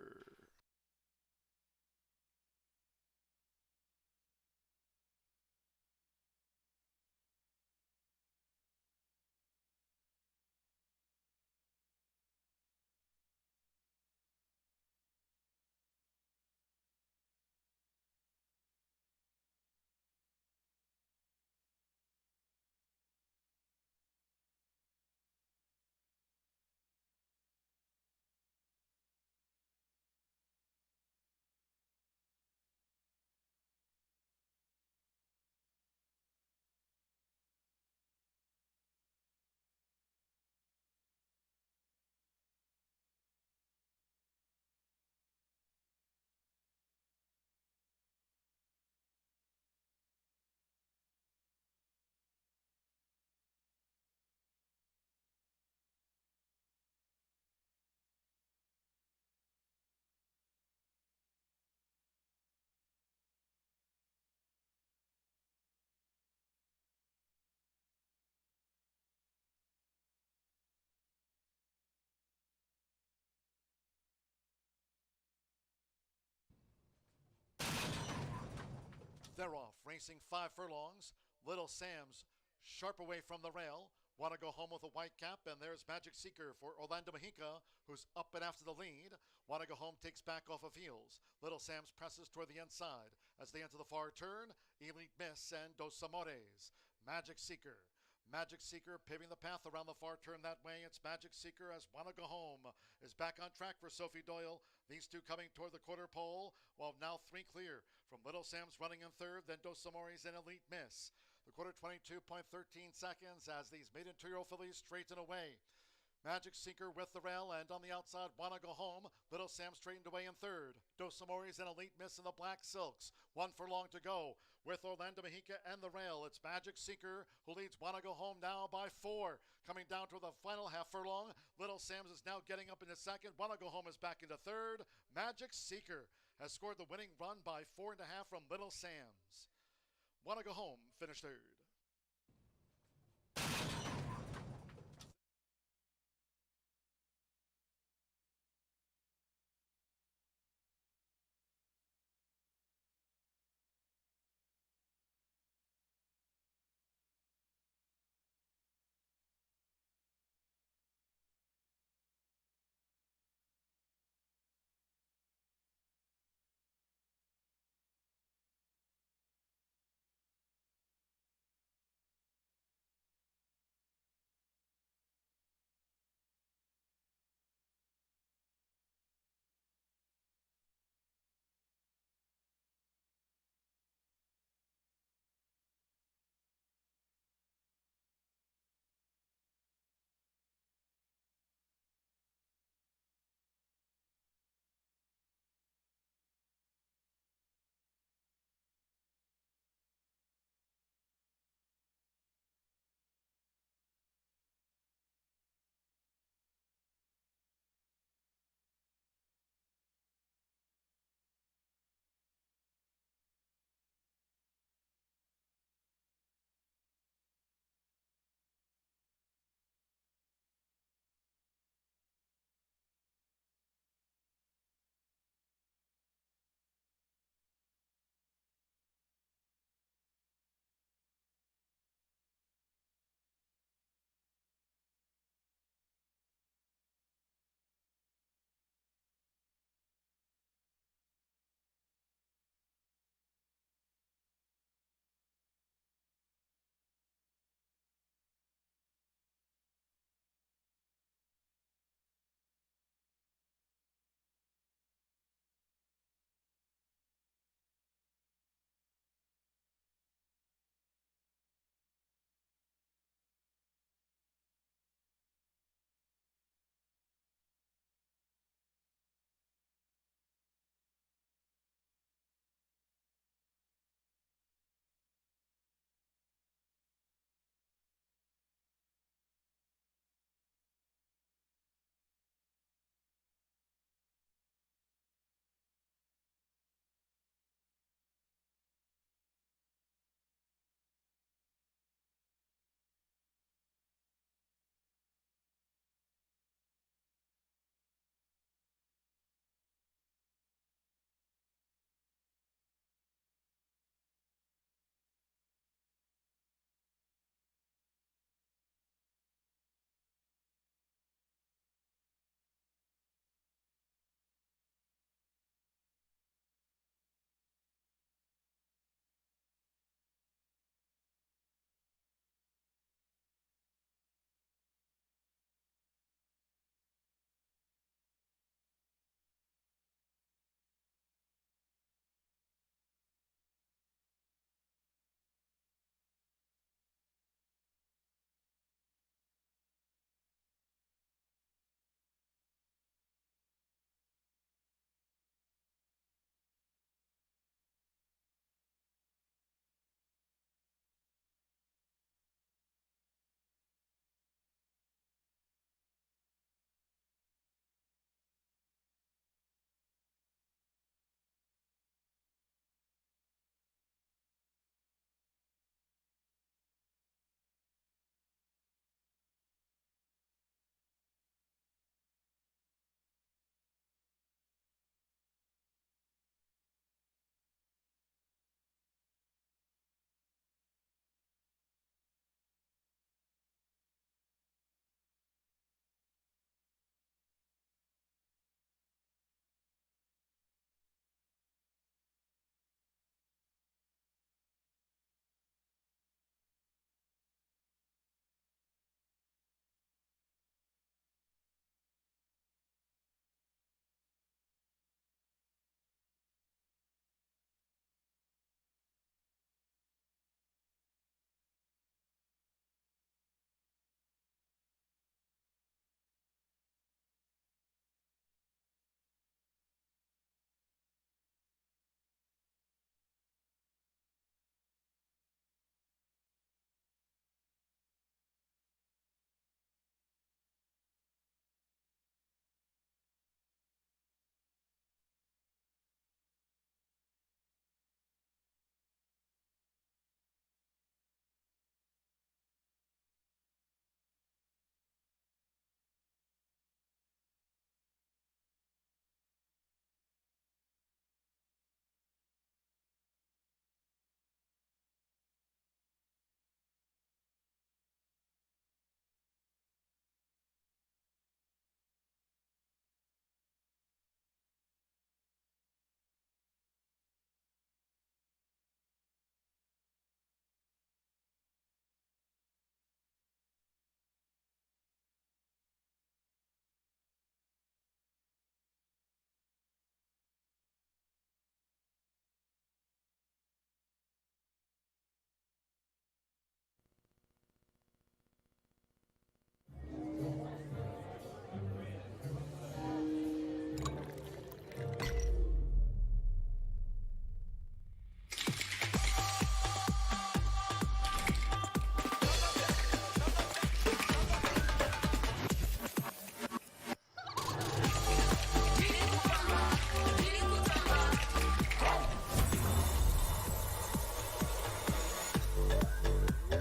They're off, racing 5 furlongs. Little Sam's sharp away from the rail. Want to go home with a white cap, and there's Magic Seeker for Orlando Mojica, who's up and after the lead. Want to go home takes back off of heels. Little Sam's presses toward the inside. As they enter the far turn, Elite Miss and Dos Amores. Magic Seeker. Magic Seeker paving the path around the far turn that way. It's Magic Seeker as Wanna Go Home is back on track for Sophie Doyle. These two coming toward the quarter pole, while now 3 clear from Little Sam's running in third, then Dos Amores and Elite Miss. The quarter 22.13 seconds as these maiden 2-year-old fillies straighten away. Magic Seeker with the rail, and on the outside, Wanna Go Home. Little Sam straightened away in third. Dos Amores and Elite Miss in the black silks. 1 furlong to go with Orlando Mojica and the rail. It's Magic Seeker who leads Wanna Go Home now by 4. Coming down to the final half furlong, Little Sam's is now getting up into second. Wanna Go Home is back into third. Magic Seeker has scored the winning run by 4.5 from Little Sam's. Wanna Go Home finished third.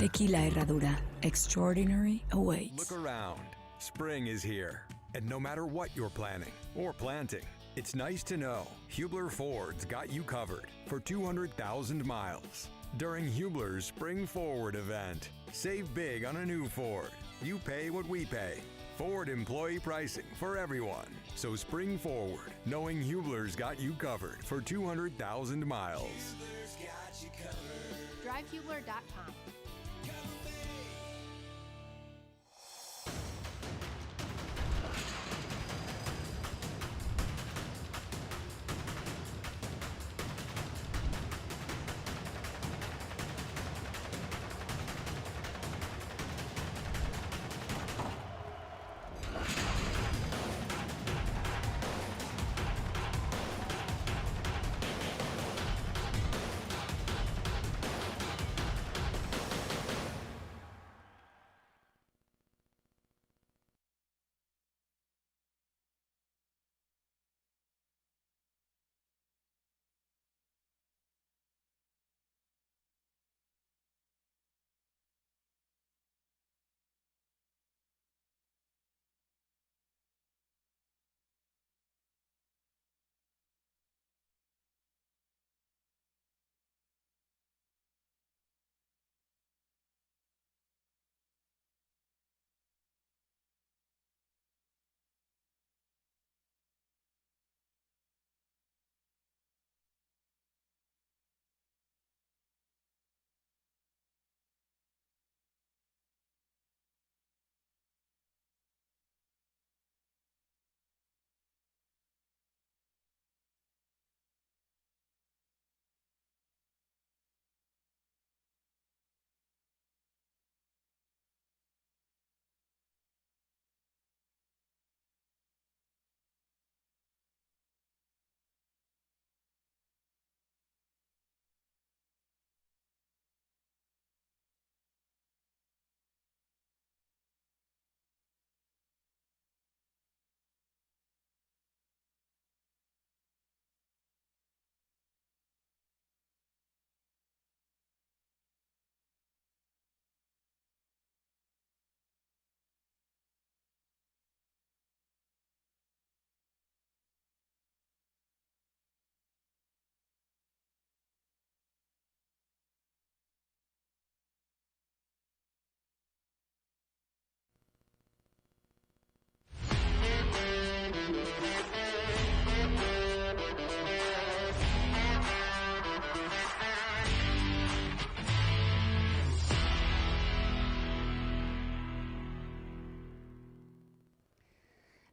Tequila Herradura. Extraordinary awaits. Look around. Spring is here. And no matter what you're planning or planting, it's nice to know Hubler Ford's got you covered for 200,000 miles. During Hubler's Spring Forward event, save big on a new Ford. You pay what we pay. Ford employee pricing for everyone. So spring forward, knowing Hubler's got you covered for 200,000 miles. DriveHubler.com.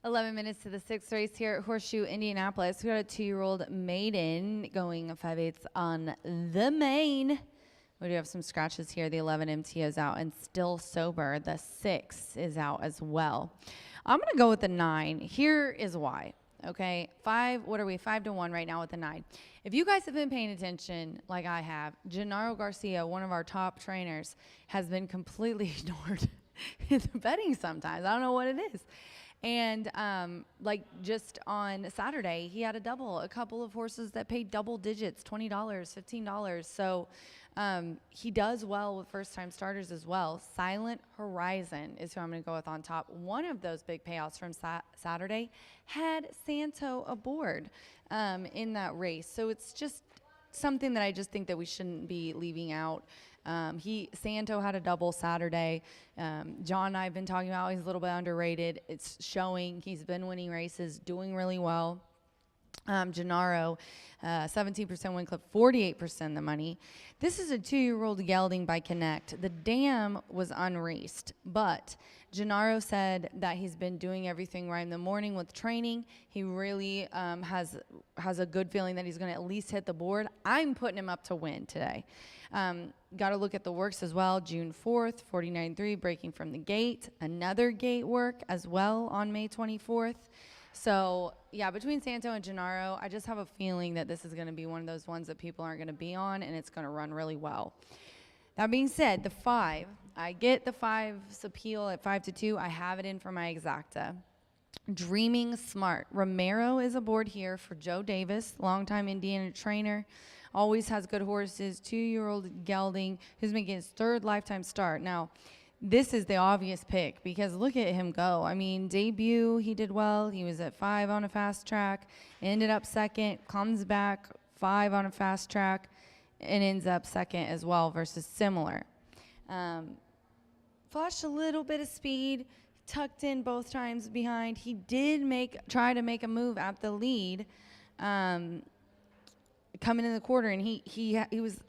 $11 minutes to the sixth race here at Horseshoe Indianapolis. We got a 2-year-old maiden going 5/8 on the main. We do have some scratches here. The 11 MTO is out and still sober. The 6 is out as well. I'm going to go with the 9. Here is why. Okay, 5, what are we? 5-1 right now with the 9. If you guys have been paying attention like I have, Gennaro Garcia, one of our top trainers, has been completely ignored in the betting sometimes. I don't know what it is. And like just on Saturday, he had a double, a couple of horses that paid double digits, $20, $15. So he does well with first-time starters as well. Silent Horizon is who I'm going to go with on top. One of those big payouts from Saturday had Santo aboard in that race. So it's just something that I just think that we shouldn't be leaving out. Santo had a double Saturday. John and I have been talking about he's a little bit underrated. It's showing. He's been winning races, doing really well. Gennaro, 17% win clip, 48% the money. This is a 2-year-old gelding by Connect. The dam was unraced, but Gennaro said that he's been doing everything right in the morning with training. He really has a good feeling that he's going to at least hit the board. I'm putting him up to win today. Got to look at the works as well. June 4th, 49.3, breaking from the gate. Another gate work as well on May 24th. So, yeah, between Santo and Gennaro, I just have a feeling that this is going to be one of those ones that people aren't going to be on, and it's going to run really well. That being said, the 5, I get the 5's appeal at 5-2. I have it in for my exacta. Dreaming Smart. Romero is aboard here for Joe Davis, longtime Indiana trainer. always has good horses. 2-year-old gelding who's making his 3rd lifetime start. Now, this is the obvious pick because look at him go. I mean, debut, he did well. He was at 5 on a fast track, ended up 2nd, comes back 5 on a fast track, and ends up 2nd as well versus similar. Flashed a little bit of speed, tucked in both times behind. He did try to make a move at the lead, coming in the quarter, and he was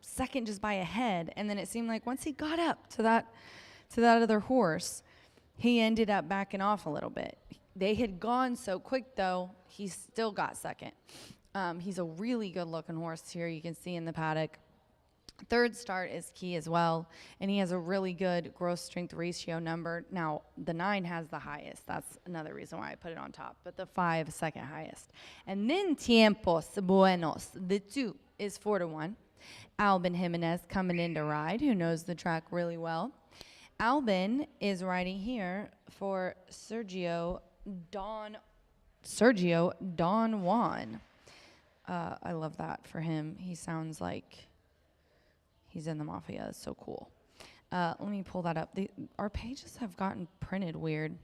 2nd just by a head. And then it seemed like once he got up to that other horse, he ended up backing off a little bit. They had gone so quick though, he still got 2nd. He's a really good looking horse here. You can see in the paddock. 3rd start is key as well, and he has a really good gross strength ratio number. Now, the 9 has the highest. That's another reason why I put it on top, but the 5 is 2nd highest. And then Tiempos Buenos, the 2 is 4-1. Albin Jimenez coming in to ride, who knows the track really well. Albin is riding here for Sergio Don Juan. I love that for him. He sounds like he's in the mafia. It's so cool. Let me pull that up. Our pages have gotten printed weird.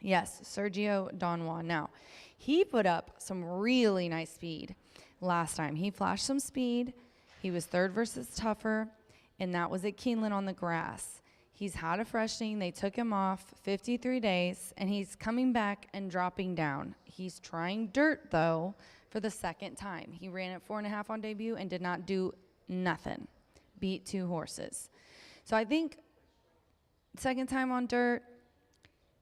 Yes, Sergio Don Juan. Now, he put up some really nice speed last time. He flashed some speed. He was 3rd versus tougher, and that was at Keeneland on the grass. He's had a freshening. They took him off 53 days, and he's coming back and dropping down. He's trying dirt, though, for the 2nd time. He ran at 4.5 on debut and did not do nothing. Beat 2 horses. So I think 2nd time on dirt,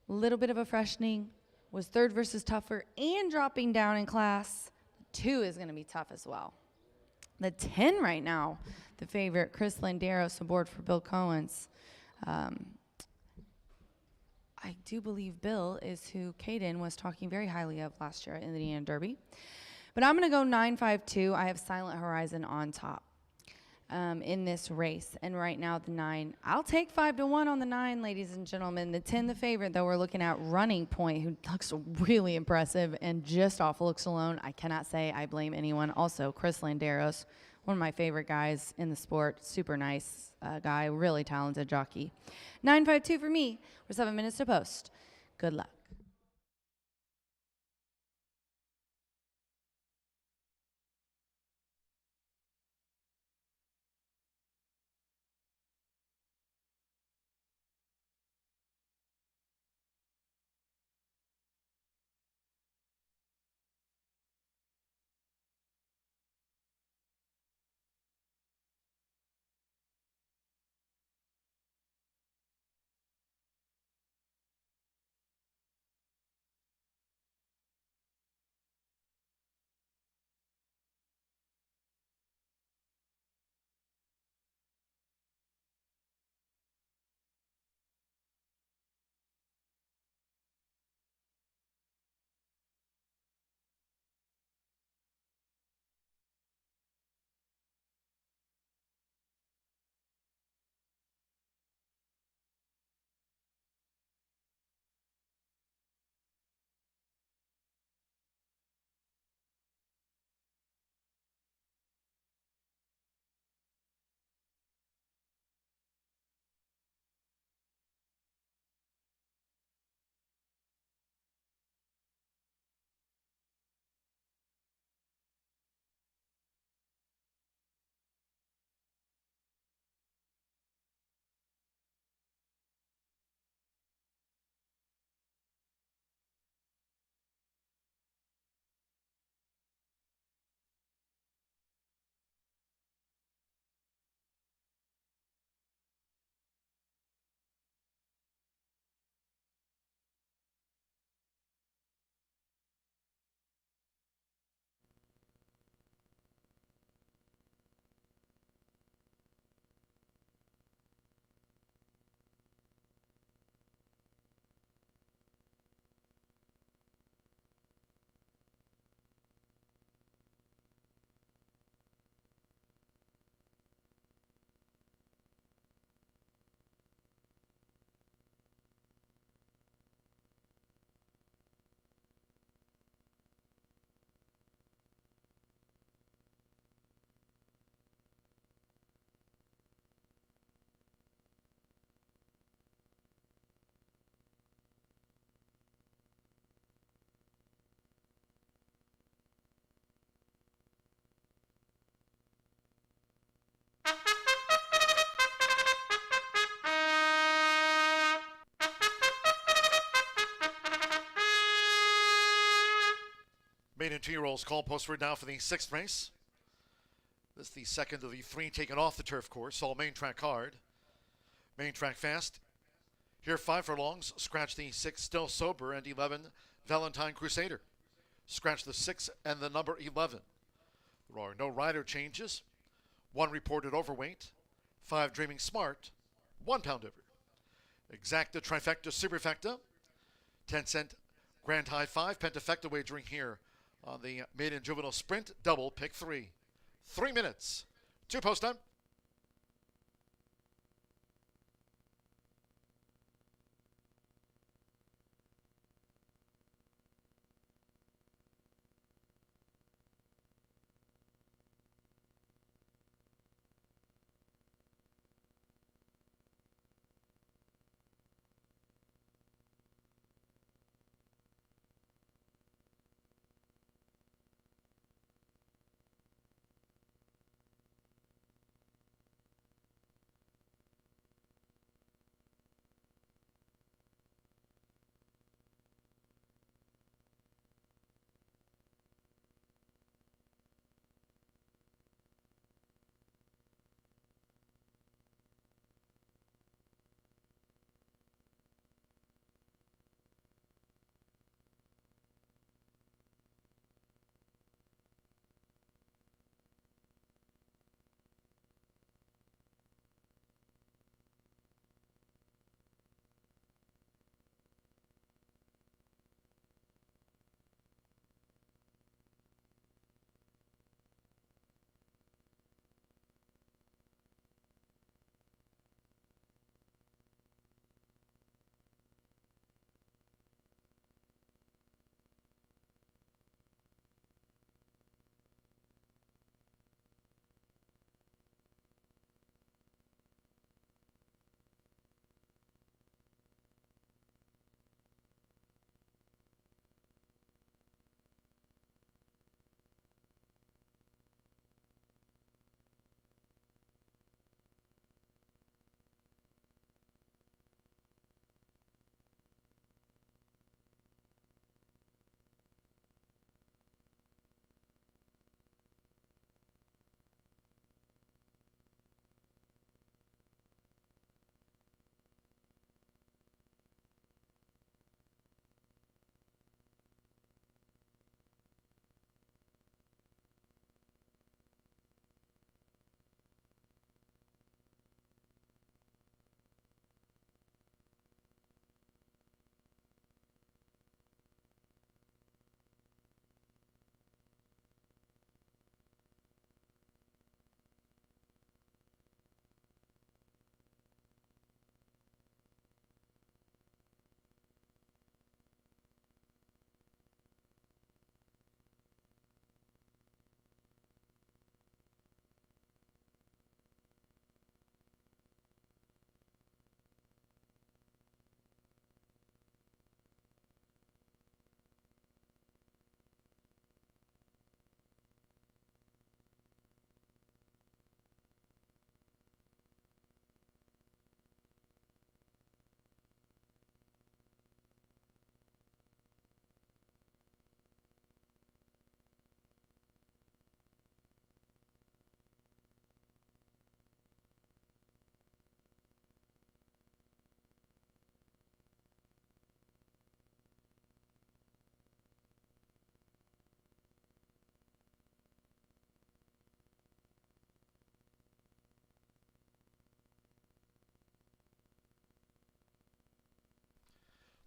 a little bit of a freshening, was 3rd versus tougher and dropping down in class. 2 is going to be tough as well. The 10 right now, the favorite, Chris Landeros aboard for Bill Cohen's. I do believe Bill is who Caden was talking very highly of last year in the Indiana Derby. But I'm going to go 9-5-2. I have Silent Horizon on top in this race. And right now the 9, I'll take 5-1 on the 9, ladies and gentlemen. The 10, the favorite, though, we're looking at Running Point, who looks really impressive. And just off looks alone, I cannot say I blame anyone. Also, Chris Landeros, one of my favorite guys in the sport. Super nice guy, really talented jockey. 9-5-2 for me. We're 7 minutes to post. Good luck. maiden 2-year-olds call postword now for the 6th race. This is the second of the 3 taken off the turf course, all main track hard. Main track fast. Here 5 furlongs, scratch the 6 Still Sober and 11 Valentine Crusader. Scratch the 6 and the number 11. There are no rider changes. 1 reported overweight. 5 Dreaming Smart. 1 pound over. Exacta, trifecta, superfecta. 10-cent Grand High 5 pentafecta wagering here on the maiden juvenile sprint double pick 3. 3 minutes. 2 post time.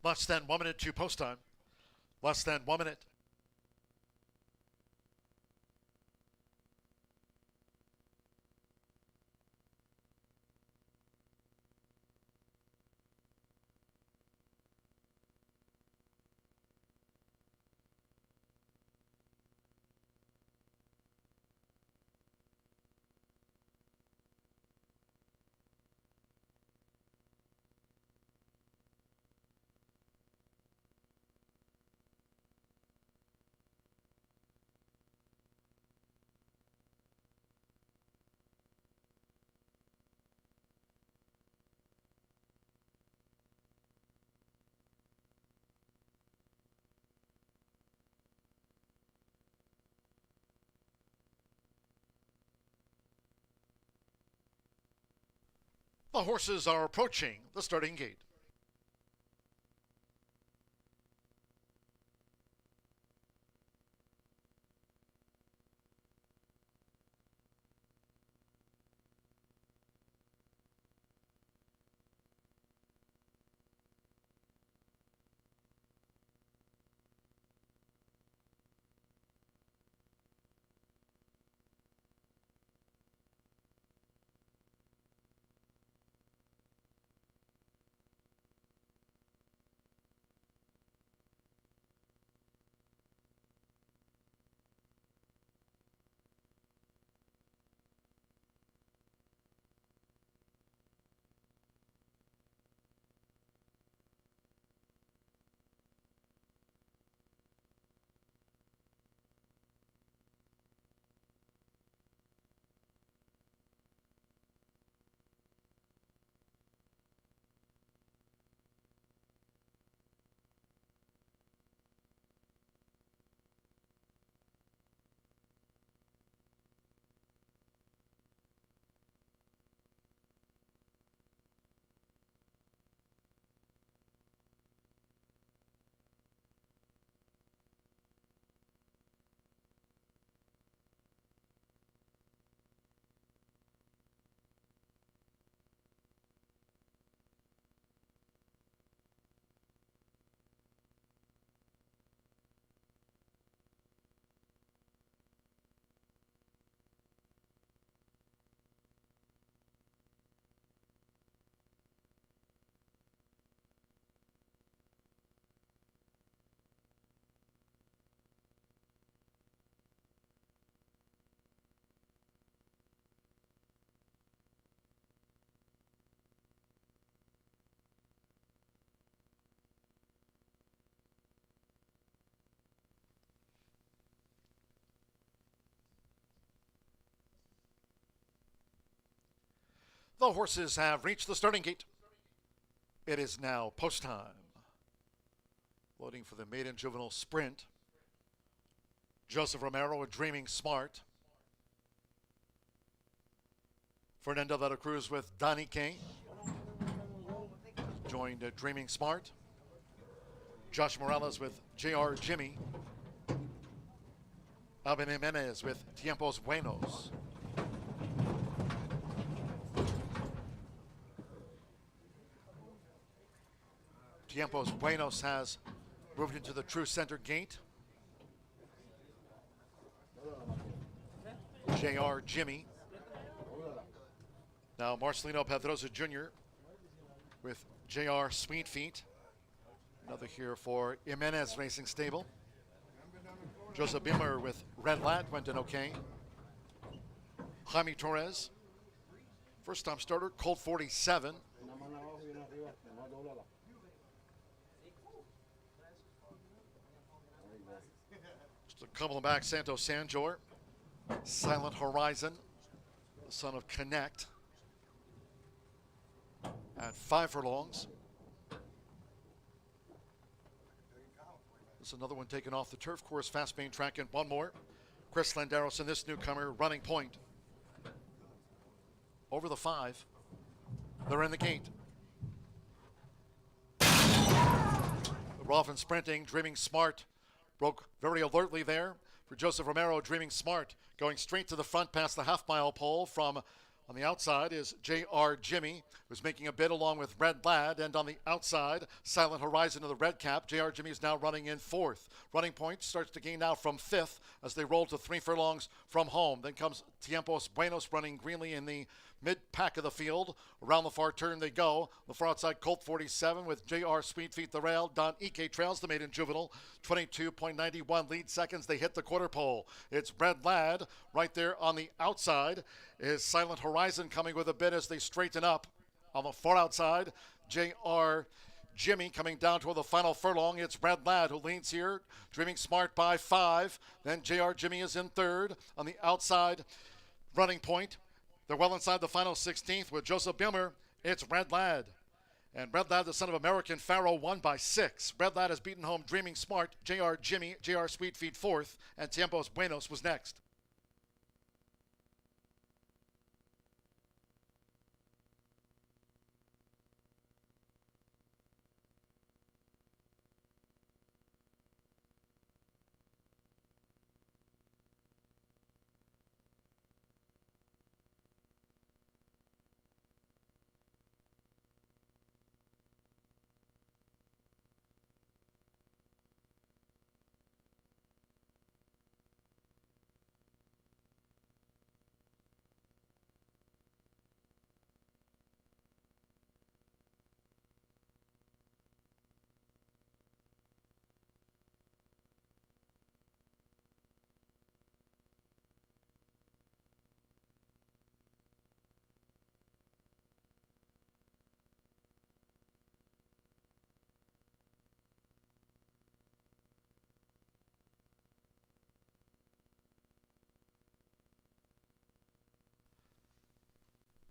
Less than 1 minute to post time. Less than 1 minute. The horses are approaching the starting gate. The horses have reached the starting gate. It is now post time. Loading for the maiden juvenile sprint. Joseph Romero with Dreaming Smart. Fernando de la Cruz with Donnie King. Joined Dreaming Smart. Josh Morales with J.R. Jimmy. Alvin Jimenez with Tiempos Buenos. Tiempos Buenos has moved into the true center gate. J.R. Jimmy. Now Marcelino Pedrosa Jr. with J.R. Sweet Feet. Another here for Jimenez Racing Stable. Joseph Bimmer with Red Lad went in okay. Jaime Torres, first time starter, Colt 47. Just a couple of back, Santos Sanjor. Silent Horizon, the son of Connect, at 5 furlongs. This is another one taken off the turf course, fast main track, and one more. Chris Landeros and this newcomer, Running Point. Over the 5. They're in the gate. Rolfin sprinting, Dreaming Smart. Broke very alertly there for Joseph Romero, Dreaming Smart. Going straight to the front past the half-mile pole. From on the outside is J.R. Jimmy, who's making a bid along with Red Lad. And on the outside, Silent Horizon of the red cap. J.R. Jimmy is now running in 4th. Running Point starts to gain now from 5th as they roll to 3 furlongs from home. Then comes Tiempos Buenos running greenly in the mid-pack of the field. Around the far turn they go. The far outside, Colt 47 with J.R. Sweet Feet the rail. Don Ike trails the maiden juvenile. 22.91 lead seconds. They hit the quarter pole. It's Red Lad right there on the outside. Is Silent Horizon coming with a bid as they straighten up. On the far outside, J.R. Jimmy coming down toward the final furlong. It's Red Lad who leads here. Dreaming Smart by 5. Then J.R. Jimmy is in 3rd. On the outside, Running Point. They're well inside the final 16th with Joseph Bilmer. It's Red Lad. And Red Lad, the son of American Pharaoh, won by 6. Red Lad has beaten home Dreaming Smart, J.R. Jimmy, J.R. Sweet Feet 4th, and Tiempos Buenos was next.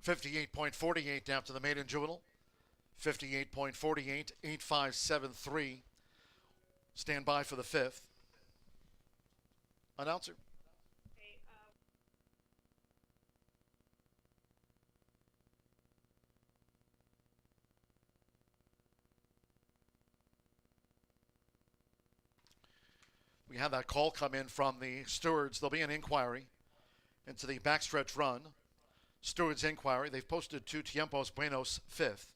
58.48 after the maiden juvenile. 58.48, 8.573. Stand by for the fifth. Announcer. We had that call come in from the stewards. There'll be an inquiry into the backstretch run. Stewards inquiry. They've posted two Tiempos Buenos fifth.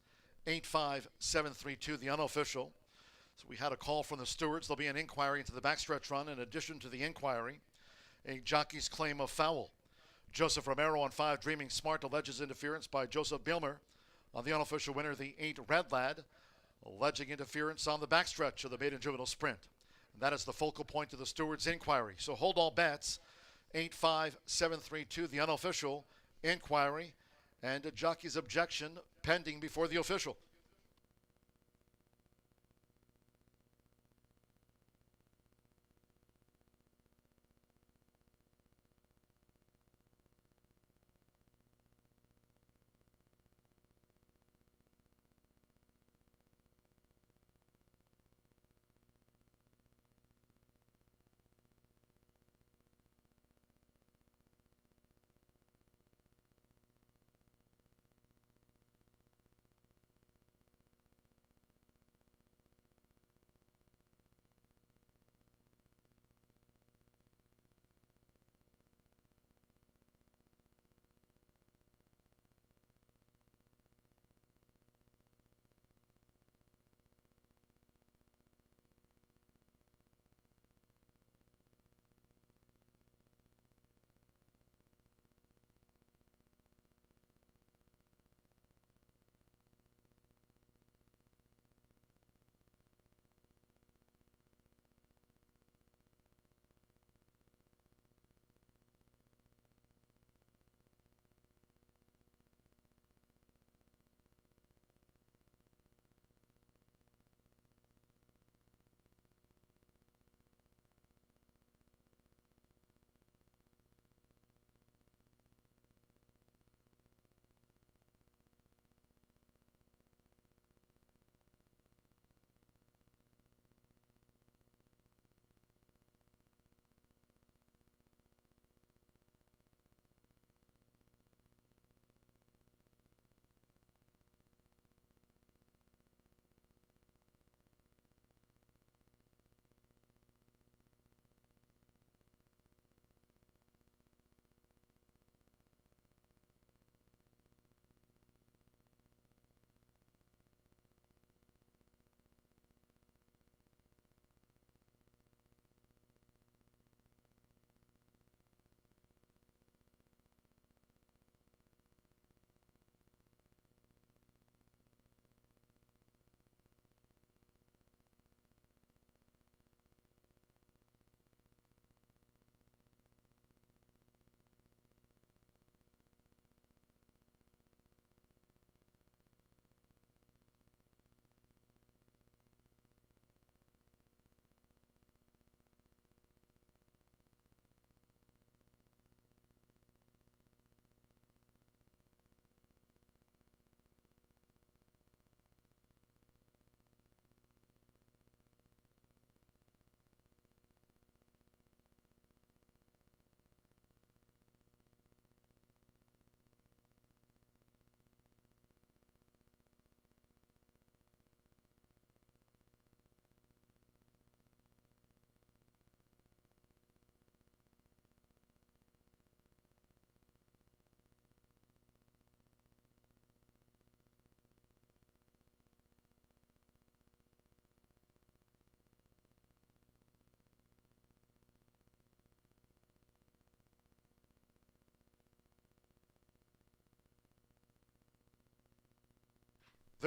8.5.732, the unofficial. So we had a call from the stewards. There'll be an inquiry into the backstretch run. In addition to the inquiry, a jockey's claim of foul. Joseph Romero on 5, Dreaming Smart, alleges interference by Joseph Bielmer. On the unofficial winner, the 8, Red Lad, alleging interference on the backstretch of the maiden juvenile sprint. And that is the focal point of the stewards' inquiry. So hold all bets. 8.5.732, the unofficial inquiry, and a jockey's objection pending before the official.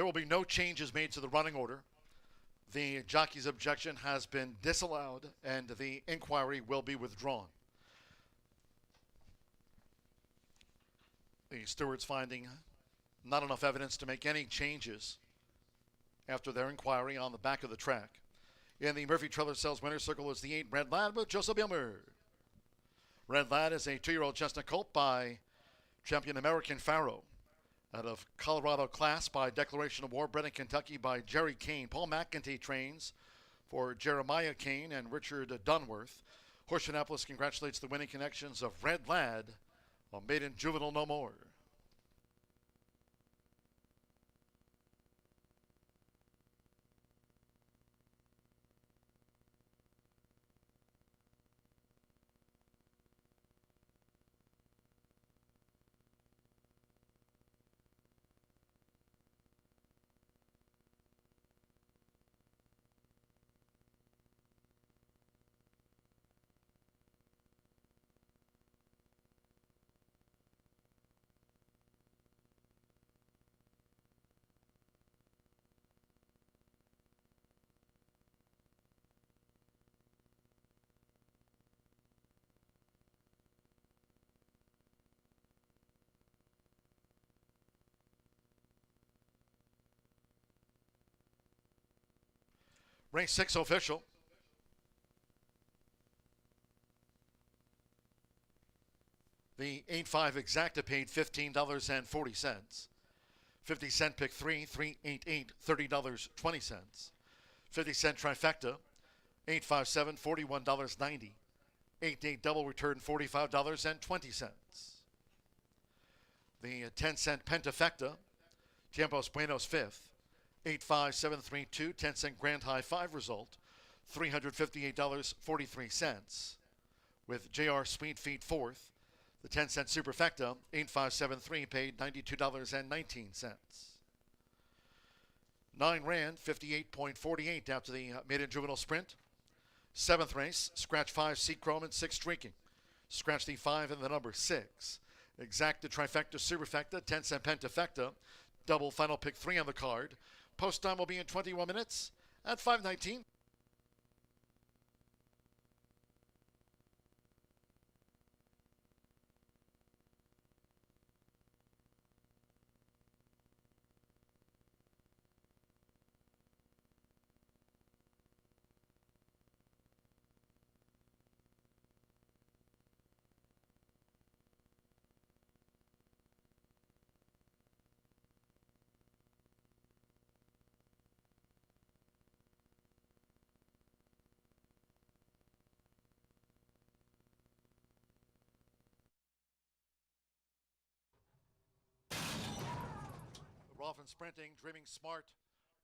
There will be no changes made to the running order. The jockey's objection has been disallowed and the inquiry will be withdrawn. The stewards finding not enough evidence to make any changes after their inquiry on the back of the track. In the Murphy Trailer Sales winner's circle is the 8 Red Lad with Joseph Bielmer. Red Lad is a 2-year-old chestnut colt by champion American Pharaoh. Out of Colorado class by declaration of war, bred in Kentucky by Jerry Kane. Paul McEntee trains for Jeremiah Kane and Richard Dunworth. Horseshoe Indianapolis congratulates the winning connections of Red Lad on Maiden Juvenile No More. Race 6 official. The 8-5 exacta paid $15.40. 50-cent pick 3, 3-8-8, $30.20. 50-cent trifecta, 8-5-7, $41.90. 8-8 double return, $45.20. The 10-cent pentafecta, Tiempos Buenos 5th, 8-5-7-3-2, 10-cent grand high 5 result, $358.43. With JR Sweet Feet 4th, the 10-cent superfecta, 8-5-7-3, paid $92.19. 9 ran 58.48 after the maiden juvenile sprint. 7th race, scratch 5 Seachrome and 6 streaking. Scratch the 5 and the number 6. Exacta trifecta superfecta, 10-cent pentafecta, double final pick 3 on the card. Post time will be in 21 minutes at 5:19. Rolfin sprinting, Dreaming Smart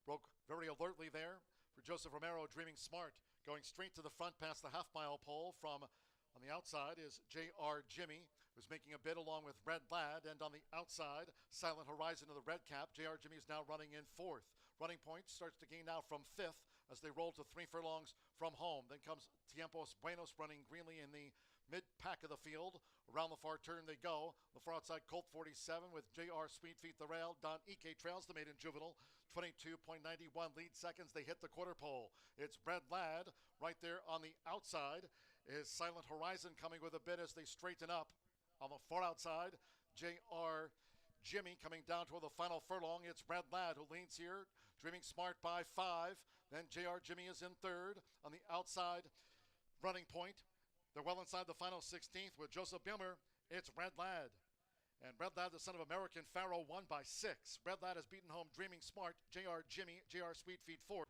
broke very alertly there for Joseph Romero. Dreaming Smart going straight to the front past the half-mile pole. From on the outside is J.R. Jimmy, who's making a bid along with Red Lad. And on the outside, Silent Horizon of the red cap. J.R. Jimmy is now running in 4th. Running point starts to gain now from 5th as they roll to 3 furlongs from home. Then comes Tiempos Buenos running greenly in the mid-pack of the field. Around the far turn they go. The far outside Colt 47 with J.R. Sweet Feet the rail. Don Ike trails the maiden juvenile. 22.91 lead seconds. They hit the quarter pole. It's Red Lad right there on the outside. Is Silent Horizon coming with a bid as they straighten up. On the far outside, J.R. Jimmy coming down toward the final furlong. It's Red Lad who leads here. Dreaming Smart by 5. Then J.R. Jimmy is in 3rd. On the outside, Running Point. They're well inside the final 16th with Joseph Bilmer. It's Red Lad. And Red Lad, the son of American Pharaoh, won by 6. Red Lad has beaten home Dreaming Smart, J.R. Jimmy, J.R. Sweet Feet 4.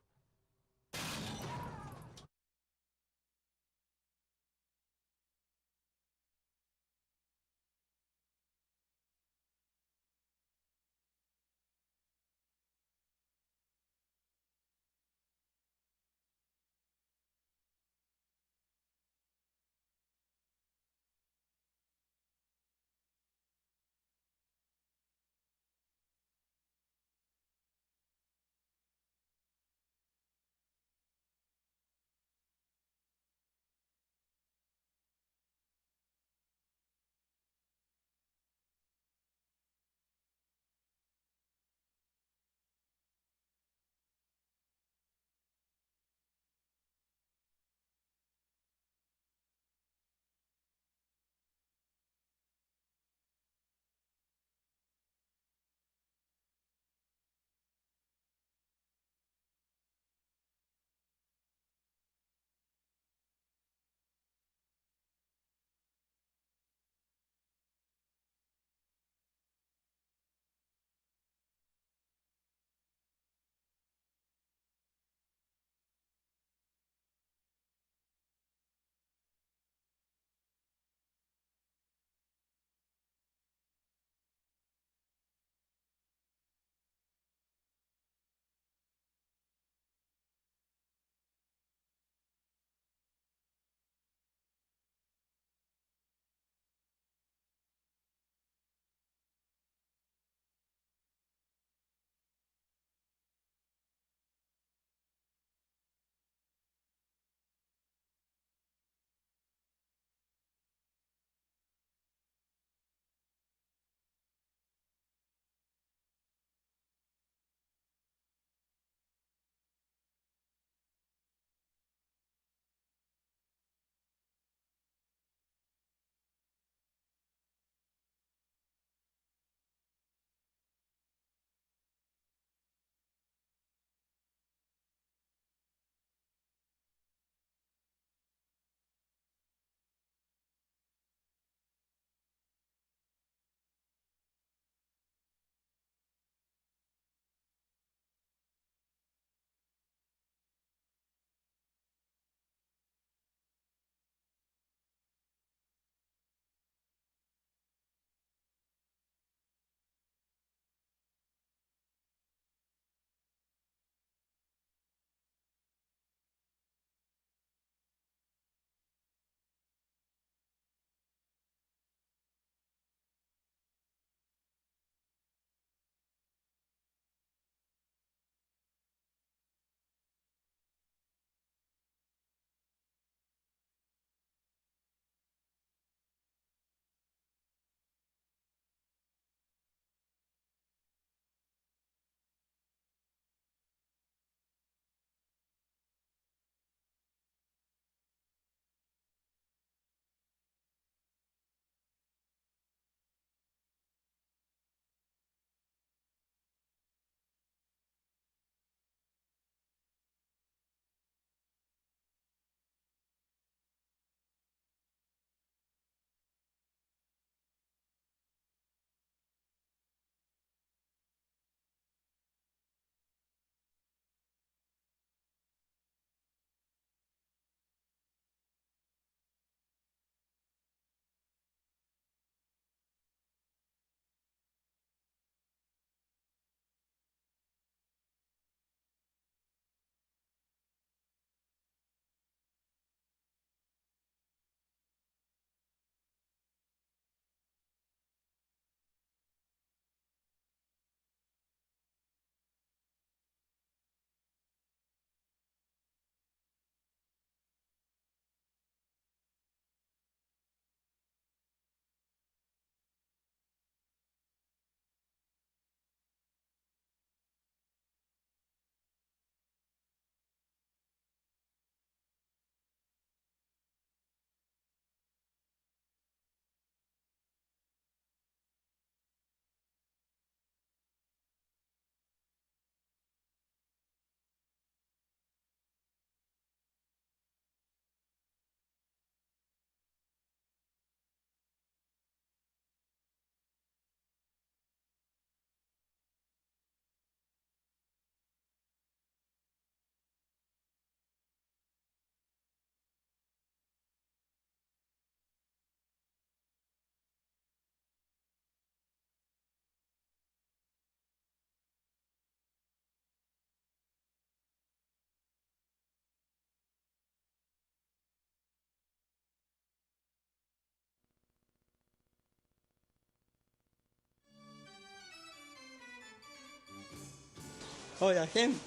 Oh, yeah, him.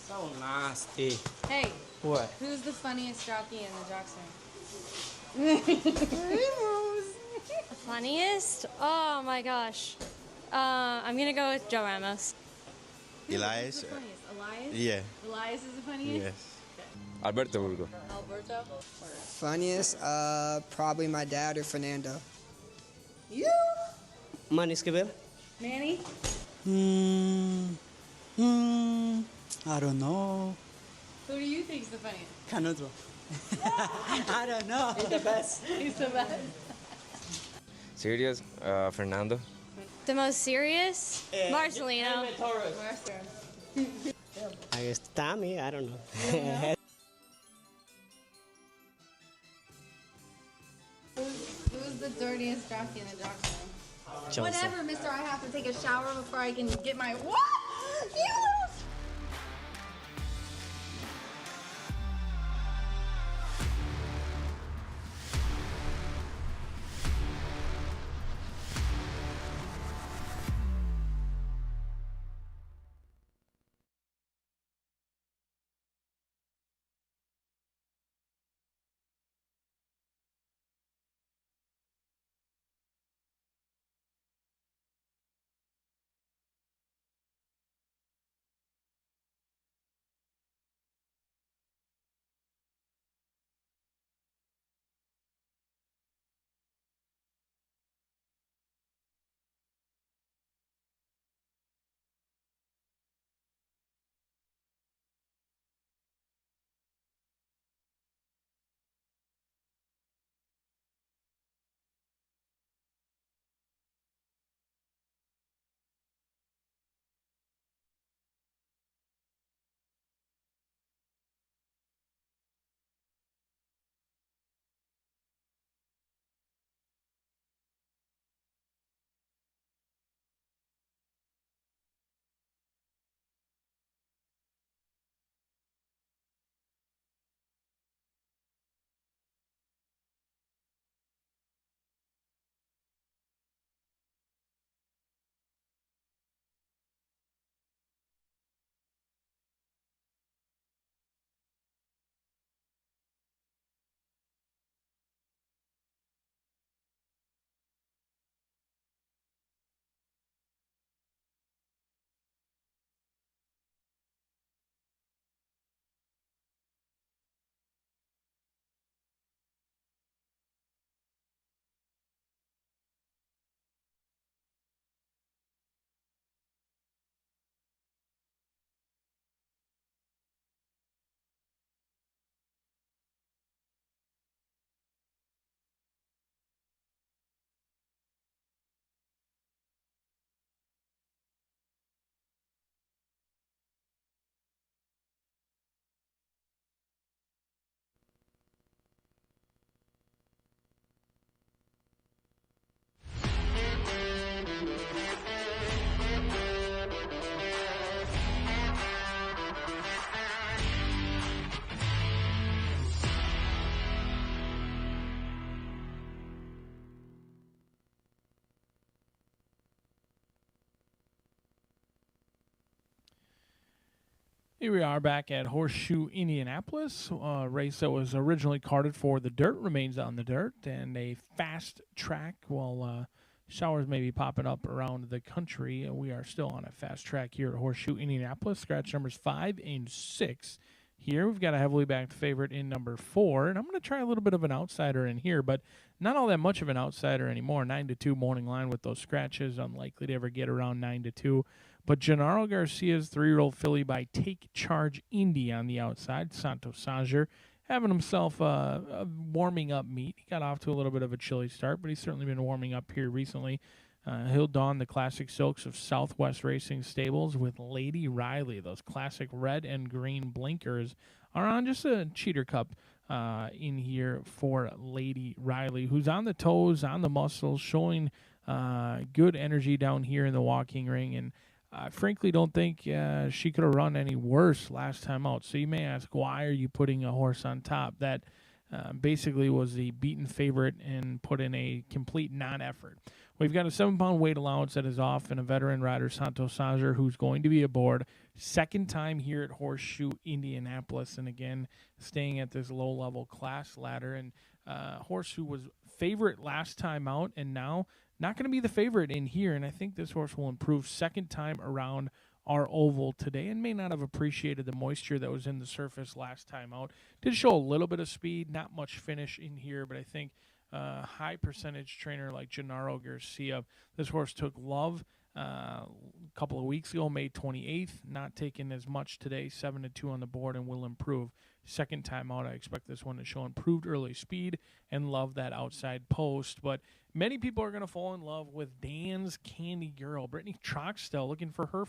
So nasty. Hey, What? who's the funniest jockey in the jock string? Funniest? Oh my gosh. I'm gonna go with Joe Ramos. Elias? Who's the funniest? Elias? Yeah. Elias is the funniest? Yes. Alberto Burgo. Alberto? Funniest? Probably my dad or Fernando. You? Manny Esquivel. Manny? I don't know. Who do you think's the funniest? Canuto. I don't know. He's the best. He's the best. Serious? Fernando. The most serious? Marcelino. I guess Tommy. I don't know. Who's the dirtiest jockey in the jock string? Joseph. Whatever, mister. I have to take a shower before I can get my... What? You... Here we are back at Horseshoe Indianapolis. A race that was originally carded for the dirt remains on the dirt, and a fast track. While showers may be popping up around the country, we are still on a fast track here at Horseshoe Indianapolis. Scratch numbers 5 and 6. Here we've got a heavily backed favorite in number 4, and I'm going to try a little bit of an outsider in here, but not all that much of an outsider anymore. 9-2 morning line with those scratches, unlikely to ever get around 9-2. But Gennaro Garcia's 3-year-old filly by Take Charge Indy on the outside. Santos Sanger having himself a warming up meet. He got off to a little bit of a chilly start, but he's certainly been warming up here recently. He'll don the classic silks of Southwest Racing Stables with Lady Riley. Those classic red and green blinkers are on just a cheater cup in here for Lady Riley, who's on the toes, on the muscles, showing good energy down here in the walking ring. And I frankly don't think she could have run any worse last time out. So you may ask, why are you putting a horse on top that basically was the beaten favorite and put in a complete non-effort? We've got a 7-pound weight allowance that is off, and a veteran rider, Santos Sager, who's going to be aboard. Second time here at Horseshoe Indianapolis, and again, staying at this low-level class ladder. And Horseshoe was favorite last time out, and now not going to be the favorite in here. And I think this horse will improve second time around our oval today, and may not have appreciated the moisture that was in the surface last time out. Did show a little bit of speed, not much finish in here, but I think high percentage trainer like Gennaro Garcia, this horse took love a couple of weeks ago, May 28th, not taking as much today, 7-2 on the board, and will improve. Second time out, I expect this one to show improved early speed and love that outside post. But many people are going to fall in love with Dan's Candy Girl. Brittany Troxtell looking for her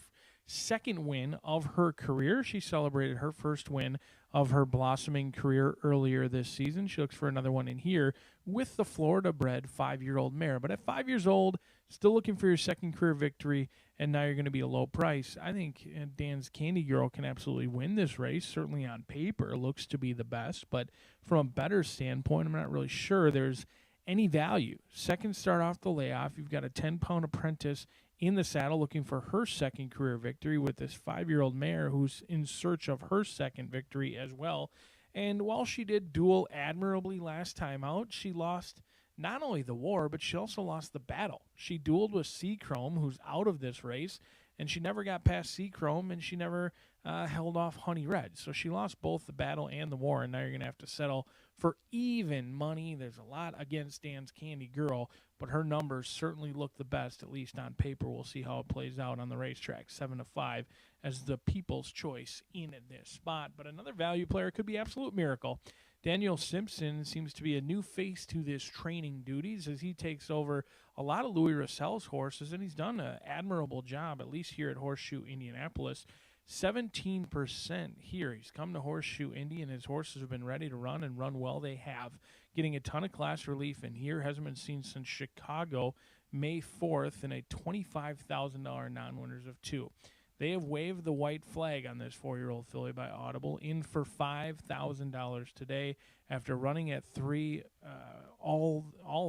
second win of her career. She celebrated her first win of her blossoming career earlier this season. She looks for another one in here with the Florida-bred 5-year-old mare. But at 5 years old, still looking for your second career victory, and now you're going to be a low price. I think Dan's Candy Girl can absolutely win this race. Certainly on paper, looks to be the best. But from a better standpoint, I'm not really sure there's any value. Second start off the layoff. You've got a 10-pound apprentice in the saddle looking for her second career victory with this 5-year-old mare who's in search of her second victory as well. And while she did duel admirably last time out, she lost not only the war, but she also lost the battle. She dueled with Seachrome, who's out of this race, and she never got past Seachrome, and she never held off Honey Red. So she lost both the battle and the war, and now you're going to have to settle for even money. There's a lot against Dan's Candy Girl, but her numbers certainly look the best, at least on paper. We'll see how it plays out on the racetrack, 7-5 as the people's choice in this spot. But another value player could be Absolute Miracle. Daniel Simpson seems to be a new face to this training duties as he takes over a lot of Louis Russell's horses, and he's done an admirable job, at least here at Horseshoe Indianapolis. 17% here. He's come to Horseshoe Indy, and his horses have been ready to run and run well. They have. Getting a ton of class relief in here. Hasn't been seen since Chicago, May 4th, in a $25,000 non-winners of 2. They have waved the white flag on this 4-year-old filly by Audible, in for $5,000 today after running at 3, all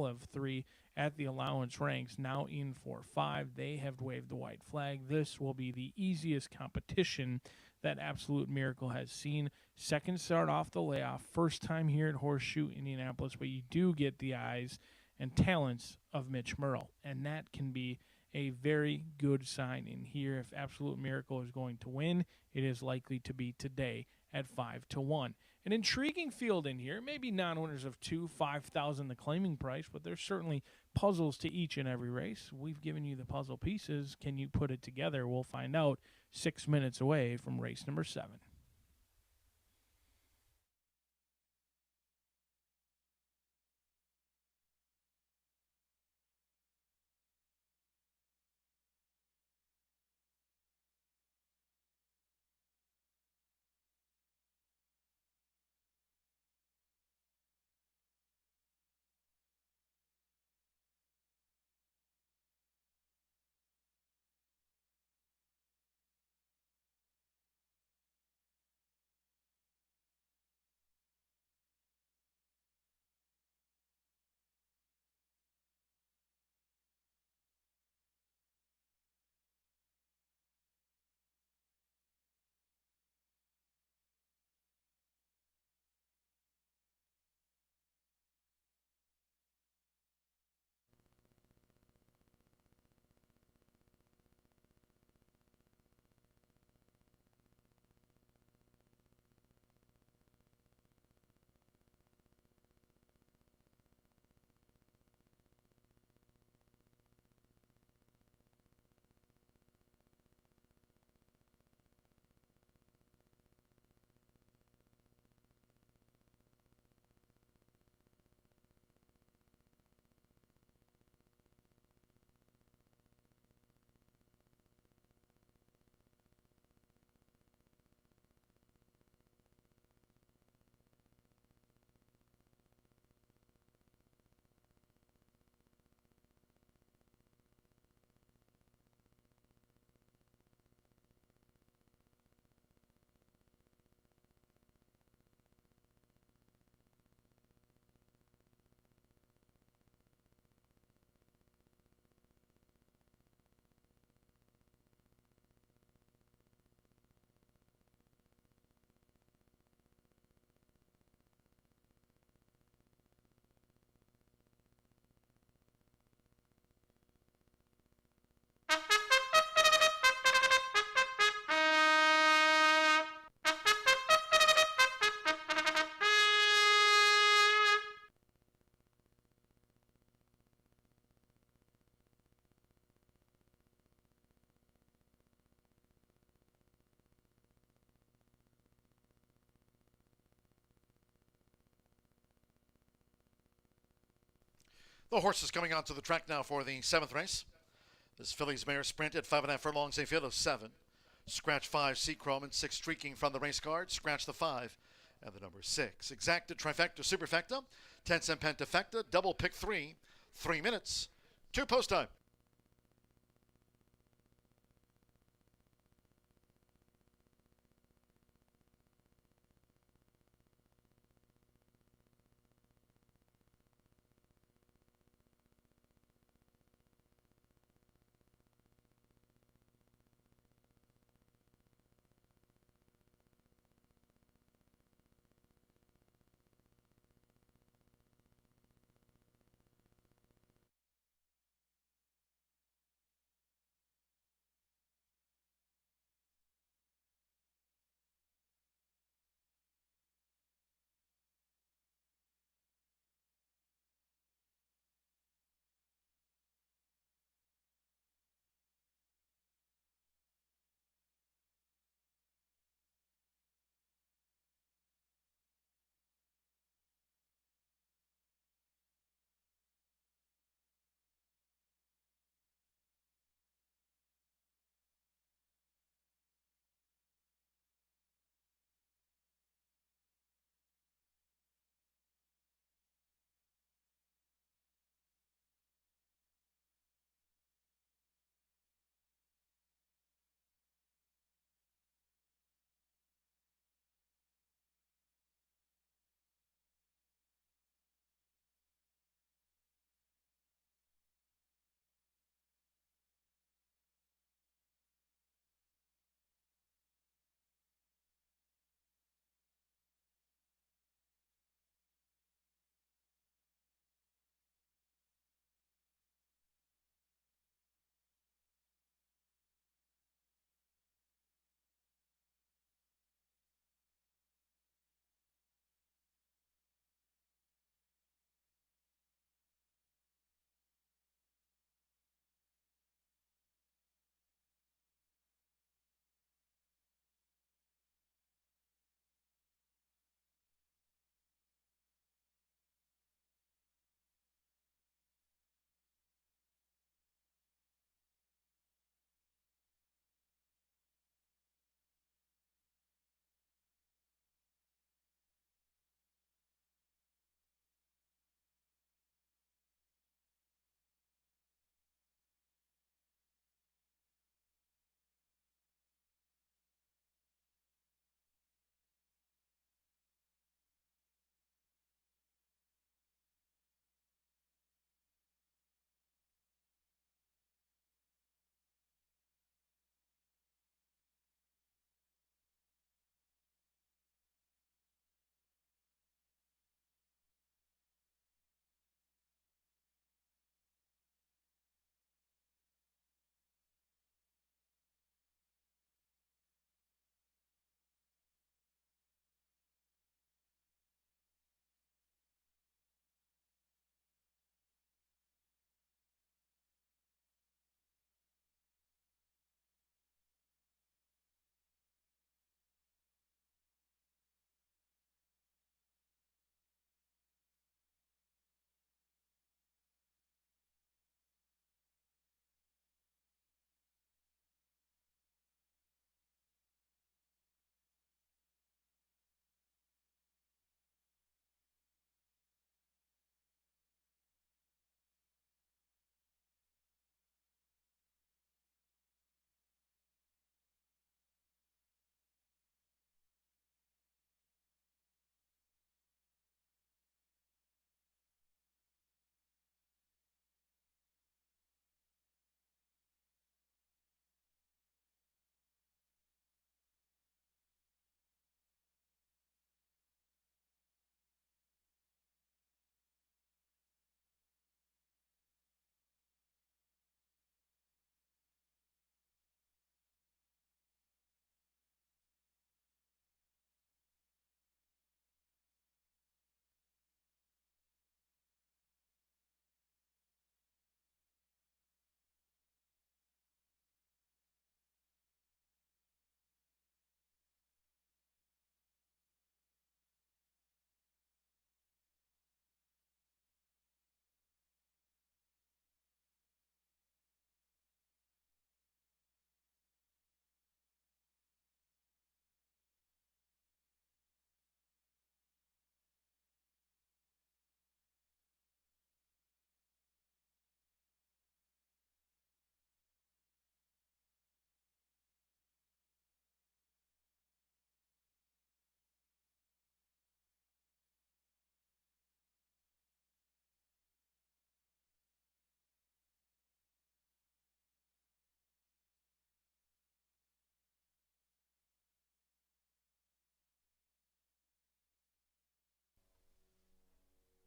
of 3 at the allowance ranks, now in for 5. They have waved the white flag. This will be the easiest competition that Absolute Miracle has seen. Second start off the layoff, first time here at Horseshoe Indianapolis, but you do get the eyes and talents of Mitch Merle, and that can be a very good sign in here. If Absolute Miracle is going to win, it is likely to be today at 5-1. An intriguing field in here, maybe non-winners of 2, 5,000 the claiming price, but there's certainly puzzles to each and every race. We've given you the puzzle pieces. Can you put it together? We'll find out 6 minutes away from race number 7. The horses coming onto the track now for the 7th race. This filly's mare sprint at 5.5 furlongs, a field of 7. Scratch 5, Seachrome, and 6 streaking from the race card. Scratch the 5 and the number 6. Exacta, trifecta, superfecta, 10-cent pentafecta, double pick 3, 3 minutes, 2 post time.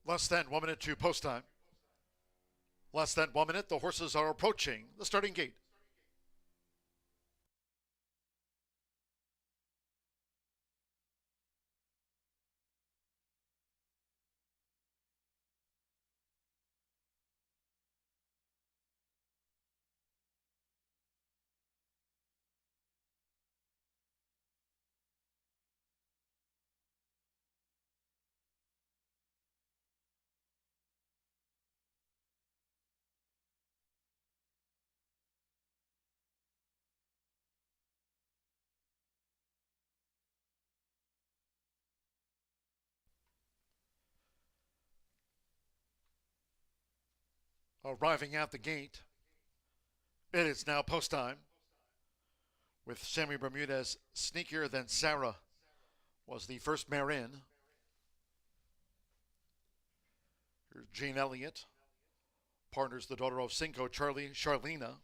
Less than 1 minute to post time. Less than 1 minute, the horses are approaching the starting gate. Arriving at the gate, it is now post time. With Sammy Bermudez sneakier than Sarah was the first mare in. Here's Jean Elliott. Partners the daughter of Cinco, Charlena.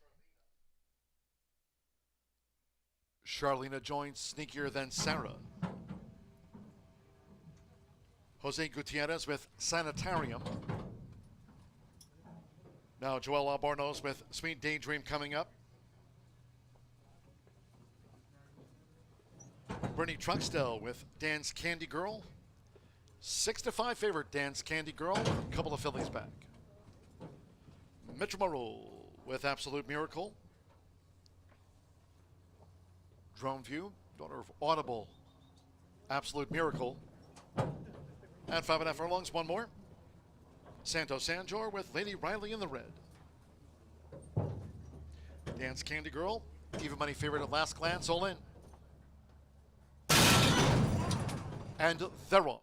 Charlena joins sneakier than Sarah. Jose Gutierrez with Sanitarium. Now Joel Albornoz with Sweet Daydream coming up. Brittany Truxtell with Dance Candy Girl. 6-5 favorite Dance Candy Girl. A couple of fillies back. Mitchell Marule with Absolute Miracle. Drone View, daughter of Audible. Absolute Miracle. And 5.5 furlongs, one more. Santo Sanjor with Lady Riley in the red. Dance Candy Girl, even money favorite at last glance, all in. And they're off.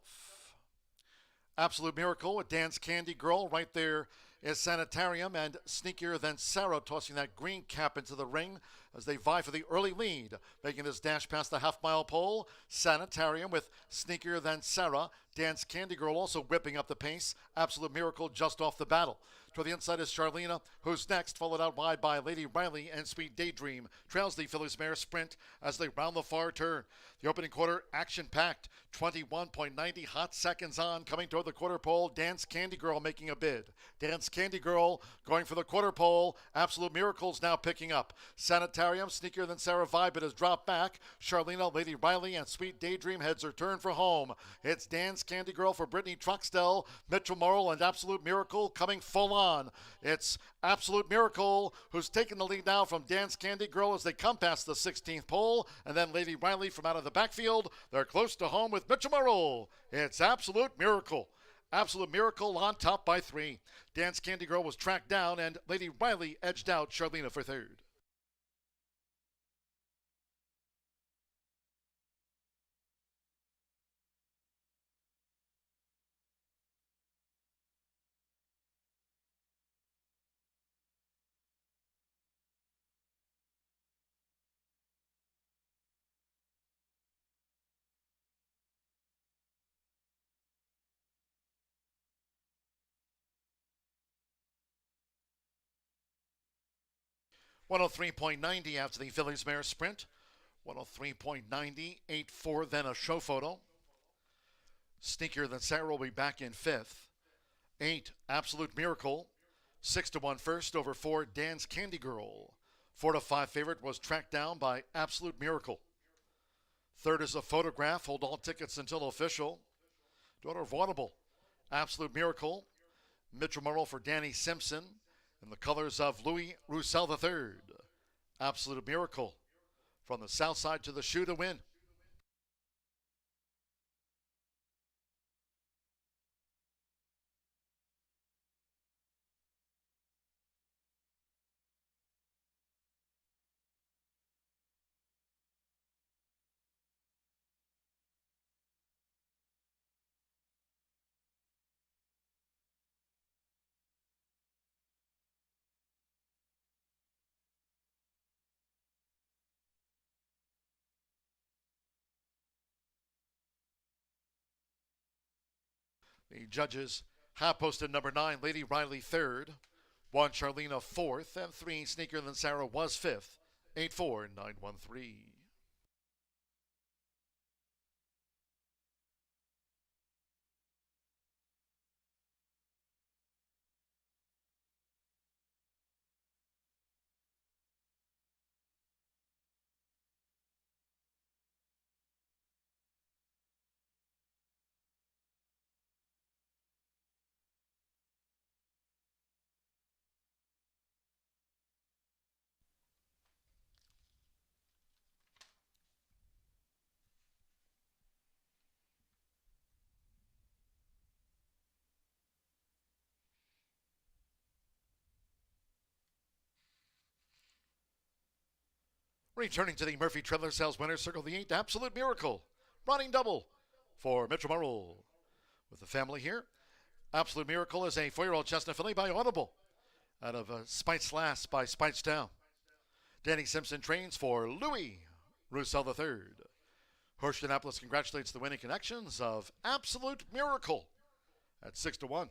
Absolute Miracle with Dance Candy Girl. Right there is Sanitarium, and sneakier than Sarah tossing that green cap into the ring as they vie for the early lead. Making this dash past the half-mile pole. Sanitarium with sneakier than Sarah. Dance Candy Girl also whipping up the pace. Absolute Miracle just off the battle. To the inside is Charlena, who's next, followed out wide by Lady Riley and Sweet Daydream. Trails the Phillies mare Sprint as they round the far turn. The opening quarter, action-packed. 21.90 hot seconds on. Coming toward the quarter pole, Dance Candy Girl making a bid. Dance Candy Girl going for the quarter pole. Absolute Miracles now picking up. Sanitarium, sneakier than Sarah Vibe, but has dropped back. Charlena, Lady Riley, and Sweet Daydream heads her turn for home. It's Dance Candy Girl for Brittany Truxtell, Mitchell Morrill, and Absolute Miracle coming full on. It's Absolute Miracle who's taking the lead now from Dance Candy Girl as they come past the 16th pole, and then Lady Riley from out of the backfield. They're close to home with Mitchell Morrill. It's Absolute Miracle. Absolute Miracle on top by 3. Dance Candy Girl was tracked down, and Lady Riley edged out Charlena for third. .103.90 after the Phillies mare Sprint. 103.90, 8-4, then a show photo. Sneakier than Sarah will be back in 5th. 8, Absolute Miracle. 6-1 first over 4, Dance Candy Girl. 4-5 favorite was tracked down by Absolute Miracle. Third is a photograph. Hold all tickets until official. Daughter of Audible. Absolute Miracle. Mitchell Morrill for Danny Simpson. In the colors of Louis Roussel III. Absolute Miracle. From the south side to the shoe to win. The judges have posted number 9, Lady Riley 3rd, 1, Charlena 4th, and 3, Sneakier Than Sarah was 5th, 8-4, 9-1-3. Returning to the Murphy Trailer Sales winner's circle, the 8th Absolute Miracle. Running double for Mitchell Marrell. With the family here, Absolute Miracle is a 4-year-old chestnut filly by Audible out of Spites Last by Spites Down. Danny Simpson trains for Louis Roussel III. Horseshoe Indianapolis congratulates the winning connections of Absolute Miracle at 6-1.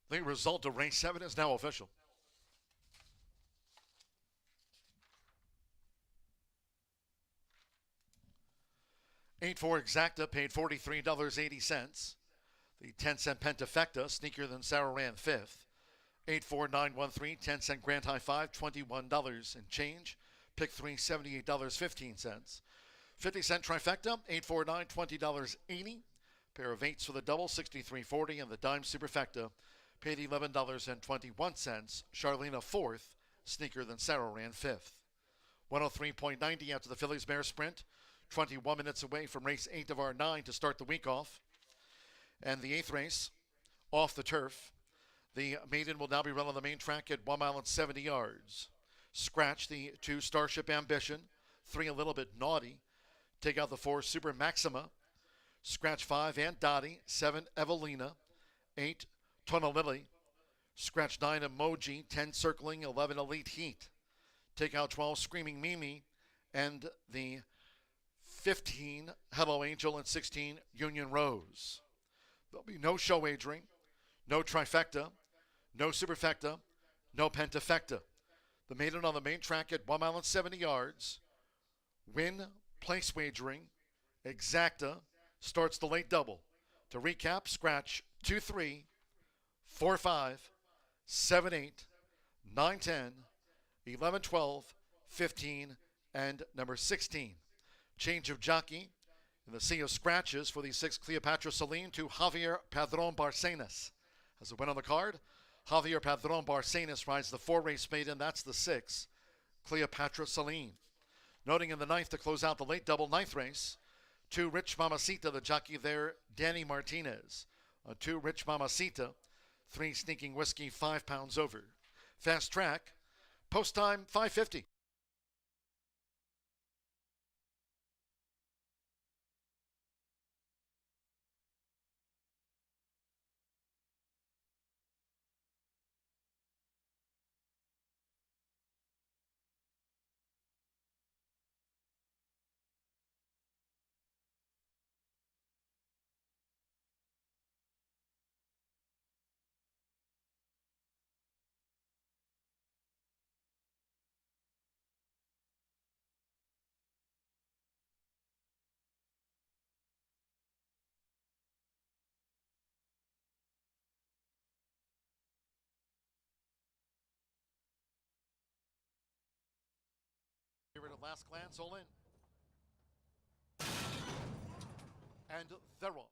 The result of race 7 is now official. Eight for Exacta paid $43.80. The 10-cent Pentafecta, sneakier than Sarah, ran 5th. 84913, 10-cent Grand High 5, $21 and change. Pick 3, $78.15. 50-cent Trifecta, 849, $20.80. Pair of 8s for the double, $63.40, and the dime Superfecta paid $11.21. Charlena 4th, sneaker than Sarah, ran 5th. 103.90 after the Phillies Mare Sprint. 21 minutes away from race 8 of our 9 to start the week off. And the 8th race, off the turf. The maiden will now be run on the main track at 1 mile and 70 yards. Scratch the 2 Starship Ambition. 3 a little bit naughty. Take out the 4 Super Maxima. Scratch 5 Aunt Dottie. 7 Evelina. 8 Tonalili. Scratch 9 Emoji. 10 Circling. 11 Elite Heat. Take out 12 Screaming Mimi. And the 15 Hello Angel and 16 Union Rose. There'll be no show wagering, no trifecta, no superfecta, no pentafecta. The maiden on the main track at 1 mile and 70 yards. Win, place wagering, exacta, starts the late double. To recap, scratch 2-3, 4-5, 7-8, 9-10, 11-12, 15, and number 16. Change of jockey in the sea of scratches for the 6 Cleopatra Celine to Javier Padron Barcenas. As a win on the card, Javier Padron Barcenas rides the 4-race maiden. That's the 6 Cleopatra Celine. Noting in the 9th to close out the late double 9th race, 2 Rich Mamacita, the jockey there, Danny Martinez. 2 Rich Mamacita, 3 Sneaking Whiskey, 5 pounds over. Fast track, post time 5:50. Here at last glance, all in. And they're off.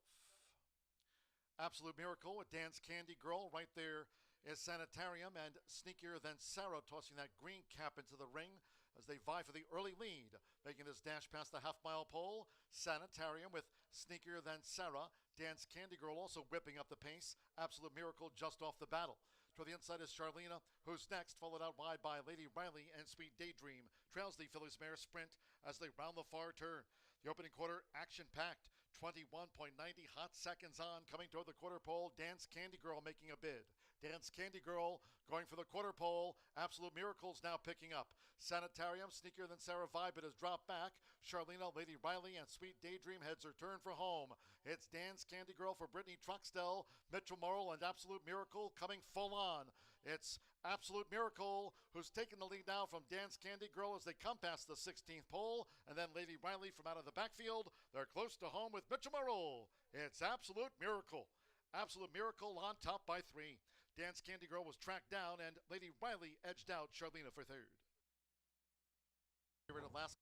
Absolute Miracle with Dance Candy Girl. Right there is Sanitarium and Sneakier Than Sarah tossing that green cap into the ring as they vie for the early lead. Making this dash past the half-mile pole. Sanitarium with Sneakier Than Sarah. Dance Candy Girl also whipping up the pace. Absolute Miracle just off the battle. To the inside is Charlena, who's next, followed out wide by Lady Riley and Sweet Daydream. Trails the Phillies Mare Sprint as they round the far turn. The opening quarter, action-packed. 21.90 hot seconds on. Coming toward the quarter pole, Dance Candy Girl making a bid. Dance Candy Girl going for the quarter pole. Absolute Miracles now picking up. Sanitarium, Sneakier Than Sarah Vibe, it has dropped back. Charlena, Lady Riley, and Sweet Daydream heads her turn for home. It's Dance Candy Girl for Brittany Truxtell, Mitchell Marrell, and Absolute Miracle coming full on. It's Absolute Miracle who's taking the lead now from Dance Candy Girl as they come past the 16th pole. And then Lady Riley from out of the backfield. They're close to home with Mitchell Marrell. It's Absolute Miracle. Absolute Miracle on top by 3. Dance Candy Girl was tracked down, and Lady Riley edged out Charlena for third. Last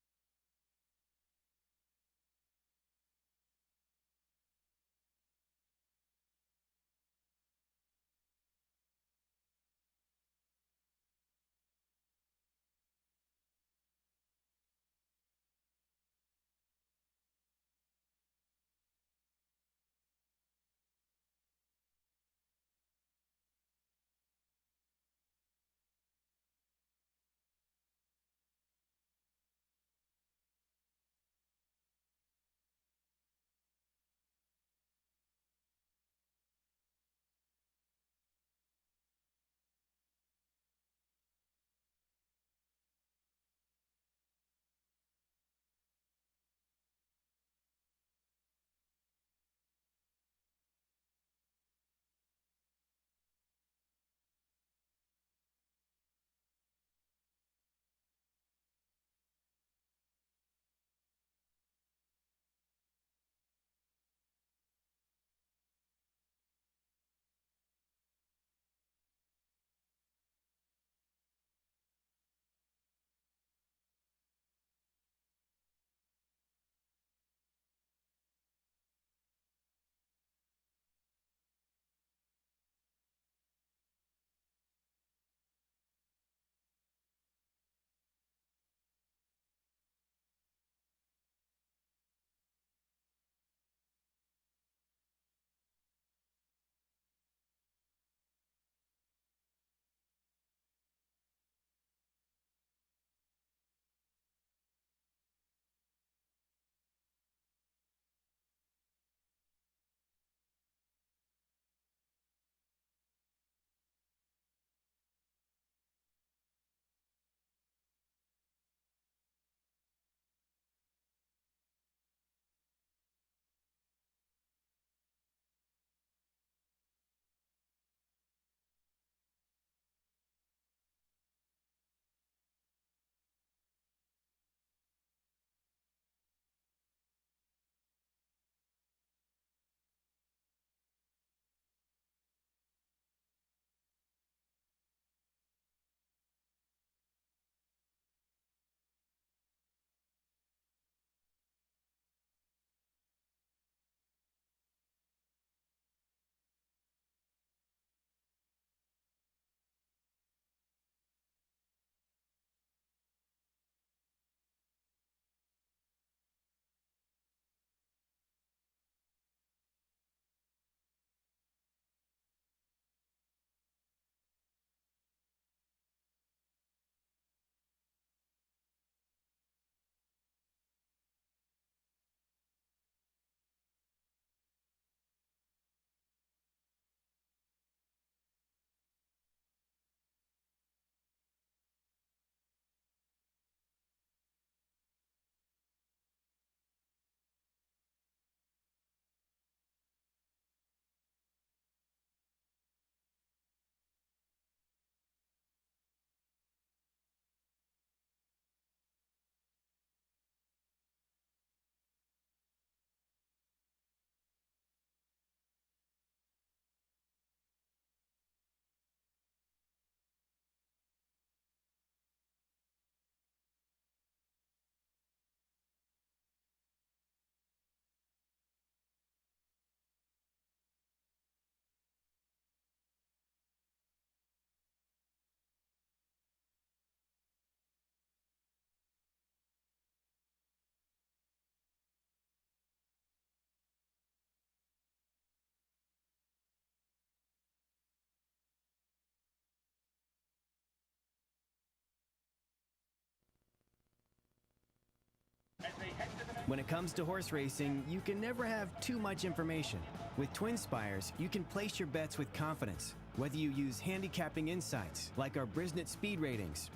When it comes to horse racing, you can never have too much information. With TwinSpires, you can place your bets with confidence, whether you use handicapping insights like our Brisnet speed ratings,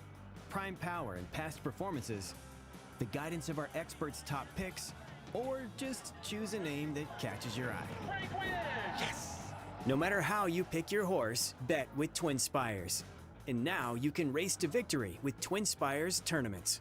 prime power and past performances, the guidance of our experts' top picks, or just choose a name that catches your eye. Yes! No matter how you pick your horse, bet with TwinSpires. And now you can race to victory with TwinSpires tournaments.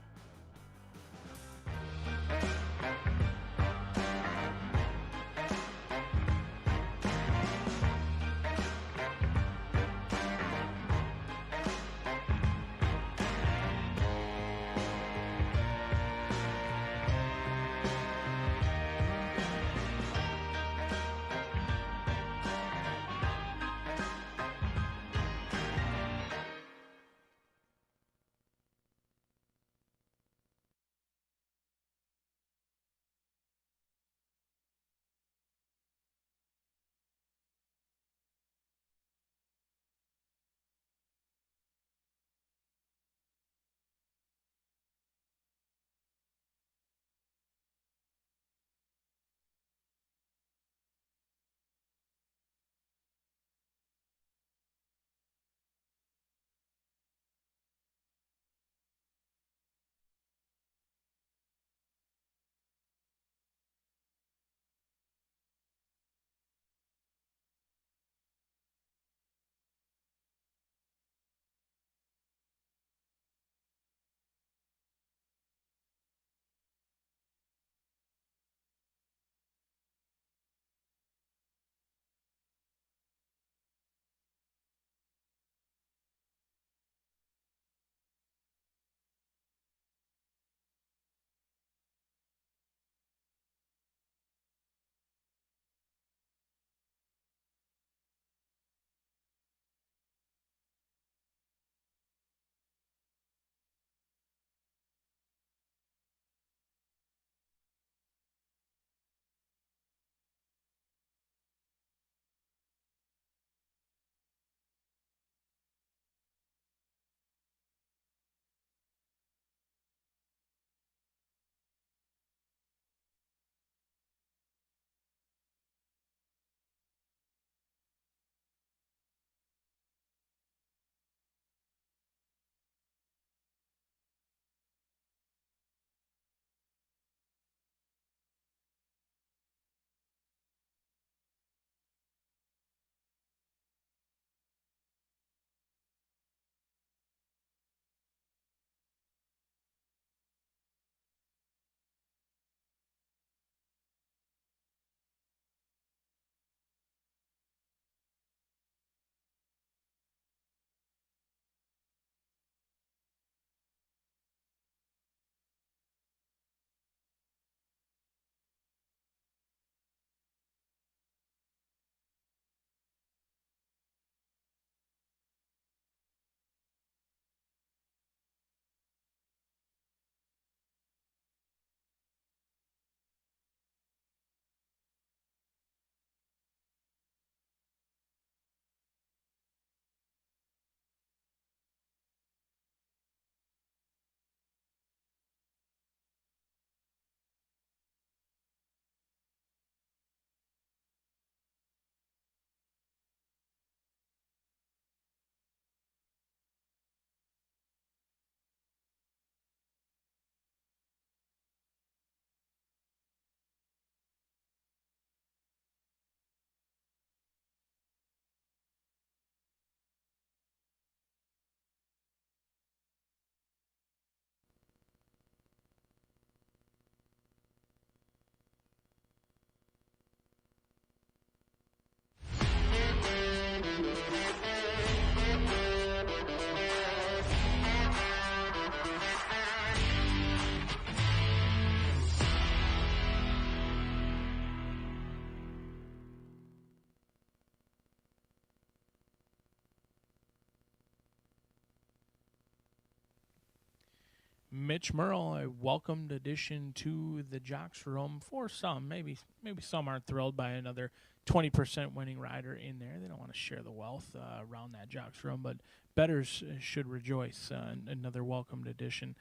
Mitch Merle, a welcomed addition to the Jocks room for some. Maybe some aren't thrilled by another 20% winning rider in there. They don't want to share the wealth around that Jocks room, but bettors should rejoice. Another welcomed addition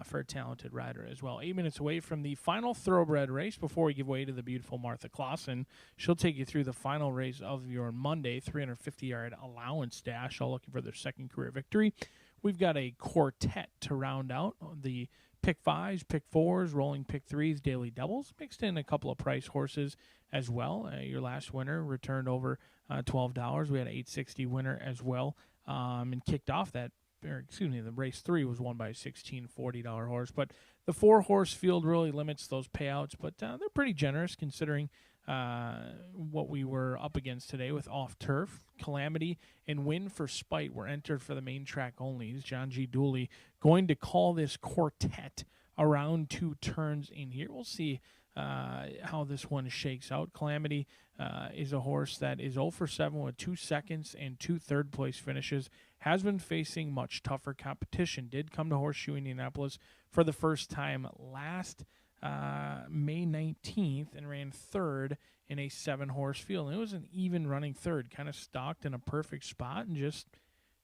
for a talented rider as well. 8 minutes away from the final thoroughbred race before we give way to the beautiful Martha Clausen. She'll take you through the final race of your Monday 350-yard allowance dash, all looking for their second career victory. We've got a quartet to round out the pick fives, pick fours, rolling pick threes, daily doubles, mixed in a couple of price horses as well. Your last winner returned over $12. We had an $8.60 winner as well, and kicked off that. The race 3 was won by a $16.40 horse. But the 4-horse field really limits those payouts, but they're pretty generous considering what we were up against today with Off Turf. Calamity and Win for Spite were entered for the main track only. John G. Dooley going to call this quartet around 2 turns in here. We'll see how this one shakes out. Calamity is a horse that is 0 for 7 with 2 seconds and 2 third-place finishes. Has been facing much tougher competition. Did come to Horseshoe Indianapolis for the first time last May 19th and ran third in a 7-horse field. And it was an even running third, kind of stalked in a perfect spot and just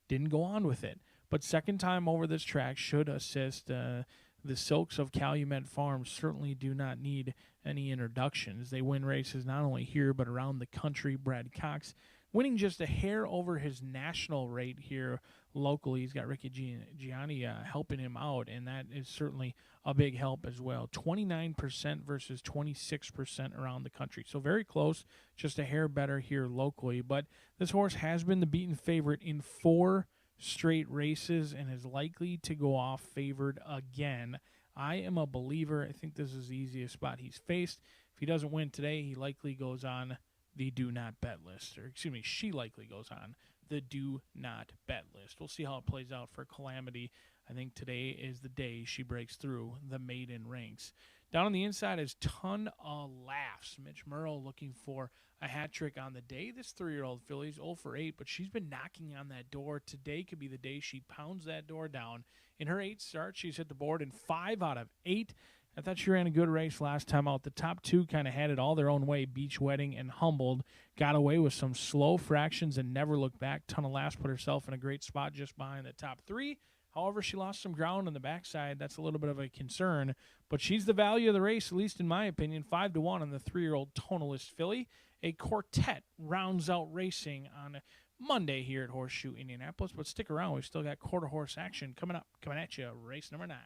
didn't go on with it. But second time over this track should assist. The Silks of Calumet Farms certainly do not need any introductions. They win races not only here but around the country. Brad Cox winning just a hair over his national rate here locally. He's got Ricky Gianni helping him out, and that is certainly a big help as well. 29% versus 26% around the country. So very close, just a hair better here locally. But this horse has been the beaten favorite in 4 straight races and is likely to go off favored again. I am a believer. I think this is the easiest spot he's faced. If he doesn't win today, he likely goes on the do not bet list. Or excuse me, she likely goes on the do not bet list. We'll see how it plays out for Calamity. I think today is the day she breaks through the maiden ranks. Down on the inside is Ton of Laughs. Mitch Merle looking for a hat trick on the day. This 3-year-old filly's 0 for 8, but she's been knocking on that door. Today could be the day she pounds that door down. In her 8 starts, she's hit the board in 5 out of 8. I thought she ran a good race last time out. The top 2 kind of had it all their own way. Beach Wedding and Humbled got away with some slow fractions and never looked back. Ton of Laughs put herself in a great spot just behind the top 3. However, she lost some ground on the backside. That's a little bit of a concern. But she's the value of the race, at least in my opinion. 5-1 on the 3-year-old Tonalist filly. A quartet rounds out racing on Monday here at Horseshoe Indianapolis. But stick around. We've still got quarter horse action coming at you. Race number 9.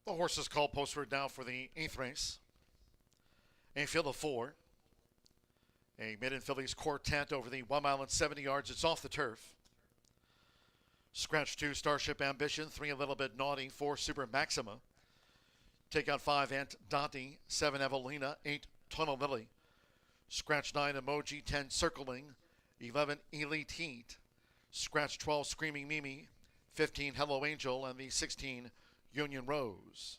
The horses called postward now for the 8th race. A field of 4. A maiden fillies quartet over the 1 mile and 70 yards. It's off the turf. Scratch 2, Starship Ambition. 3, A Little Bit Naughty. 4, Super Maxima. Take out 5, Aunt Dottie. 7, Evelina. 8, Tunnel Lily. Scratch 9, Emoji. 10, Circling. 11, Elite Heat. Scratch 12, Screaming Mimi. 15, Hello Angel. And the 16, Union Rose.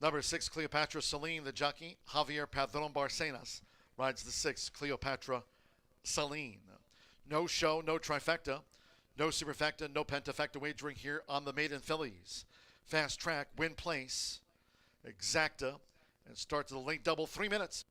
Number 6, Cleopatra Celine, the jockey. Javier Padron Barcenas rides the 6, Cleopatra Celine. No show, no trifecta, no superfecta, no pentafecta wagering here on the maiden fillies. Fast track, win place, exacta, and starts the late double, 3 minutes.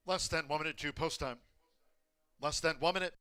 Less than 1 minute to post time. Less than 1 minute.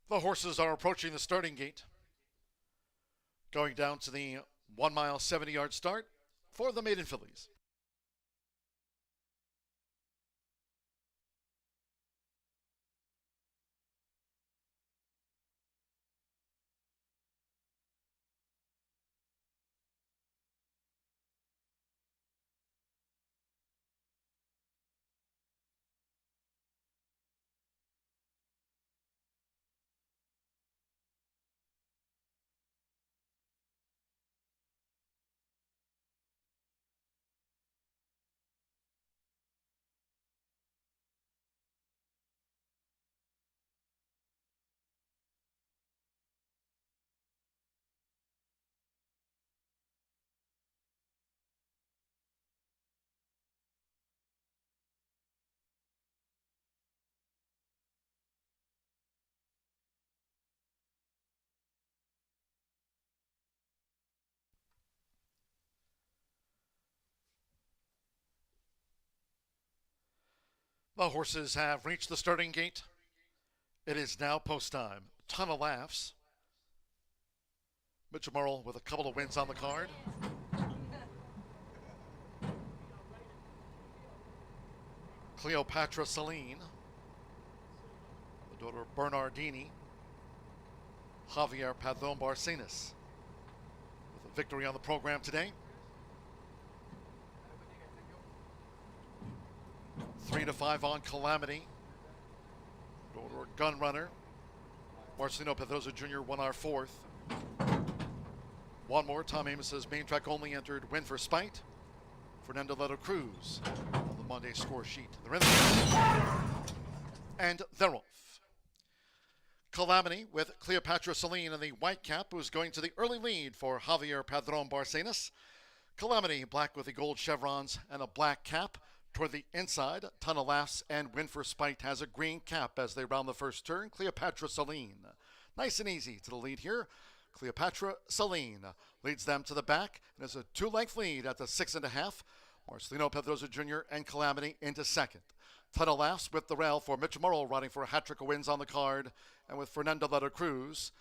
The horses are approaching the starting gate, going down to the 1 mile, 70-yard start for the maiden fillies. The horses have reached the starting gate. It is now post time. Ton of laughs. Mitchell Merle with a couple of wins on the card. Cleopatra Celine, the daughter of Bernardini. Javier Padron Barcenas with a victory on the program today. 3-5 on Calamity. Daughter of Gun Runner. Marcelino Pedroza Jr. won our fourth. One more. Tom Amos's main track only entered Win for Spite. Fernando Leto Cruz on the Monday score sheet. They're in the and they're off. Calamity with Cleopatra Celine in the white cap, who's going to the early lead for Javier Padron Barcenas. Calamity black with the gold chevrons and a black cap. Toward the inside, Ton of Laughs and Win for Spite has a green cap as they round the first turn. Cleopatra Celine. Nice and easy to the lead here. Cleopatra Celine leads them to the back and has a 2-length lead at the 6.5. Marcelino Pedroza Jr. and Calamity into second. Ton of Laughs with the rail for Mitch Morrow riding for a hat-trick of wins on the card. And with Fernando Leto Cruz,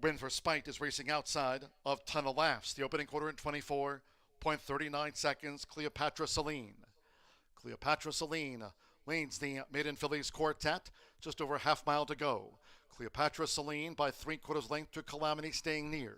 Win for Spite is racing outside of Ton of Laughs. The opening quarter in 24.39 seconds. Cleopatra Celine. Cleopatra Celine leads the maiden fillies quartet. Just over a half mile to go. Cleopatra Celine by 3/4 length to Calamity, staying near.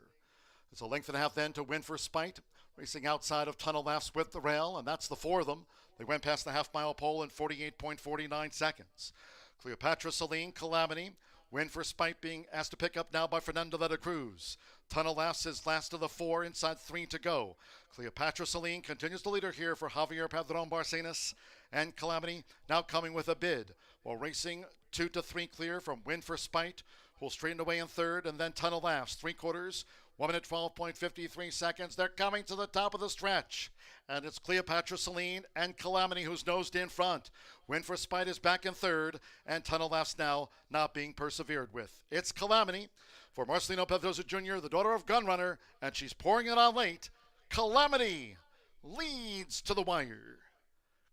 It's a length and a half then to Win for Spite, racing outside of Ton of Laughs with the rail, and that's the four of them. They went past the half-mile pole in 48.49 seconds. Cleopatra Celine, Calamity, Win for Spite being asked to pick up now by Fernando Leto Cruz. Ton of Laughs is last of the four, inside 3 to go. Cleopatra Celine continues the leader here for Javier Padron Barcenas, and Calamity now coming with a bid, while racing 2 to 3 clear from Win for Spite, who'll straighten away in third, and then Ton of Laughs, 3/4, 1 minute 12.53 seconds. They're coming to the top of the stretch, and it's Cleopatra Celine and Calamity who's nosed in front. Win for Spite is back in third, and Ton of Laughs now not being persevered with. It's Calamity for Marcelino Pedroza Jr., the daughter of Gun Runner, and she's pouring it on late. Calamity leads to the wire.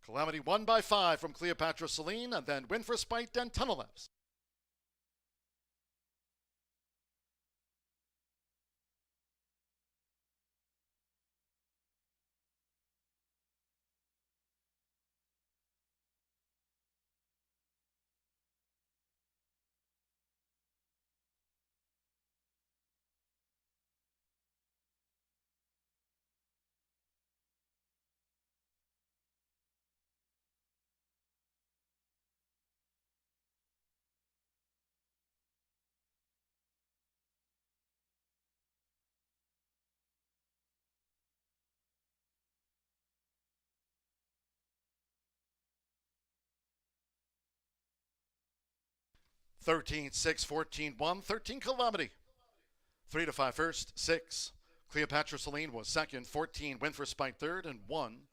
Calamity won by 5 from Cleopatra Celine, and then Win for Spite and Ton of Laughs. (13, 6, 14, 1, 13 Calamity. 3-5 first, 6. Cleopatra Celine was second, 14 Win for Spite third, and 1.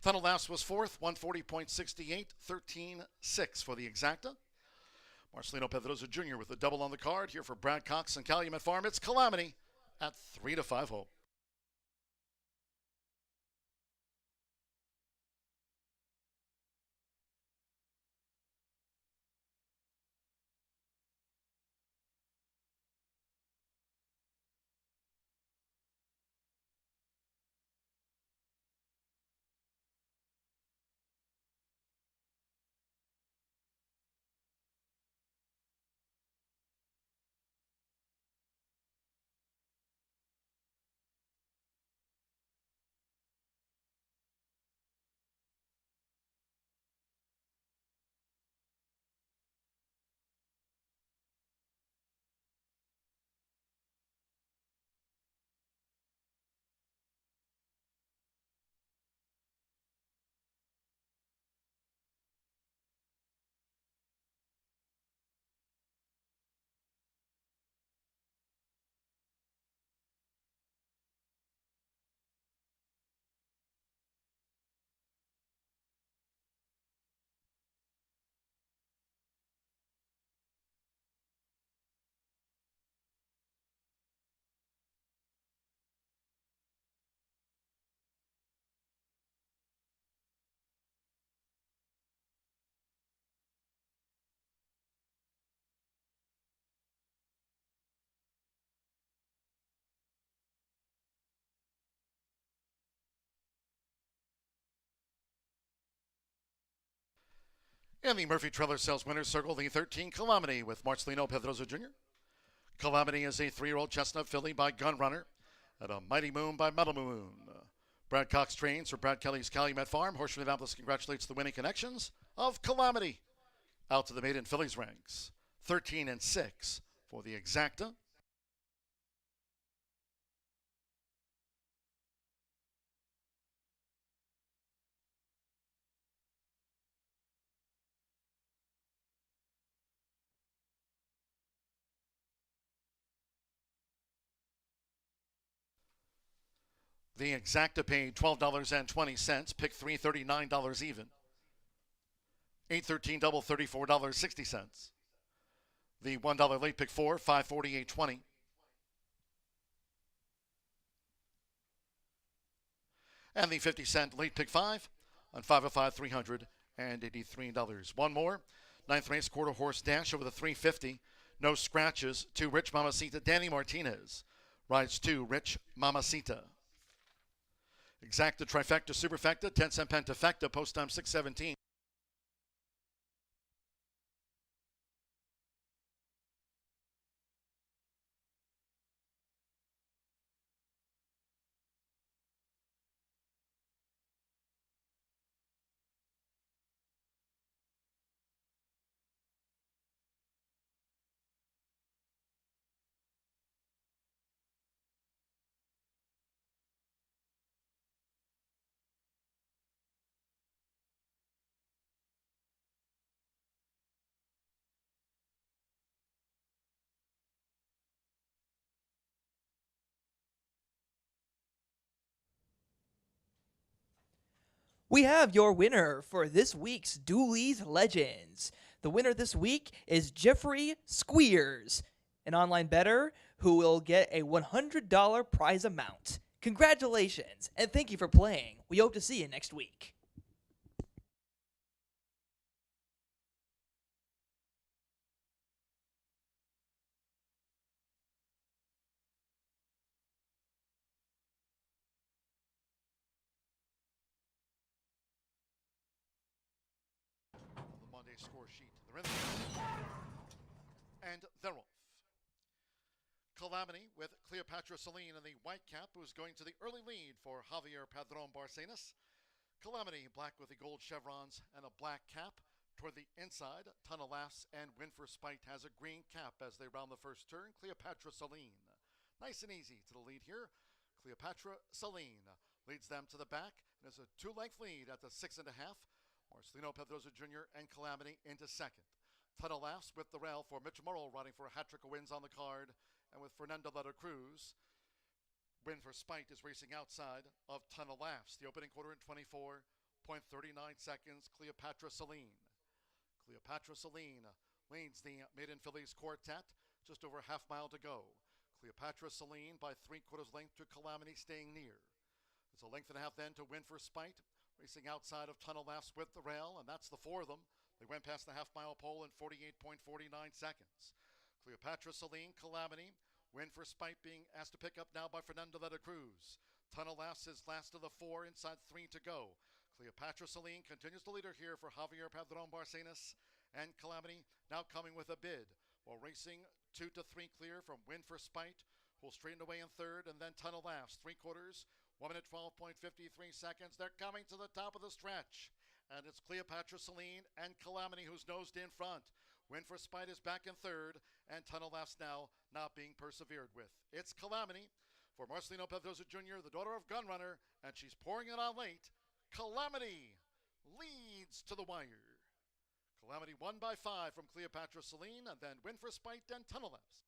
Ton of Laughs was fourth, 140.68, 13-6 for the exacta. Marcelino Pedroza Jr. with the double on the card here for Brad Cox and Calumet Farm. It's Calamity at 3-5 home. In the Murphy Trailer Sales Winners Circle, the 13 Calamity with Marcelino Pedroza Jr. Calamity is a 3-year-old chestnut filly by Gunrunner and a Mighty Moon by Metal Moon. Brad Cox trains for Brad Kelly's Calumet Farm. Horseshoe Indianapolis congratulates the winning connections of Calamity. Out to the maiden fillies ranks, 13-6 for the Exacta. The Exacta paid $12.20, pick 3 $39 even. 813 double $34.60. The $1 late pick 4 $548.20. And the 50-cent late pick 5 on 505 $383. One more. 9th race, quarter horse dash over the 350. No scratches to Rich Mamacita. Danny Martinez rides to Rich Mamacita. Exacta, trifecta, superfecta, 10-cent pentafecta, post time 6:17. We have your winner for this week's Dooley's Legends. The winner this week is Jeffrey Squeers, an online bettor who will get a $100 prize amount. Congratulations, and thank you for playing. We hope to see you next week. The Monday score sheet. They're in and they're off. Calamity with Cleopatra Celine in the white cap, who's going to the early lead for Javier Padron Barcenas. Calamity, black with the gold chevrons and a black cap. Toward the inside, Ton of Laughs and Win for Spite has a green cap as they round the first turn. Cleopatra Celine, nice and easy to the lead here. Cleopatra Celine leads them to the back. There's a 2-length lead at the 6.5. Marcelino Pedroza Jr. and Calamity into second. Ton of Laughs with the rail for Mitch Morrow, riding for a hat-trick of wins on the card. And with Fernando Letta Cruz, Win for Spite is racing outside of Ton of Laughs. The opening quarter in 24.39 seconds. Cleopatra Celine. Cleopatra Celine leads the maiden fillies quartet. Just over a half mile to go. Cleopatra Celine by 3/4 length to Calamity, staying near. It's a length and a half then to Win for Spite, racing outside of Ton of Laughs with the rail, and that's the 4 of them. They went past the half-mile pole in 48.49 seconds. Cleopatra Celine, Calamity, Win for Spite being asked to pick up now by Fernando Letta Cruz. Ton of Laughs is last of the 4, inside 3 to go. Cleopatra Celine continues to lead her here for Javier Padron Barcenas, and Calamity now coming with a bid. While racing 2 to 3 clear from Win for Spite, who'll straighten away in third, and then Ton of Laughs, 3/4, 1 minute 12.53 seconds. They're coming to the top of the stretch. And it's Cleopatra Celine and Calamity who's nosed in front. Win for Spite is back in third, and Ton of Laughs now not being persevered with. It's Calamity for Marcelino Pedroza Jr., the daughter of Gunrunner, and she's pouring it on late. Calamity leads to the wire. Calamity won by 5 from Cleopatra Celine, and then Win for Spite and Ton of Laughs.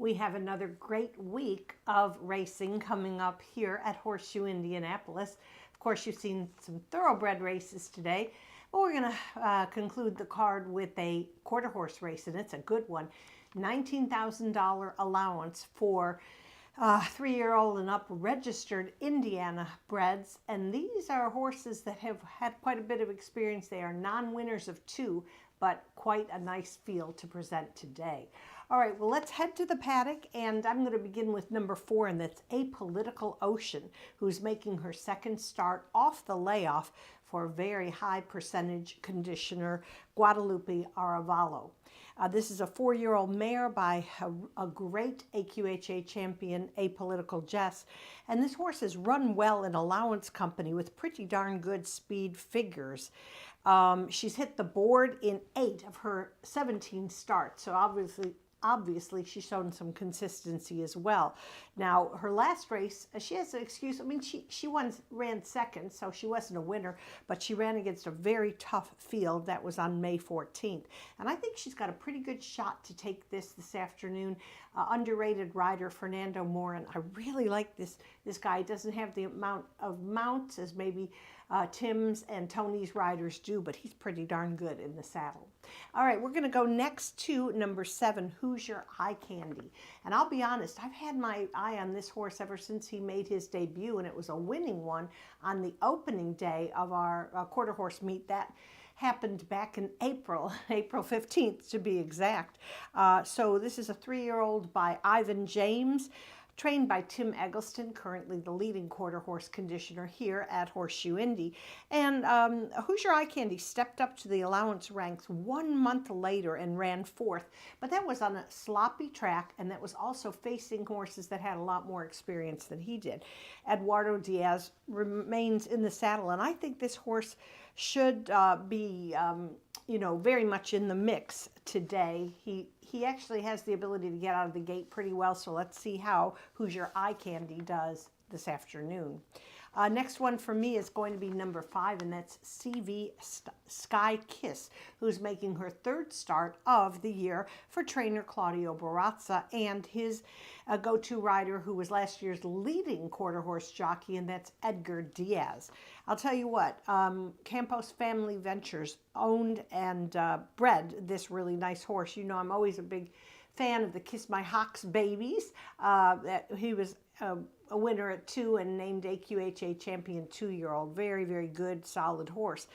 We have another great week of racing coming up here at Horseshoe Indianapolis. Of course, you've seen some thoroughbred races today, but we're going to conclude the card with a quarter horse race, and it's a good one. $19,000 allowance for 3-year-old and up registered Indiana breds, and these are horses that have had quite a bit of experience. They are non-winners of 2, but quite a nice field to present today. All right, well, let's head to the paddock, and I'm going to begin with number 4, and that's Apolitical Ocean, who's making her second start off the layoff for very high percentage conditioner Guadalupe Arevalo. This is a 4-year-old mare by a great AQHA champion, Apolitical Jess. And this horse has run well in allowance company with pretty darn good speed figures. She's hit the board in 8 of her 17 starts, so obviously she's shown some consistency as well. Now, her last race, she has an excuse. I mean, she ran second, so she wasn't a winner, but she ran against a very tough field. That was on May 14th. And I think she's got a pretty good shot to take this afternoon. Underrated rider, Fernando Morin. I really like this guy. He doesn't have the amount of mounts as maybe Tim's and Tony's riders do, but he's pretty darn good in the saddle. All right, we're going to go next to number 7, Who's Your Eye Candy? And I'll be honest, I've had my eye on this horse ever since he made his debut, and it was a winning one on the opening day of our quarter horse meet. That happened back in April 15th to be exact. So this is a 3-year-old by Ivan James, trained by Tim Eggleston, currently the leading quarter horse conditioner here at Horseshoe Indy. And Who's Your Eye Candy stepped up to the allowance ranks 1 month later and ran 4th. But that was on a sloppy track, and that was also facing horses that had a lot more experience than he did. Eduardo Diaz remains in the saddle, and I think this horse should be very much in the mix today. He actually has the ability to get out of the gate pretty well, so let's see how Who's Your Eye Candy does this afternoon. Next one for me is going to be number 5, and that's CV Sky Kiss, who's making her 3rd start of the year for trainer Claudio Barazza and his go-to rider who was last year's leading quarter horse jockey, and that's Edgar Diaz. I'll tell you what, Campos Family Ventures owned and bred this really nice horse. You know, I'm always a big fan of the Kiss My Hawks babies. He was a winner at 2 and named AQHA champion 2-year-old. Very, very good, solid horse.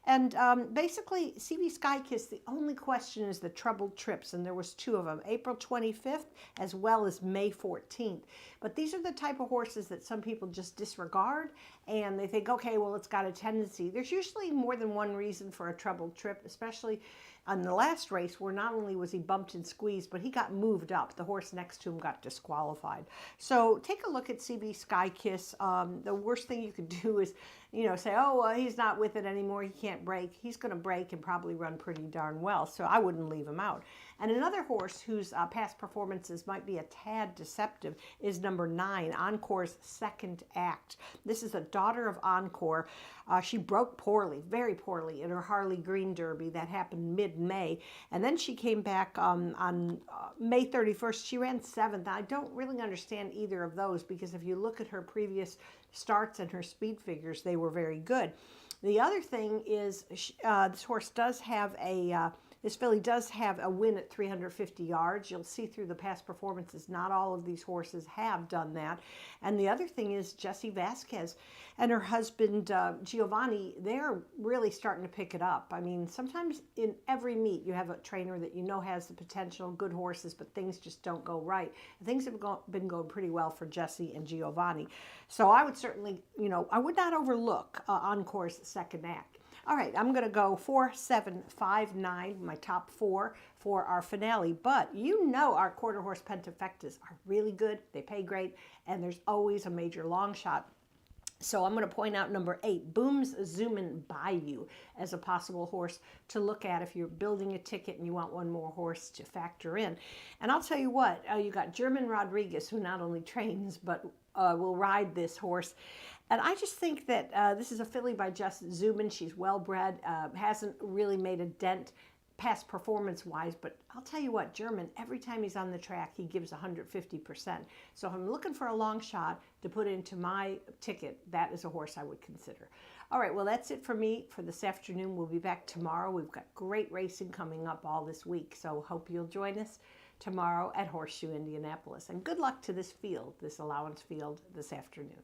And basically, CV Sky Kiss, the only question is the troubled trips, and there was 2 of them, April 25th as well as May 14th. But these are the type of horses that some people just disregard, and they think, okay, well, it's got a tendency. There's usually more than one reason for a troubled trip, especially on the last race where not only was he bumped and squeezed, but he got moved up. The horse next to him got disqualified. So take a look at CV Sky Kiss. The worst thing you could do is, say, oh, well, he's not with it anymore. He can't break. He's going to break and probably run pretty darn well. So I wouldn't leave him out. And another horse whose past performances might be a tad deceptive is number 9, Encore's Second Act. This is a daughter of Encore. She broke poorly, very poorly, in her Harley Green Derby. That happened mid-May. And then she came back on May 31st. She ran 7th. I don't really understand either of those, because if you look at her previous starts and her speed figures, they were very good. The other thing is this horse does have this filly does have a win at 350 yards. You'll see through the past performances, not all of these horses have done that. And the other thing is Jessie Vasquez and her husband Giovanni, they're really starting to pick it up. I mean, sometimes in every meet you have a trainer that has the potential, good horses, but things just don't go right. And things have been going pretty well for Jessie and Giovanni. So I would certainly, I would not overlook Encore's Second Act. All right, I'm going to go 4, 7, 5, 9, my top 4 for our finale. But our quarter horse pentafectas are really good. They pay great, and there's always a major long shot. So I'm going to point out number 8, Booms Zoomin' Bayou, as a possible horse to look at if you're building a ticket and you want one more horse to factor in. And I'll tell you what, you got German Rodriguez, who not only trains but will ride this horse. And I just think that this is a filly by Jess Zubin. She's well-bred, hasn't really made a dent past performance-wise, but I'll tell you what, German, every time he's on the track, he gives 150%. So if I'm looking for a long shot to put into my ticket, that is a horse I would consider. All right, well, that's it for me for this afternoon. We'll be back tomorrow. We've got great racing coming up all this week, so hope you'll join us tomorrow at Horseshoe Indianapolis. And good luck to this field, this allowance field, this afternoon.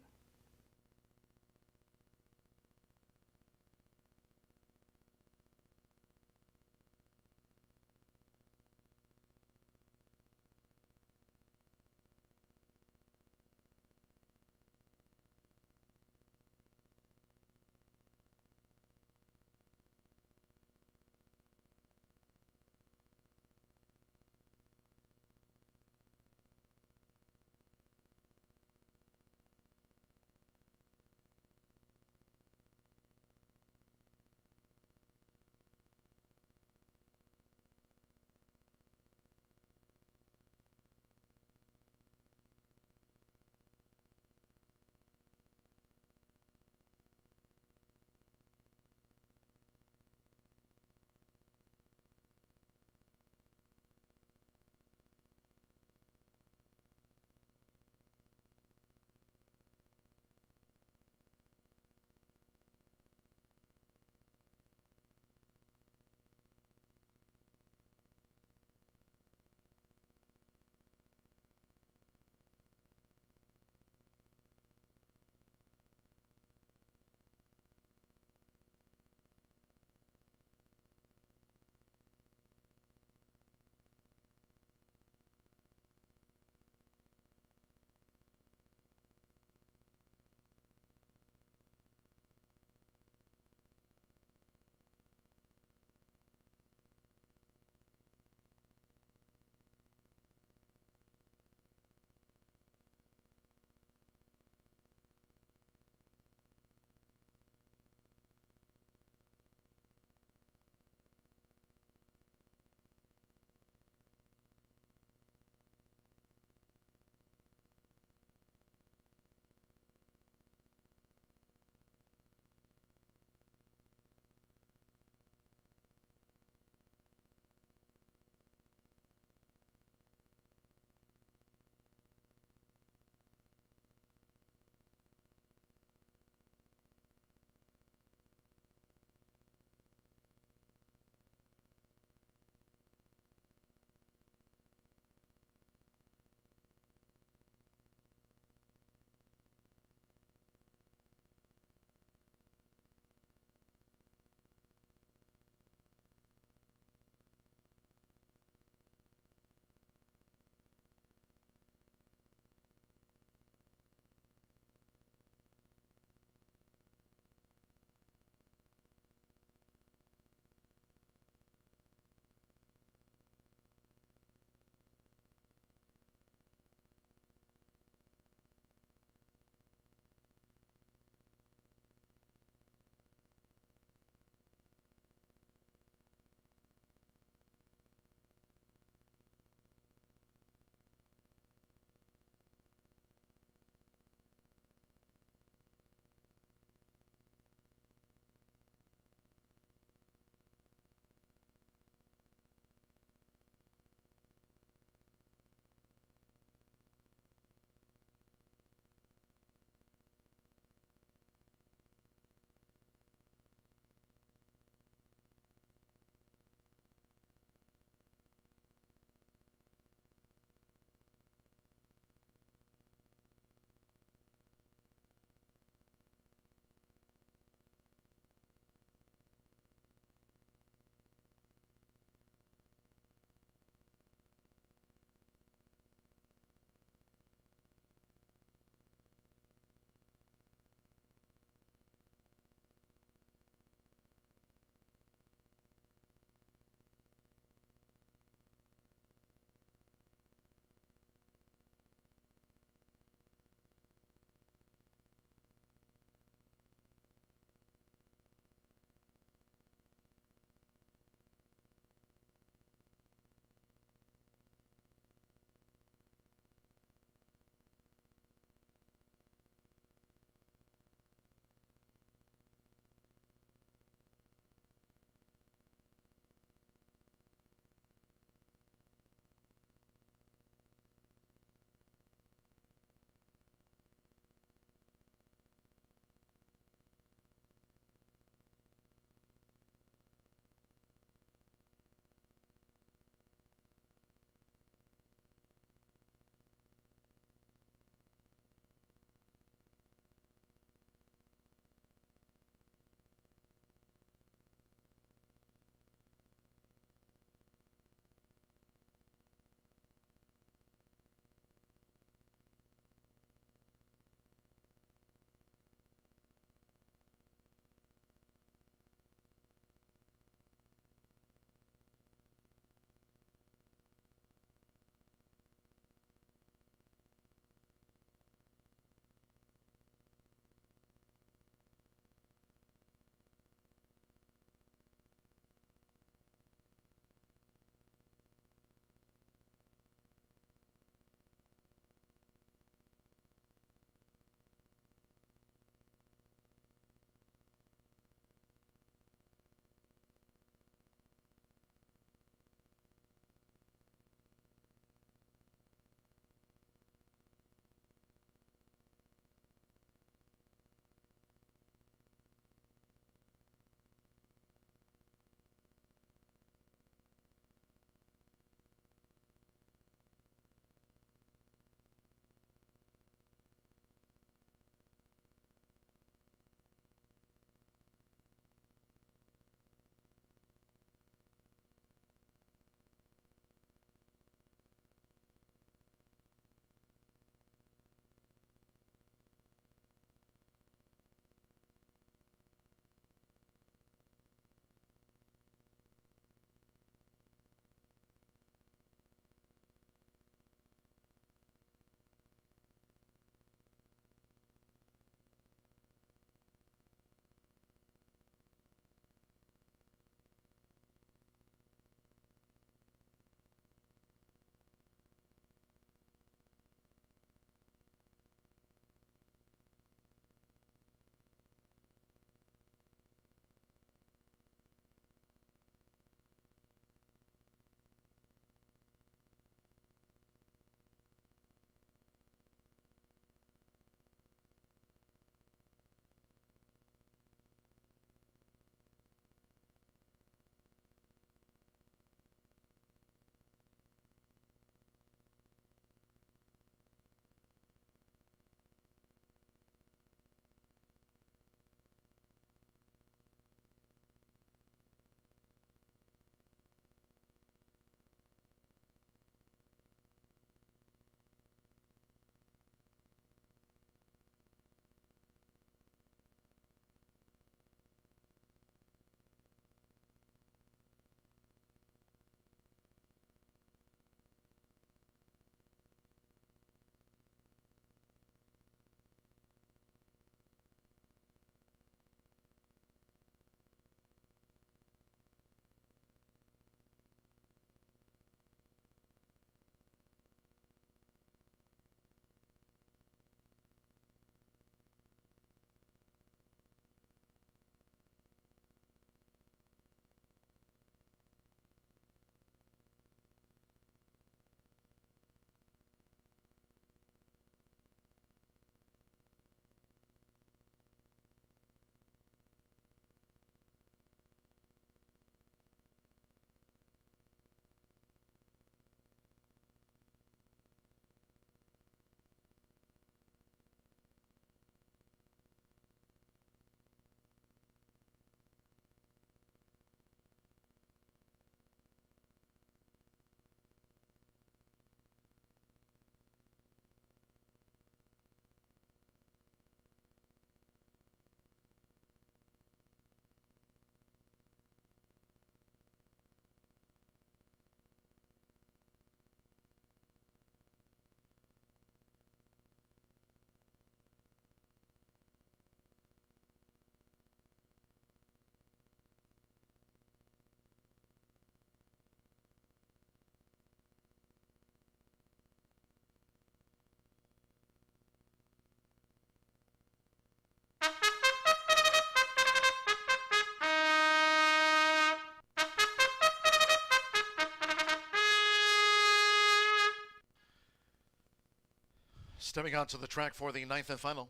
Stepping onto the track for the ninth and final.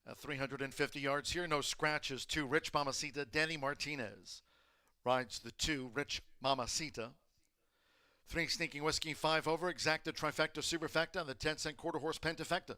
At 350 yards here, no scratches. 2, Rich Mamacita. Danny Martinez rides the 2, Rich Mamacita. 3, Sneaking Whiskey. 5 over, Exacta Trifecta Superfecta, and the 10-cent quarter horse Pentafecta.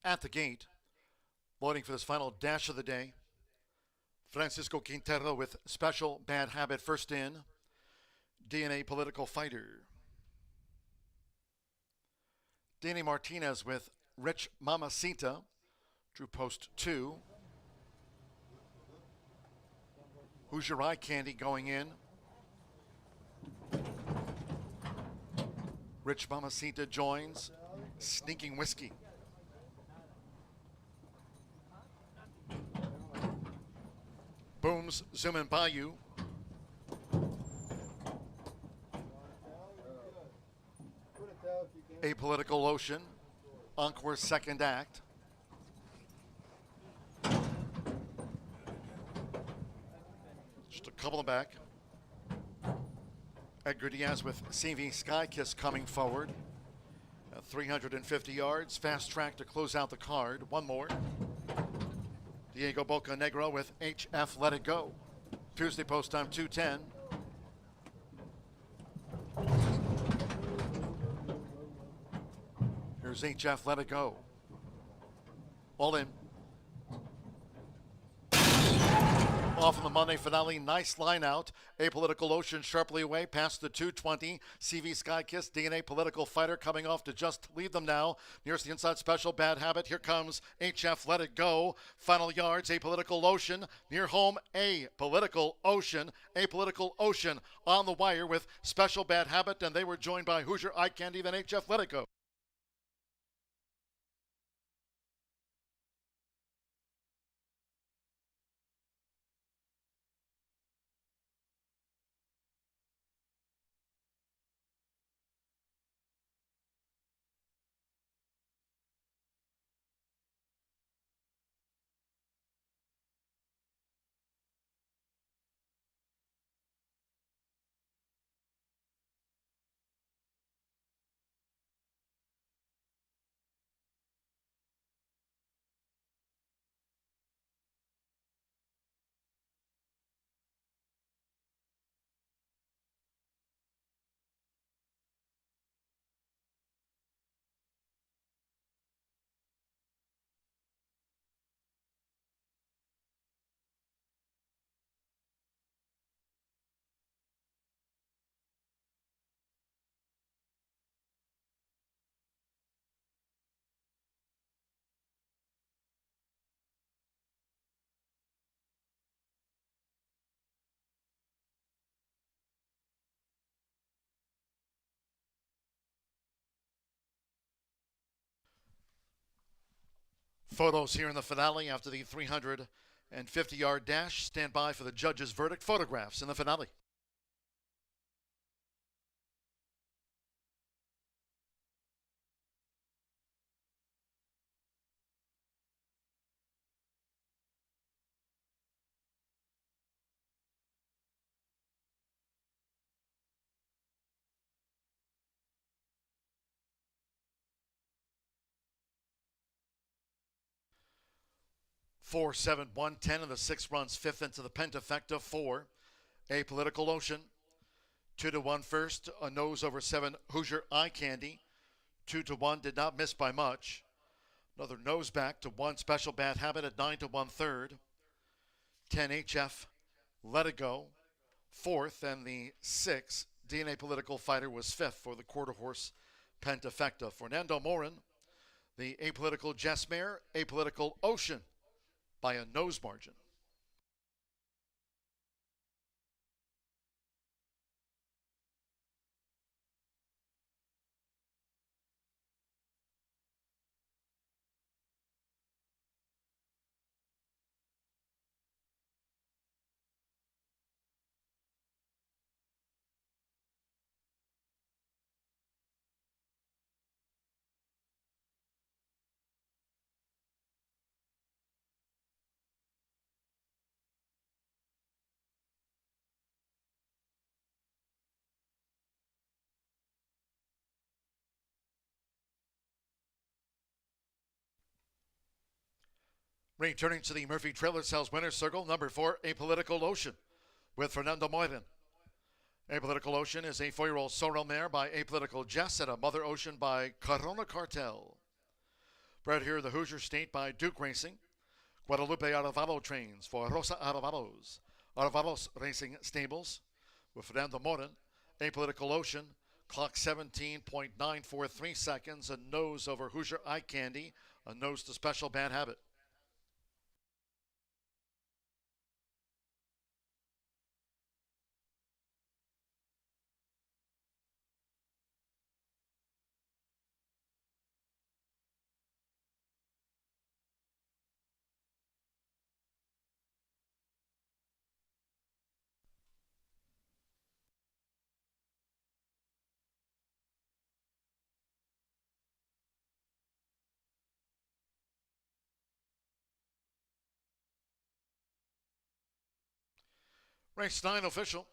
At the gate, loading for this final dash of the day, Francisco Quintero with Special Bad Habit first in, DNA Political Fighter. Danny Martinez with Rich Mamacita, drew post 2. Who's Your Eye Candy going in? Rich Mamacita joins Sneaking Whiskey. Booms zooming by you. Apolitical Lotion, Encore's second act. Just a couple back. Edgar Diaz with CV Sky Kiss coming forward. 350 yards, fast track to close out the card. One more. Diego Bocanegra with HF Let It Go. Tuesday post time 2:10. Here's HF Let It Go. All in. Off in the Monday finale, nice line out. Apolitical Ocean sharply away past the 220. CV Skykiss, DNA Political Fighter coming off to just lead them now. Nearest the inside special, Bad Habit. Here comes HF Let It Go. Final yards, Apolitical Ocean. Near home, Apolitical Ocean. Apolitical Ocean on the wire with Special Bad Habit, and they were joined by Hoosier Eye Candy, then HF Let It Go. Photos here in the finale after the 350-yard dash. Stand by for the judge's verdict. Photographs in the finale. Four, 7, 110, and the 6 runs fifth into the pentafecta. 4, Apolitical Ocean. 2-1 first, a nose over 7, Hoosier Eye Candy. 2-1, did not miss by much. Another nose back to 1, Special Bad Habit at 9-1 third. 10, HF Let It Go. Fourth, and the 6, DNA Political Fighter was fifth for the quarter horse pentafecta. Fernando Morin, the Apolitical Jess Mare, Apolitical Ocean by a nose margin. Returning to the Murphy Trailer Sales Winner's Circle, number 4, Apolitical Ocean, with Fernando Morin. Apolitical Ocean is a 4-year-old sorrel mare by Apolitical Jess and a Mother Ocean by Corona Cartel. Bred here in the Hoosier State by Duke Racing. Guadalupe Arevalo trains for Rosa Arevalos. Arevalos Racing Stables with Fernando Morin. Apolitical Ocean, clock 17.943 seconds, a nose over Hoosier Eye Candy, a nose to Special Bad Habit. Race 9 official.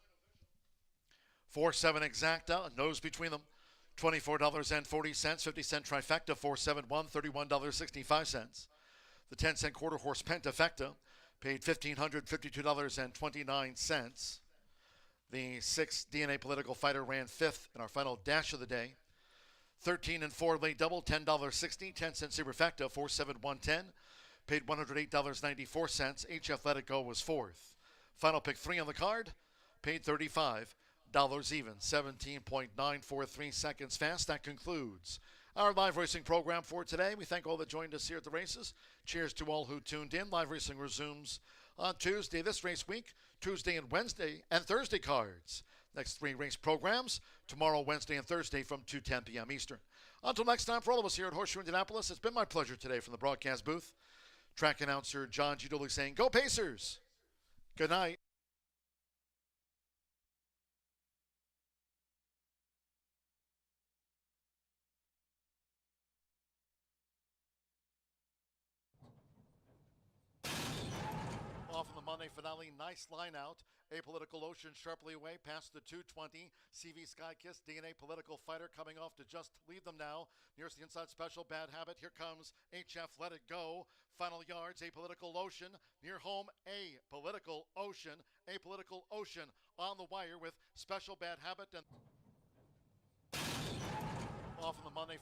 4-7 exacta, a nose between them. $24.40, 50-cent trifecta, 471, $31.65. The 10-cent quarter horse pentafecta paid $1,552.29. The 6th DNA political fighter ran 5th in our final dash of the day. 13 and 4 late double, $10.60, 10-cent superfecta, 47110, paid $108.94. HF Let It Go was 4th. Final pick 3 on the card, paid $35 even, 17.943 seconds fast. That concludes our live racing program for today. We thank all that joined us here at the races. Cheers to all who tuned in. Live racing resumes on Tuesday this race week, Tuesday and Wednesday and Thursday cards. Next 3 race programs, tomorrow, Wednesday, and Thursday from 2:10 p.m. Eastern. Until next time, for all of us here at Horseshoe Indianapolis, it's been my pleasure today from the broadcast booth. Track announcer John G. Dooley saying, go Pacers! Good night. Off in the Monday finale, nice line out. Apolitical Ocean sharply away past the 220. CV Skykiss, DNA Political Fighter coming off to just lead them now. Nearest the inside special, Bad Habit. Here comes HF Let It Go. Final yards, Apolitical Ocean. Near home, Apolitical Ocean. Apolitical Ocean on the wire with Special Bad Habit. And off in the Monday.